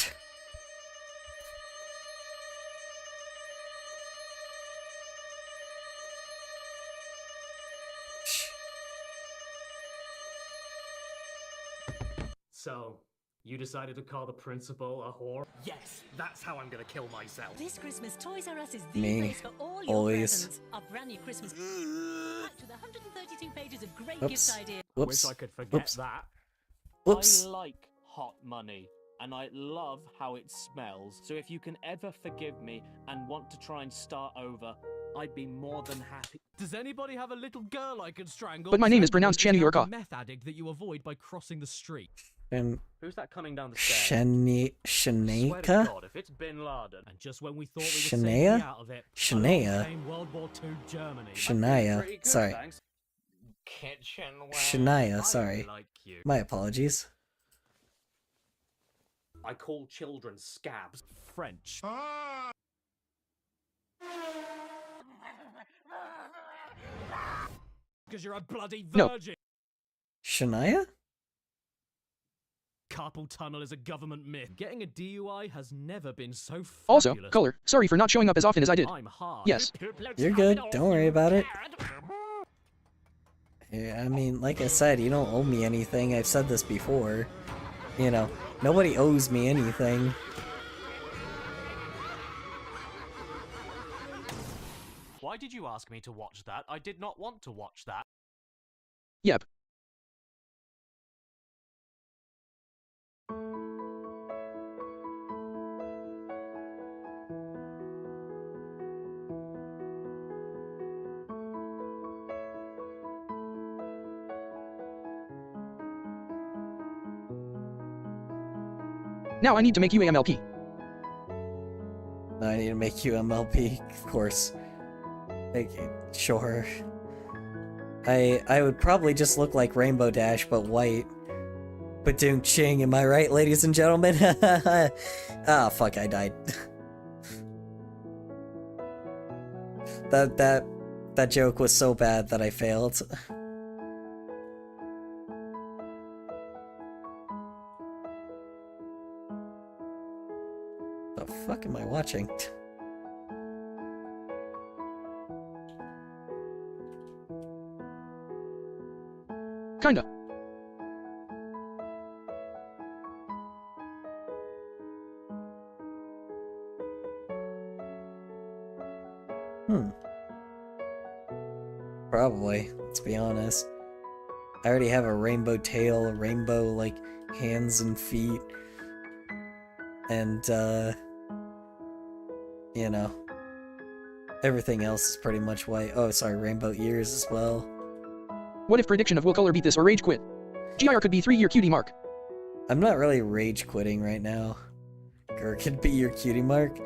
F: So, you decided to call the principal a whore? Yes, that's how I'm gonna kill myself.
J: This Christmas, Toys R Us is the
I: Me.
J: place for all your
I: Always.
J: presents. Our brand new Christmas packed with 132 pages of great
I: Oops.
J: gift ideas.
I: Whoops.
F: Wish I could forget
I: Whoops.
F: that.
I: Whoops.
F: I like hot money, and I love how it smells. So if you can ever forgive me and want to try and start over, I'd be more than happy. Does anybody have a little girl I can strangle?
B: But my name is pronounced Channy
F: Strangle
B: Yorka.
F: is a meth addict that you avoid by crossing the street.
I: And
F: Who's that coming down the stairs? Swear to
I: Shaneka?
F: God, if it's Bin Laden. And just when we thought we were
I: Shania?
F: safely out of it,
I: Shania?
F: along came World War II Germany.
I: Shania.
F: Pretty good,
I: Sorry.
F: thanks. Kitchenware.
I: Shania,
F: I
I: sorry.
F: like you.
I: My apologies.
F: I call children scabs. French. Because you're a bloody
B: No.
F: virgin.
I: Shania?
F: Carpal tunnel is a government myth. Getting a DUI has never been so fabulous.
B: Also, color, sorry for not showing up as often as I did.
F: I'm hard.
B: Yes.
I: You're good. Don't worry about it. Yeah, I mean, like I said, you don't owe me anything. I've said this before. You know, nobody owes me anything.
F: Why did you ask me to watch that? I did not want to watch that.
B: Yep. Now I need to make you AMLP.
I: I need to make you MLP, of course. Okay, sure. I would probably just look like Rainbow Dash, but white. But doing ching, am I right, ladies and gentlemen? Ah, fuck, I died. That joke was so bad that I failed. The fuck am I watching?
B: Kinda.
I: Probably, let's be honest. I already have a rainbow tail, a rainbow, like, hands and feet. And, you know, everything else is pretty much white. Oh, sorry, rainbow ears as well.
B: What if prediction of will color beat this or rage quit? GIR could be 3-year cutie mark.
I: I'm not really rage quitting right now. Or could be your cutie mark.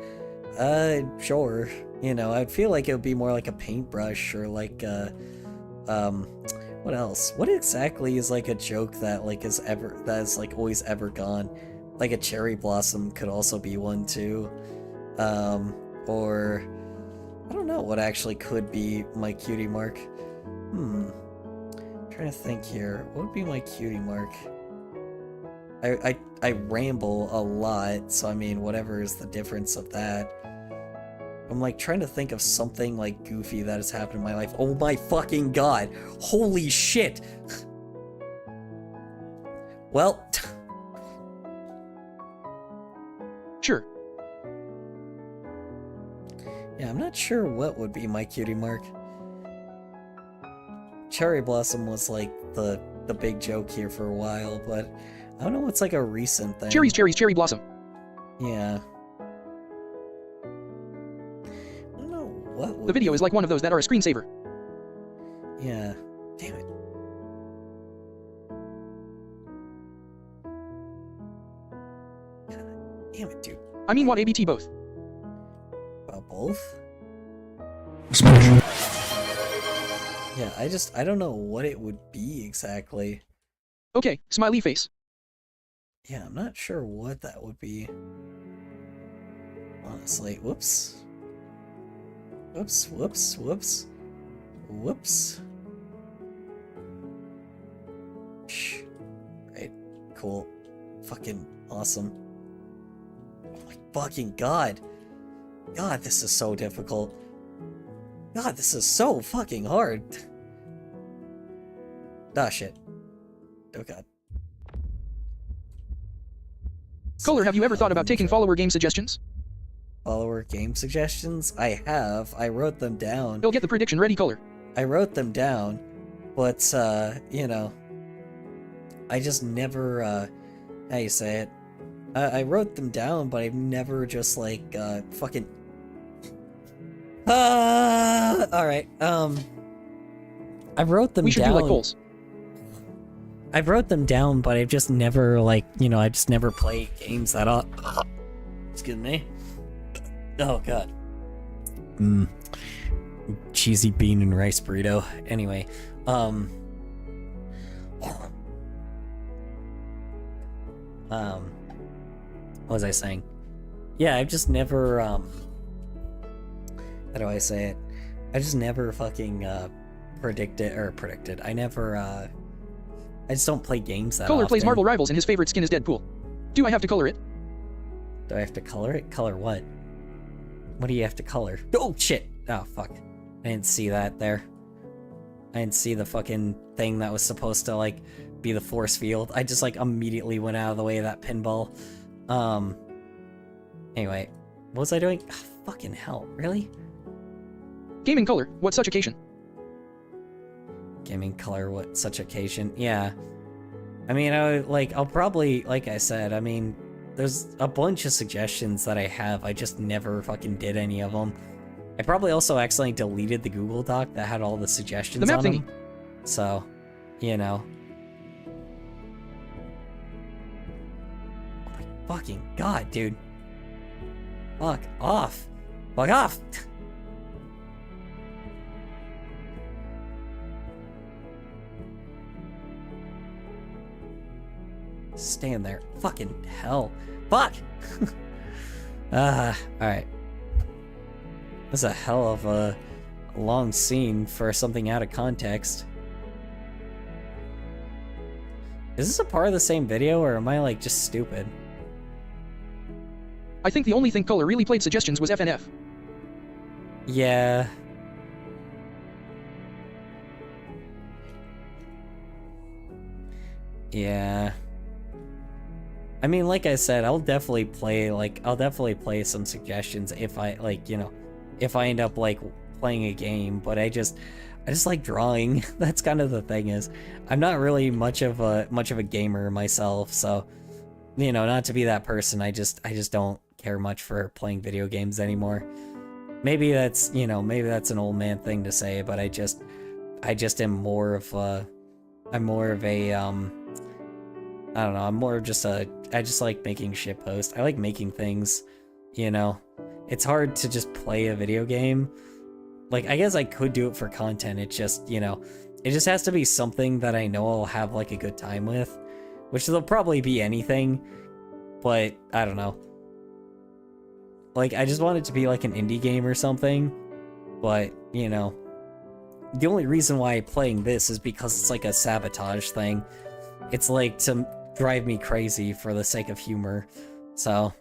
I: Sure. You know, I'd feel like it would be more like a paintbrush or like, what else? What exactly is like a joke that like is like always ever gone? Like a cherry blossom could also be one too. Or I don't know what actually could be my cutie mark. Trying to think here. What would be my cutie mark? I ramble a lot, so I mean, whatever is the difference of that. I'm like trying to think of something like goofy that has happened in my life. Oh my fucking god! Holy shit! Well,
B: Sure.
I: yeah, I'm not sure what would be my cutie mark. Cherry Blossom was like the big joke here for a while, but I don't know what's like a recent thing.
B: Cherries, cherry blossom.
I: Yeah. I don't know what would
B: The video
I: be.
B: is like one of those that are a screensaver.
I: Yeah. Damn it. God damn it, dude.
B: I mean, what ABT both?
I: About both? Yeah, I don't know what it would be exactly.
B: Okay, smiley face.
I: Yeah, I'm not sure what that would be. Honestly, whoops. Whoops, whoops, whoops. Whoops. Shh. Right, cool. Fucking awesome. Oh my fucking god. God, this is so difficult. God, this is so fucking hard. Ah, shit. Oh god.
B: Color, have you ever thought about taking follower game suggestions?
I: Follower game suggestions? I have. I wrote them down.
B: You'll get the prediction ready, Color.
I: I wrote them down, but, you know, I just never, how you say it? I wrote them down, but I've never just, like, fucking... alright, I wrote them down.
B: We should do like polls.
I: I've wrote them down, but I've just never, like, you know, I just never play games that up. Excuse me. Oh, God. Cheesy bean and rice burrito. Anyway, what was I saying? Yeah, I've just never, how do I say it? I just never fucking, predicted. I never, I just don't play games that
B: Color
I: often.
B: plays Marvel Rivals and his favorite skin is Deadpool. Do I have to color it?
I: Do I have to color it? Color what? What do you have to color? Oh, shit! Oh, fuck. I didn't see that there. I didn't see the fucking thing that was supposed to, like, be the force field. I just, like, immediately went out of the way of that pinball. Anyway. What was I doing? Oh, fucking hell. Really?
B: Gaming color, what such occasion?
I: Gaming color, what such occasion? Yeah. I mean, I'll probably, like I said, I mean, there's a bunch of suggestions that I have. I just never fucking did any of them. I probably also accidentally deleted the Google Doc that had all the suggestions
B: The map
I: on
B: thingy.
I: them. So, you know. Oh my fucking god, dude. Fuck off. Fuck off! Stand there. Fucking hell. Fuck! Alright. This is a hell of a long scene for something out of context. Is this a part of the same video, or am I, like, just stupid?
B: I think the only thing Color really played suggestions was FNF.
I: Yeah. Yeah. I mean, like I said, I'll definitely play some suggestions if I, like, you know, if I end up, like, playing a game, but I just like drawing. That's kind of the thing is, I'm not really much of a gamer myself, so, you know, not to be that person, I just don't care much for playing video games anymore. Maybe that's, you know, maybe that's an old man thing to say, but I just am more of a, I don't know, I'm more of just I just like making shitposts. I like making things, you know. It's hard to just play a video game. Like, I guess I could do it for content, it just, you know, it just has to be something that I know I'll have, like, a good time with. Which will probably be anything, but, I don't know. Like, I just want it to be, like, an indie game or something. But, you know, the only reason why I'm playing this is because it's like a sabotage thing. It's like to drive me crazy for the sake of humor. So,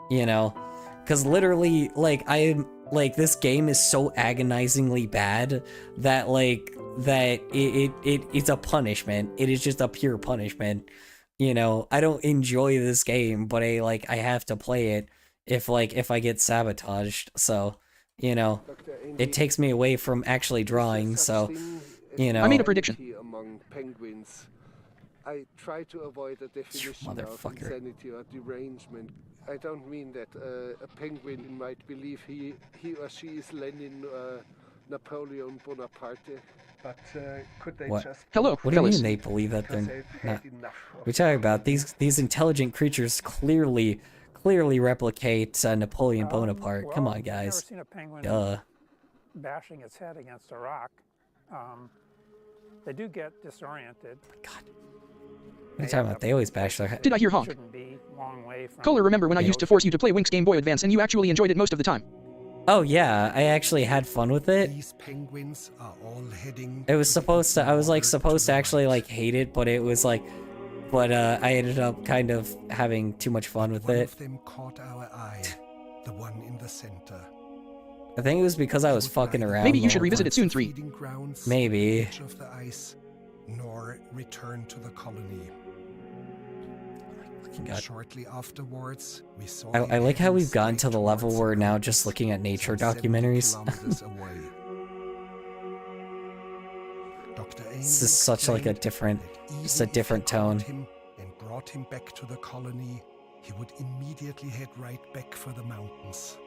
I: you know, because literally, like, this game is so agonizingly bad that, like, it's a punishment. It is just a pure punishment. You know, I don't enjoy this game, but I have to play it if I get sabotaged. So, you know, it takes me away from actually drawing. So, you know,
B: I made a prediction.
K: Among penguins. I try to avoid a definition of insanity or derangement. I don't mean that a penguin might believe he or she is Lenin or Napoleon Bonaparte, but could they just...
B: Hello,
I: what do you mean they believe that they're not? We're talking about these intelligent creatures clearly replicate Napoleon Bonaparte.
L: Well,
I: Come on, guys.
L: I've never seen a penguin bashing its head against a rock. They do get disoriented.
I: God. What are you talking about? They always bash their head.
B: Did I hear honk? Kohler, remember when I used to force you to play Wink's Game Boy Advance and you actually enjoyed it most of the time?
I: Oh yeah, I actually had fun with it.
K: These penguins are all heading...
I: It was supposed to, I was like supposed to actually like hate it, but it was like, I ended up kind of having too much fun with it.
K: One of them caught our eye, the one in the center.
I: I think it was because I was fucking around.
B: Maybe you should revisit it soon, 3.
I: Maybe.
K: Of the ice, nor return to the colony.
I: God.
K: Shortly afterwards, we saw
I: I like how we've gotten to the level where we're now just looking at nature documentaries. This is such like a different, just a different tone.
K: And brought him back to the colony, he would immediately head right back for the mountains.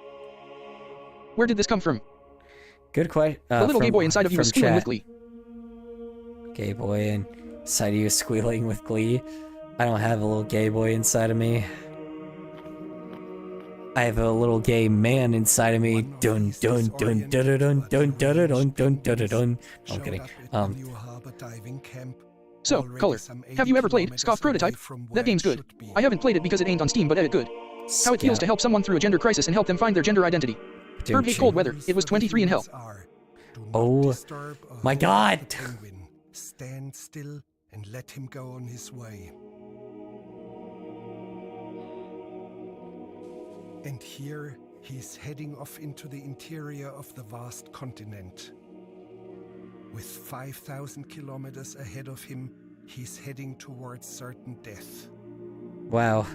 B: Where did this come from?
I: Good question.
B: The little gay boy inside of you is squealing with glee.
I: Gay boy inside of you is squealing with glee. I don't have a little gay boy inside of me. I have a little gay man inside of me. Dun dun dun dun dun dun dun dun dun dun dun. I'm kidding.
B: So, Color, have you ever played Scoff Prototype? That game's good. I haven't played it because it ain't on Steam, but good. How it feels to help someone through a gender crisis and help them find their gender identity. Herb hate cold weather. It was 23 in hell.
I: Oh my God!
K: Stand still and let him go on his way. And here he's heading off into the interior of the vast continent. With 5,000 kilometers ahead of him, he's heading towards certain death.
I: Wow.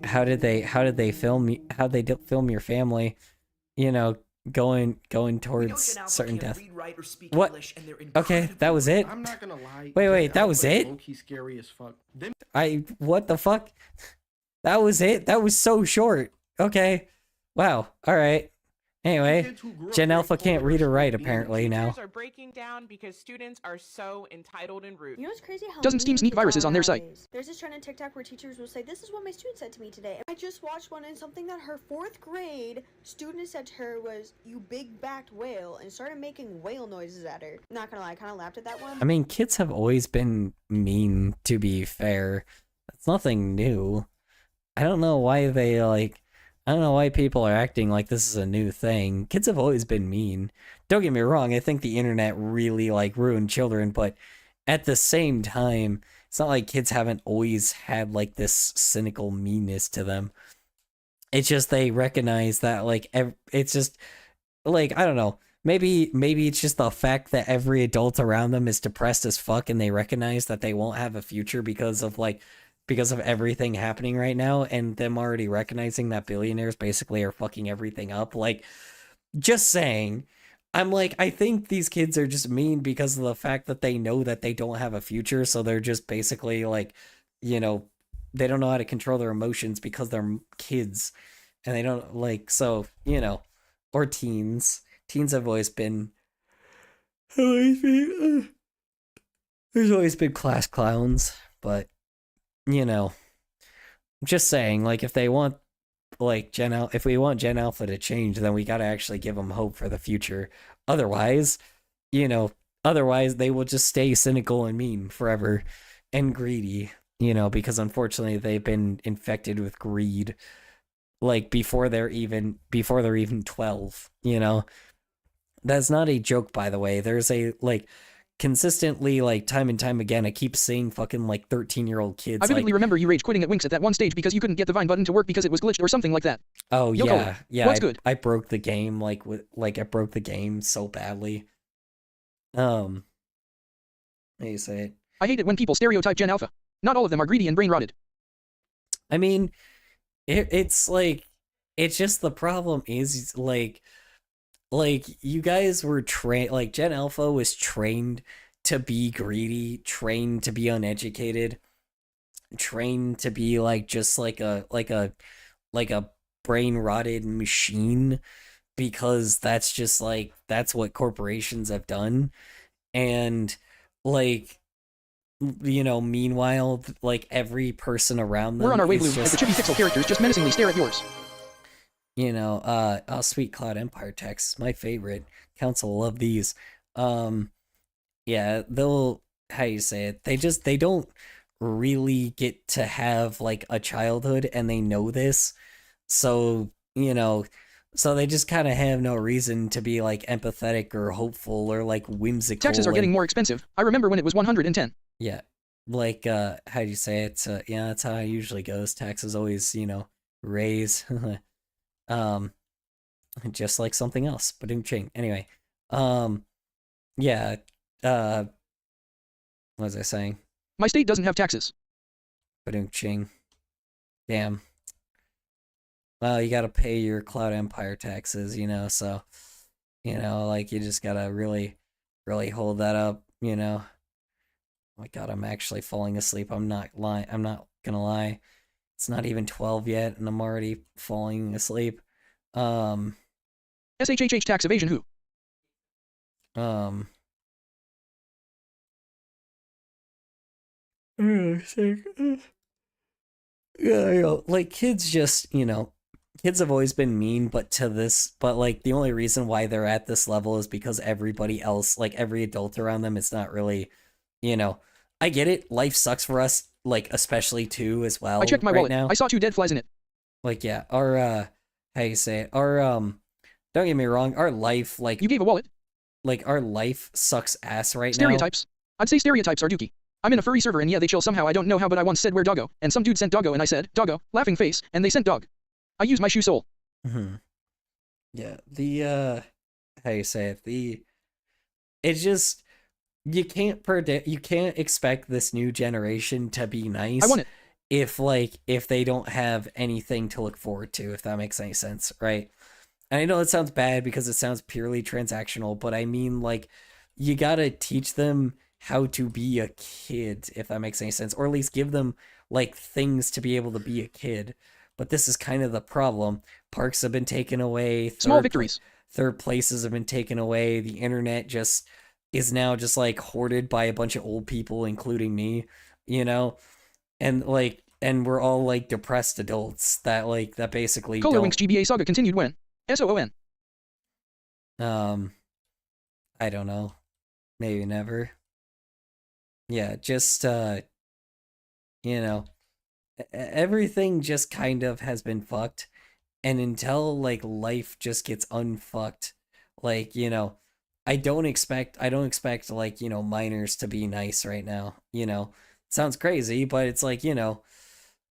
I: How did they film? How they film your family? You know, going towards certain death. What? Okay, that was it.
M: I'm not gonna lie.
I: Wait, that was it?
M: Low-key scary as fuck.
I: What the fuck? That was it? That was so short. Okay. Wow. All right. Anyway, Gen Alpha can't read or write apparently now.
N: Are breaking down because students are so entitled and rude.
J: You know what's crazy? How
B: Doesn't Steam sneak viruses on their site?
J: There's this trend on TikTok where teachers will say, "This is what my student said to me today." I just watched one, and something that her 4th grade student said to her was, "You big-backed whale," and started making whale noises at her. Not gonna lie, I kind of laughed at that one.
I: I mean, kids have always been mean, to be fair. That's nothing new. I don't know why I don't know why people are acting like this is a new thing. Kids have always been mean. Don't get me wrong, I think the internet really ruined children, but at the same time, it's not like kids haven't always had this cynical meanness to them. It's just they recognize that it's just I don't know. Maybe it's just the fact that every adult around them is depressed as fuck and they recognize that they won't have a future because of everything happening right now, and them already recognizing that billionaires basically are fucking everything up. Just saying. I think these kids are just mean because of the fact that they know that they don't have a future, so they're just basically they don't know how to control their emotions because they're kids, and they don't or teens. Teens have always been there's always been class clowns, but just saying, if they want, if we want Gen Alpha to change, then we gotta actually give them hope for the future. Otherwise, they will just stay cynical and mean forever and greedy, because unfortunately they've been infected with greed, before they're even 12, That's not a joke, by the way. There's a, like, consistently, like, time and time again, I keep seeing fucking, like, 13-year-old kids.
B: I vividly remember you rage quitting at Winx at that one stage because you couldn't get the Vine button to work because it was glitched or something like that.
I: Oh,
B: Yo,
I: yeah.
B: Color.
I: Yeah,
B: What's good?
I: I broke the game, like, I broke the game so badly. How do you say it?
B: I hate it when people stereotype Gen Alpha. Not all of them are greedy and brain rotted.
I: I mean, it's like, it's just the problem is, like you guys were trained, like, Gen Alpha was trained to be greedy, trained to be uneducated, trained to be, like, just like a brain rotted machine, because that's just, like, that's what corporations have done. And, like, you know, meanwhile, like, every person around them,
B: we're on our way,
I: Blue,
B: and the chibi pixel characters just menacingly stare at yours.
I: You know, oh, Sweet Cloud Empire text, my favorite. Council love these. Yeah, they'll, how you say it, they don't really get to have, like, a childhood, and they know this. So, you know, so they just kind of have no reason to be, like, empathetic or hopeful or, like, whimsical.
B: Taxes are getting more expensive. I remember when it was 110.
I: Yeah. Like, how do you say it? Yeah, that's how it usually goes. Taxes always, you know, raise. Just like something else. Ba-ding-ching. Anyway, yeah, what was I saying?
B: My state doesn't have taxes.
I: Ba-ding-ching. Damn. Well, you gotta pay your Cloud Empire taxes, you know, so, you know, like, you just gotta really, really hold that up, you know. Oh my god, I'm actually falling asleep. I'm not gonna lie. It's not even 12 yet, and I'm already falling asleep.
B: SHHH tax evasion who?
I: Yeah, you know, like, kids just, you know, kids have always been mean, but like, the only reason why they're at this level is because everybody else, like, every adult around them, it's not really, you know, I get it, life sucks for us, like, especially too, as well.
B: I checked my
I: right
B: wallet.
I: now.
B: I saw 2 dead flies in it.
I: Like, yeah, our, how you say it, our, don't get me wrong, our life, like...
B: You gave a wallet?
I: Like, our life sucks ass right
B: Stereotypes? I'd say stereotypes are dookie. I'm in a furry server and yeah, they chill somehow, I don't know how, but I once said where doggo, and some dude sent doggo and I said, doggo, laughing face, and they sent dog. I use my shoe sole.
I: Yeah, the, how you say it, it's just, you can't expect this new generation to be nice.
B: I want it.
I: If they don't have anything to look forward to, if that makes any sense, right? And I know it sounds bad because it sounds purely transactional, but I mean, like, you gotta teach them how to be a kid, if that makes any sense, or at least give them, like, things to be able to be a kid. But this is kind of the problem. Parks have been taken away.
B: Small victories.
I: Third places have been taken away. The internet just is now just, like, hoarded by a bunch of old people, including me, you know? And, like, and we're all, like, depressed adults that, like, that basically
B: Color Winx GBA saga continued when? SOON.
I: I don't know. Maybe never. Yeah, just, you know, everything just kind of has been fucked. And until, like, life just gets unfucked, like, you know, I don't expect, like, you know, minors to be nice right now, you know. It sounds crazy, but it's like, you know,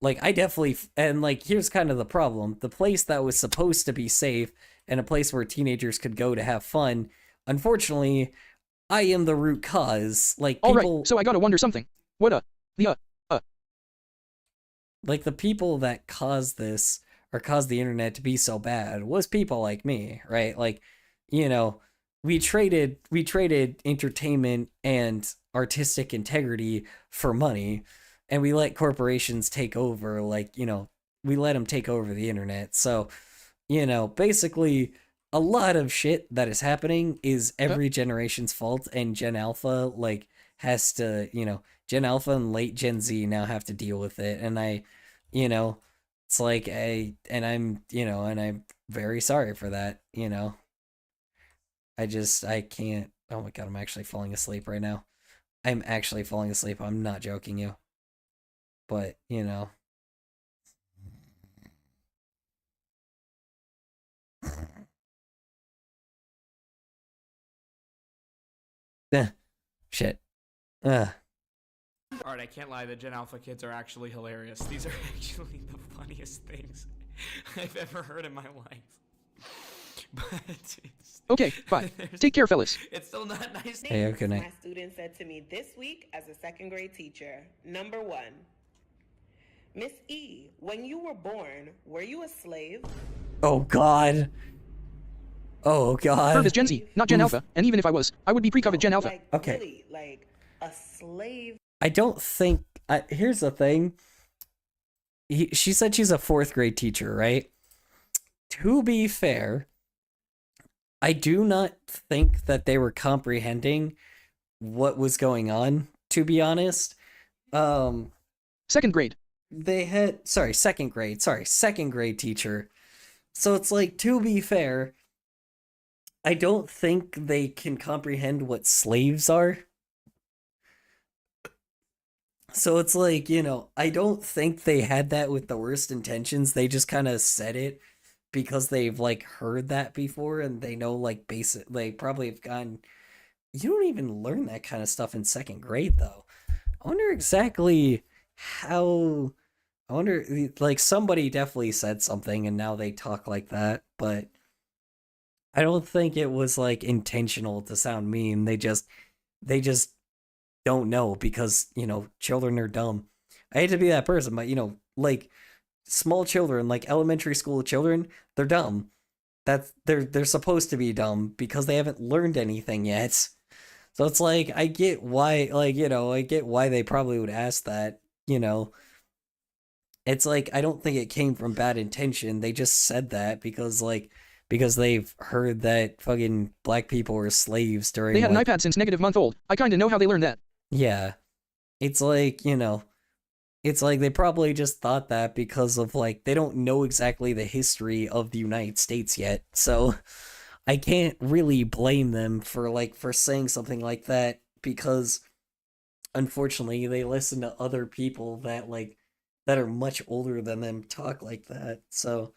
I: like, I definitely, and, like, here's kind of the problem. The place that was supposed to be safe and a place where teenagers could go to have fun, unfortunately, I am the root cause. Like, people...
B: Alright, so I gotta wonder something. What
I: Like, the people that caused this, or caused the internet to be so bad, was people like me, right? Like, you know, we traded entertainment and artistic integrity for money, and we let corporations take over, like, you know, we let them take over the internet. So, you know, basically, a lot of shit that is happening is every generation's fault, and Gen Alpha, like, has to, you know, Gen Alpha and late Gen Z now have to deal with it, and you know, it's like, I'm, you know, and I'm very sorry for that, you know. I can't, oh my god, I'm actually falling asleep right now. I'm actually falling asleep, I'm not joking you. But, you know. Shit.
M: Alright, I can't lie, the Gen Alpha kids are actually hilarious. These are actually the funniest things I've ever heard in my life. But it's...
B: Okay, bye. Take care, fellas.
M: It's still not nice.
I: Hey, good night.
O: My student said to me this week as a second grade teacher, number 1, Miss E, when you were born, were you a slave?
I: Oh God. Oh God.
B: Verb is Gen Z, not Gen Alpha, and even if I was, I would be pre-COVID Gen Alpha.
O: Like,
I: okay.
O: Really, like a slave?
I: I don't think. Here's the thing. She said she's a 4th grade teacher, right? To be fair, I do not think that they were comprehending what was going on, to be honest.
B: Second grade.
I: They had, second grade teacher. So it's like, to be fair, I don't think they can comprehend what slaves are. So it's like, you know, I don't think they had that with the worst intentions. They just kind of said it because they've like heard that before and they know like basic, they probably have gone, you don't even learn that kind of stuff in second grade though. I wonder exactly how, like somebody definitely said something and now they talk like that, but I don't think it was like intentional to sound mean. They just don't know because, you know, children are dumb. I hate to be that person, but, you know, like small children, like elementary school children, they're dumb. They're supposed to be dumb because they haven't learned anything yet. So it's like, I get why, like, you know, I get why they probably would ask that, you know. It's like, I don't think it came from bad intention. They just said that because they've heard that fucking black people were slaves during.
B: They had an iPad since -month old. I kinda know how they learned that.
I: Yeah. It's like, you know, it's like they probably just thought that because of like, they don't know exactly the history of the United States yet. So I can't really blame them for saying something like that because unfortunately they listen to other people that are much older than them talk like that. So,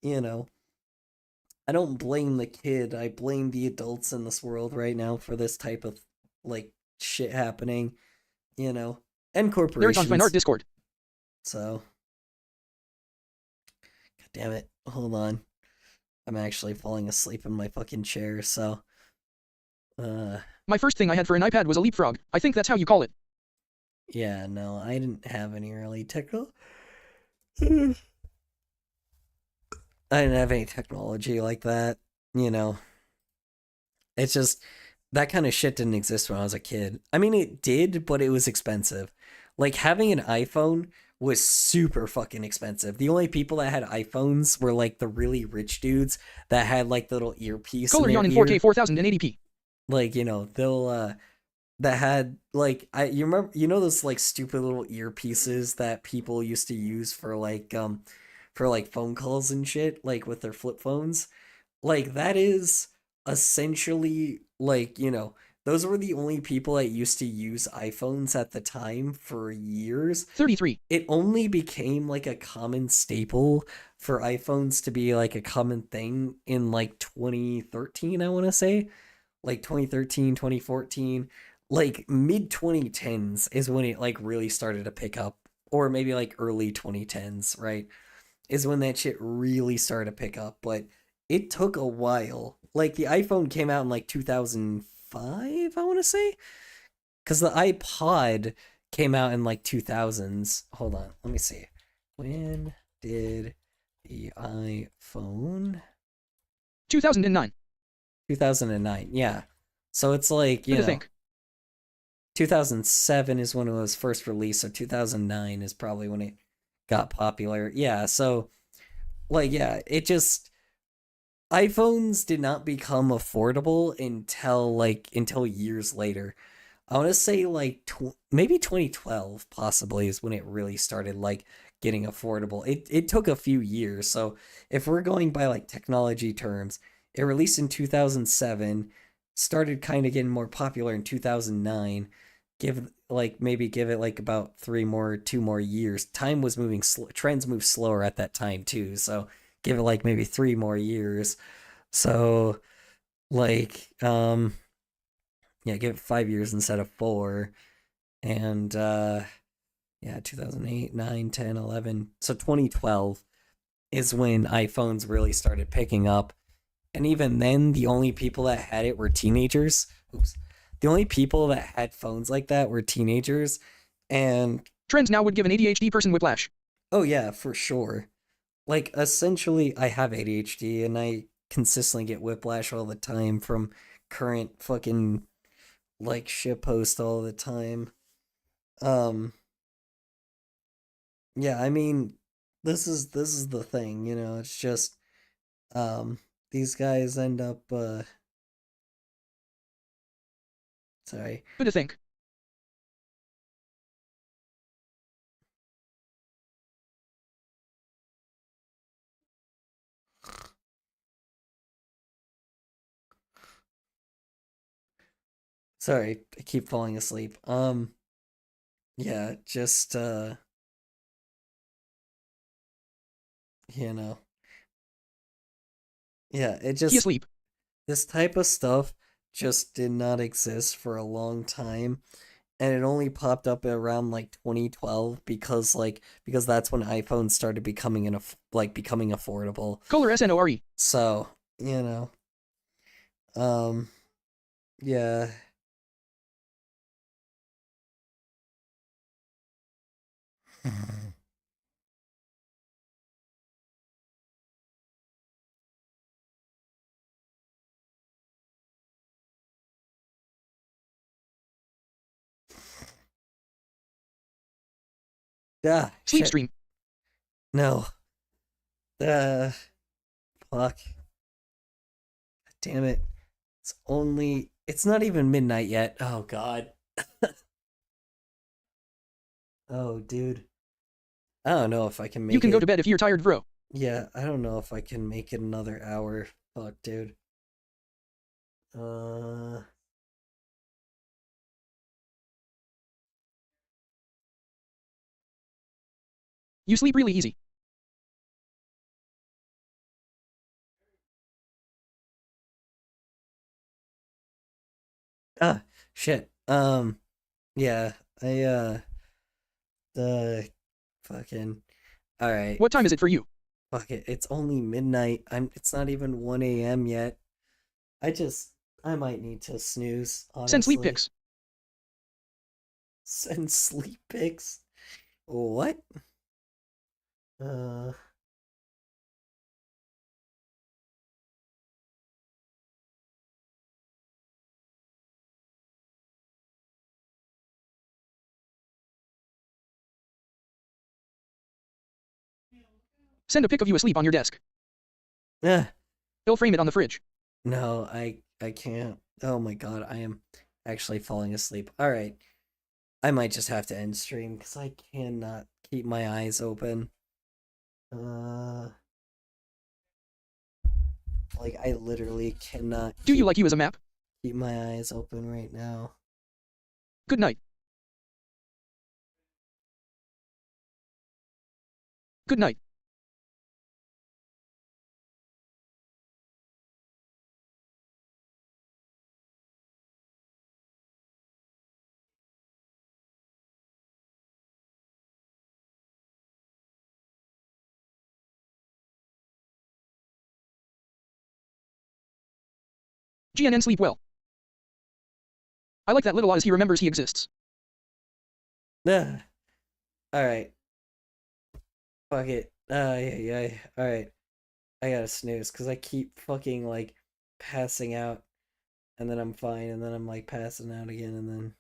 I: you know, I don't blame the kid. I blame the adults in this world right now for this type of like shit happening, you know, and corporations.
B: There's on Fine Art Discord.
I: So, god damn it, hold on. I'm actually falling asleep in my fucking chair, so.
B: My first thing I had for an iPad was a leapfrog. I think that's how you call it.
I: Yeah, no, I didn't have any really technical. I didn't have any technology like that, you know. It's just, that kind of shit didn't exist when I was a kid. I mean, it did, but it was expensive. Like, having an iPhone was super fucking expensive. The only people that had iPhones were, like, the really rich dudes that had, like, the little earpiece
B: Color yawn in 4K 4080p.
I: Like, you know, they'll, that had, like, you remember, you know those, like, stupid little earpieces that people used to use for, like, phone calls and shit, like, with their flip phones? Like, that is essentially, like, you know, those were the only people that used to use iPhones at the time for years.
B: 33.
I: It only became, like, a common staple for iPhones to be, like, a common thing in, like, 2013, I want to say. Like, 2013, 2014. Like, mid-2010s is when it, like, really started to pick up. Or maybe, like, early 2010s, right? Is when that shit really started to pick up. But it took a while. Like, the iPhone came out in, like, 2005, I want to say? Because the iPod came out in, like, 2000s. Hold on, let me see. When did the iPhone...
B: 2009.
I: 2009, yeah. So it's like, you know...
B: think.
I: 2007 is when it was first released, so 2009 is probably when it got popular. Yeah, so, like, yeah, it just... iPhones did not become affordable until years later. I want to say, like, maybe 2012, possibly, is when it really started, like, getting affordable. It took a few years, so if we're going by, like, technology terms, it released in 2007, started kind of getting more popular in 2009, maybe give it, like, about 2 more years. Time was moving, trends moved slower at that time, too, so give it, like, maybe 3 more years. So, like, Yeah, give it 5 years instead of 4. And, yeah, 2008, 9, 10, 11. So 2012 is when iPhones really started picking up. And even then, the only people that had it were teenagers. Oops. The only people that had phones like that were teenagers. And
B: trends now would give an ADHD person whiplash.
I: Oh, yeah, for sure. Like, essentially, I have ADHD, and I consistently get whiplash all the time from current fucking, like, shitpost all the time. Yeah, I mean, this is the thing, you know, it's just, these guys end up, sorry.
B: Good to think.
I: Sorry, I keep falling asleep. Yeah, just, you know. Yeah, it just...
B: He asleep.
I: This type of stuff just did not exist for a long time. And it only popped up around, like, 2012 because that's when iPhones started becoming becoming affordable.
B: Color SNORE.
I: So, you know. Yeah. Ah,
B: Sleep
I: shit.
B: stream.
I: No. Fuck. Damn it. It's not even midnight yet. Oh, God. Oh, dude. I don't know if I can make it.
B: You can go to bed if you're tired, bro.
I: Yeah, I don't know if I can make it another hour. Fuck, dude.
B: You sleep really easy.
I: Ah, shit. Yeah, fucking... Alright.
B: What time is it for you?
I: Fuck it, it's only midnight. It's not even 1 a.m. yet. I might need to snooze, honestly.
B: Send sleep pics.
I: Send sleep pics? What?
B: Send a pic of you asleep on your desk.
I: Yeah.
B: He'll frame it on the fridge.
I: No, I can't. Oh my god, I am actually falling asleep. Alright. I might just have to end stream because I cannot keep my eyes open. Like, I literally cannot.
B: Do you like you as a map?
I: Keep my eyes open right now.
B: Good night. Good night. GNN sleep well. I like that little as he remembers he exists.
I: Yeah. Alright. Fuck it. Yeah. Alright. I gotta snooze because I keep fucking, like, passing out. And then I'm fine, and then I'm, like, passing out again, and then...